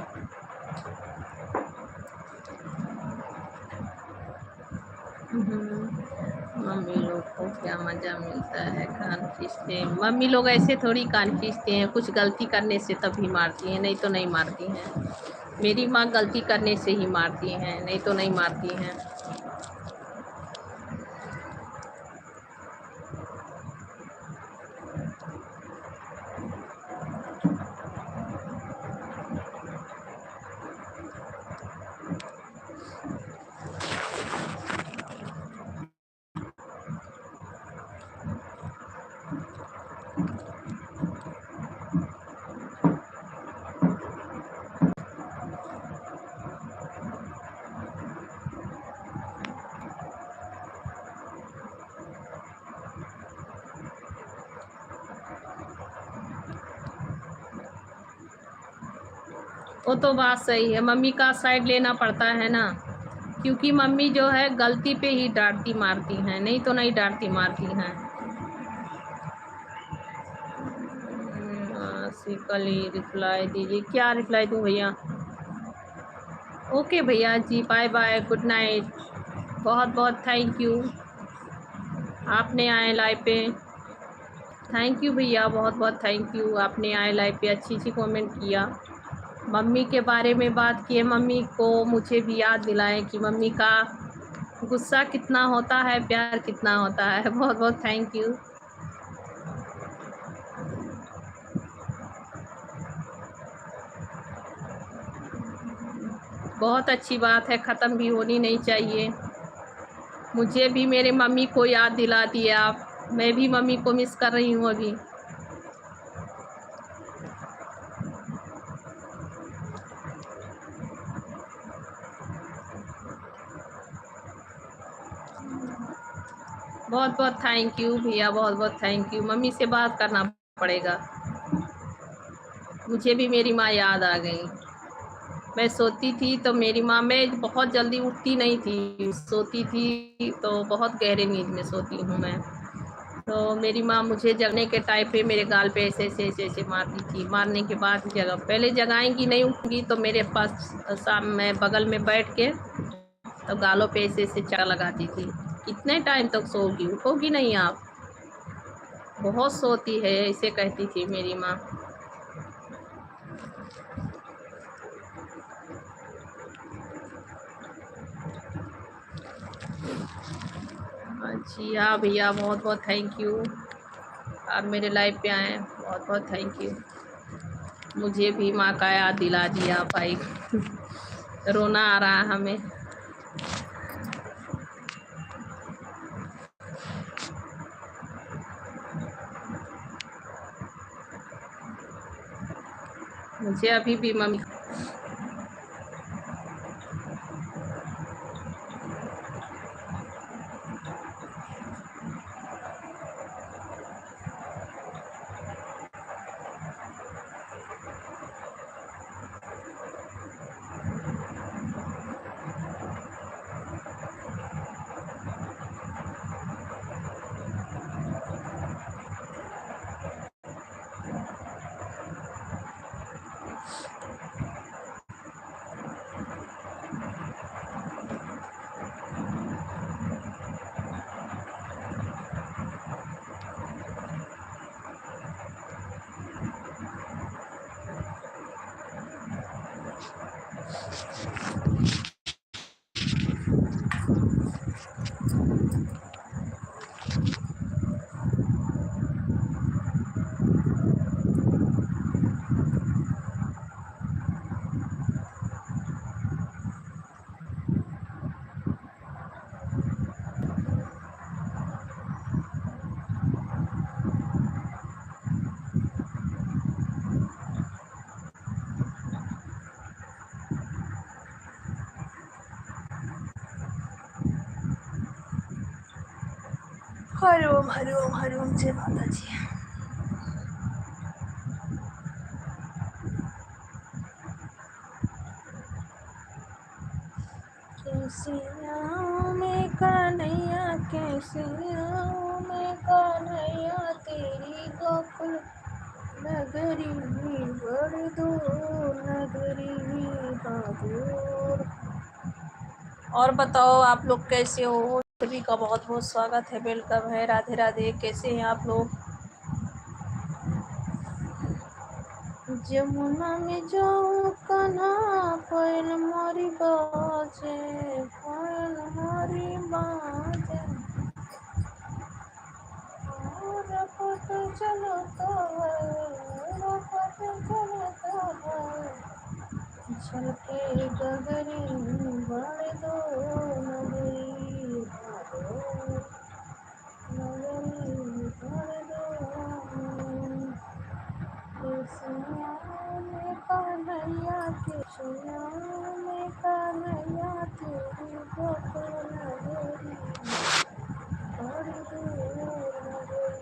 मम्मी लोग को क्या मज़ा मिलता है कान खींचते। मम्मी लोग ऐसे थोड़ी कान खींचते हैं, कुछ गलती करने से तभी मारती हैं, नहीं तो नहीं मारती हैं। मेरी माँ गलती करने से ही मारती हैं, नहीं तो नहीं मारती हैं। वो तो बात सही है, मम्मी का साइड लेना पड़ता है ना, क्योंकि मम्मी जो है गलती पे ही डांटती मारती हैं, नहीं तो नहीं डांटती मारती हैं। कल ही रिप्लाई दीजिए। क्या रिप्लाई दूँ भैया? ओके भैया जी, बाय बाय, गुड नाइट। बहुत बहुत थैंक यू, आपने आए लाइव पे। थैंक यू भैया, बहुत बहुत थैंक यू, आपने आए लाइव पे, अच्छी अच्छी कमेंट किया, मम्मी के बारे में बात किए, मम्मी को मुझे भी याद दिलाएं कि मम्मी का गुस्सा कितना होता है, प्यार कितना होता है। बहुत बहुत थैंक यू। बहुत अच्छी बात है, ख़त्म भी होनी नहीं चाहिए। मुझे भी मेरे मम्मी को याद दिला दिया आप। मैं भी मम्मी को मिस कर रही हूँ अभी। बहुत बहुत थैंक यू भैया, बहुत बहुत थैंक यू। मम्मी से बात करना पड़ेगा। मुझे भी मेरी माँ याद आ गई। मैं सोती थी तो मेरी माँ, मैं बहुत जल्दी उठती नहीं थी, सोती थी तो बहुत गहरे नींद में सोती हूँ मैं। तो मेरी माँ मुझे जगने के टाइम पे मेरे गाल पे ऐसे ऐसे ऐसे ऐसे मारती थी। मारने के बाद जगह, पहले जगाएंगी, नहीं उठूंगी तो मेरे पास शाम में बगल में बैठ के तो गालों पे ऐसे ऐसे चारा लगाती थी। कितने टाइम तक सोओगी, उठोगी नहीं आप, बहुत सोती है, ऐसे कहती थी मेरी माँ। जी हाँ भैया, बहुत बहुत थैंक यू। आप मेरे लाइफ पे आए, बहुत बहुत थैंक यू। मुझे भी माँ का याद दिला दिया भाई। रोना आ रहा है हमें। मुझे अभी भी मम्मी। हरिओम हरिओम हरिओम, जय माता जी। कैसे आऊं मैं कन्हैया, कैसे आऊं मैं कन्हैया, तेरी गोकुल नगरी बड़ दूर, नगरी बहादुर। और बताओ आप लोग कैसे हो? सभी का बहुत बहुत स्वागत है, वेलकम है। राधे राधे, कैसे हैं आप लोग? जमुना में जाऊं कन्हा, कोयल मोरी बाजे, कोयल मोरी बाजे। रपट चलता है, रपट चलता है, छलके गगरी बड़ दो, नगरी बहादुर, नगरी बड़ दो। केसैया में कन्हैया, केसैया में कन्हैया, तेरी गोकुल नगरी बड़ी दूर, नगरी।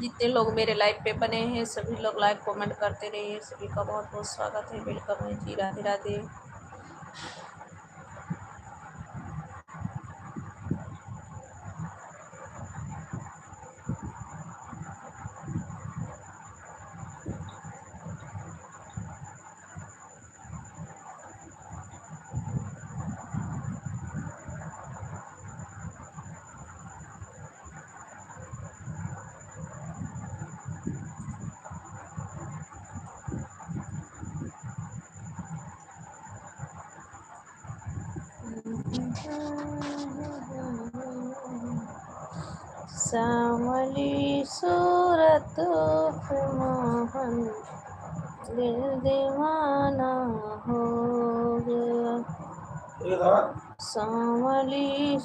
जितने लोग मेरे लाइव पे बने हैं सभी लोग लाइव कमेंट करते रहिए। सभी का बहुत बहुत स्वागत है, वेलकम है जी। राधे राधे। सांवली सूरत पे मोहन दिल दीवाना हो गया। सांवली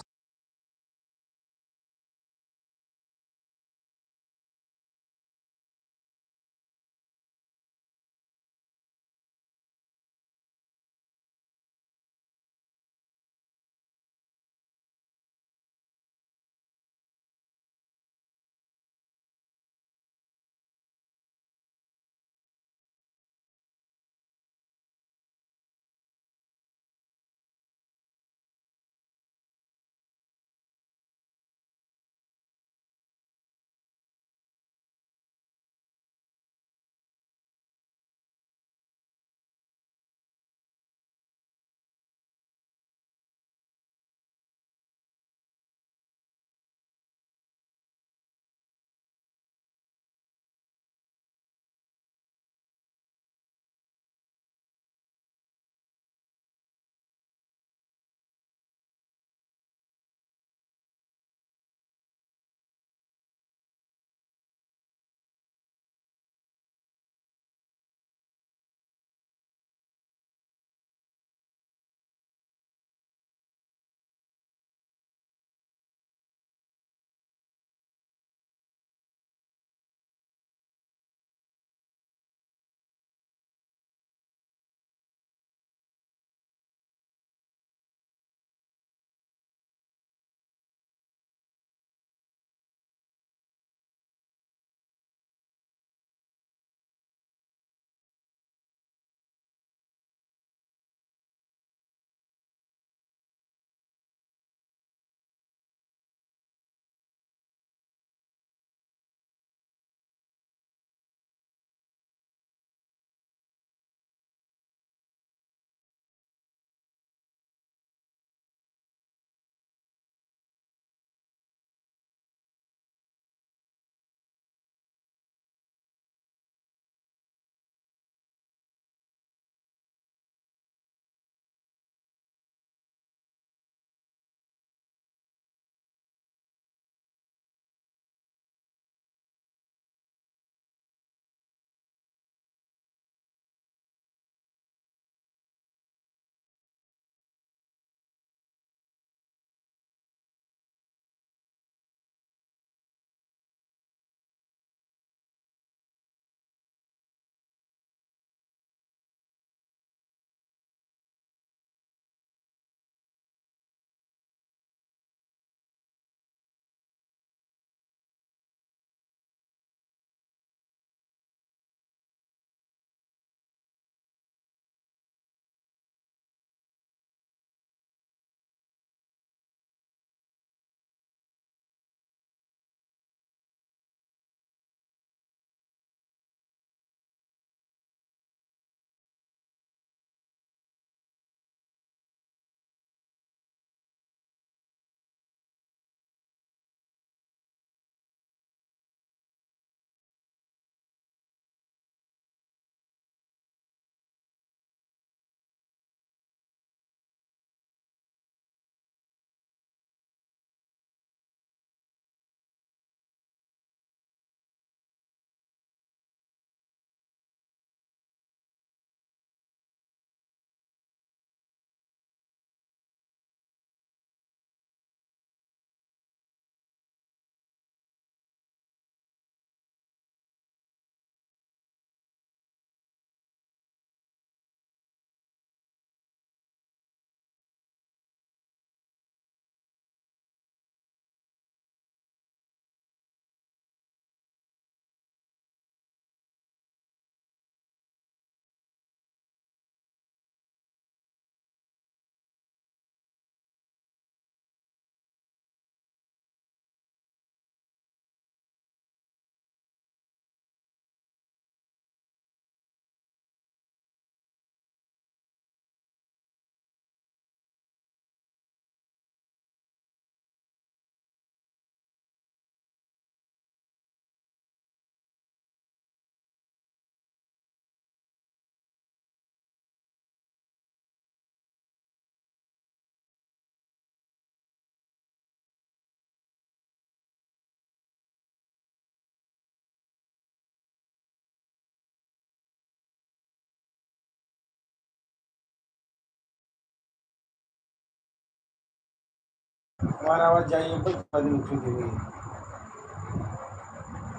हमारा आवाज जाइए पर दिन उठी थी हुई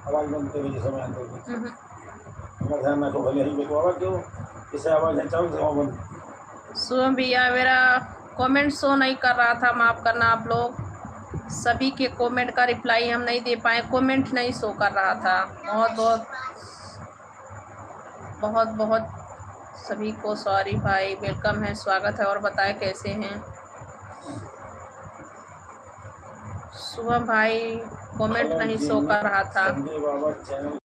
आवाज बंद करिए जिस समय अंदर की हमारा ध्यान रखो भले ही देखो आवाज क्यों इसे आवाज है चालू से बंद शुभम भैया मेरा कमेंट शो नहीं कर रहा था, माफ़ करना आप लोग। सभी के कमेंट का रिप्लाई हम नहीं दे पाए, कमेंट नहीं शो कर रहा था। बहुत बहुत बहुत बहुत सभी को सॉरी भाई। वेलकम है, स्वागत है। और बताएं कैसे हैं शुभम भाई? कमेंट नहीं शो कर रहा था। संजय बाबा चैनल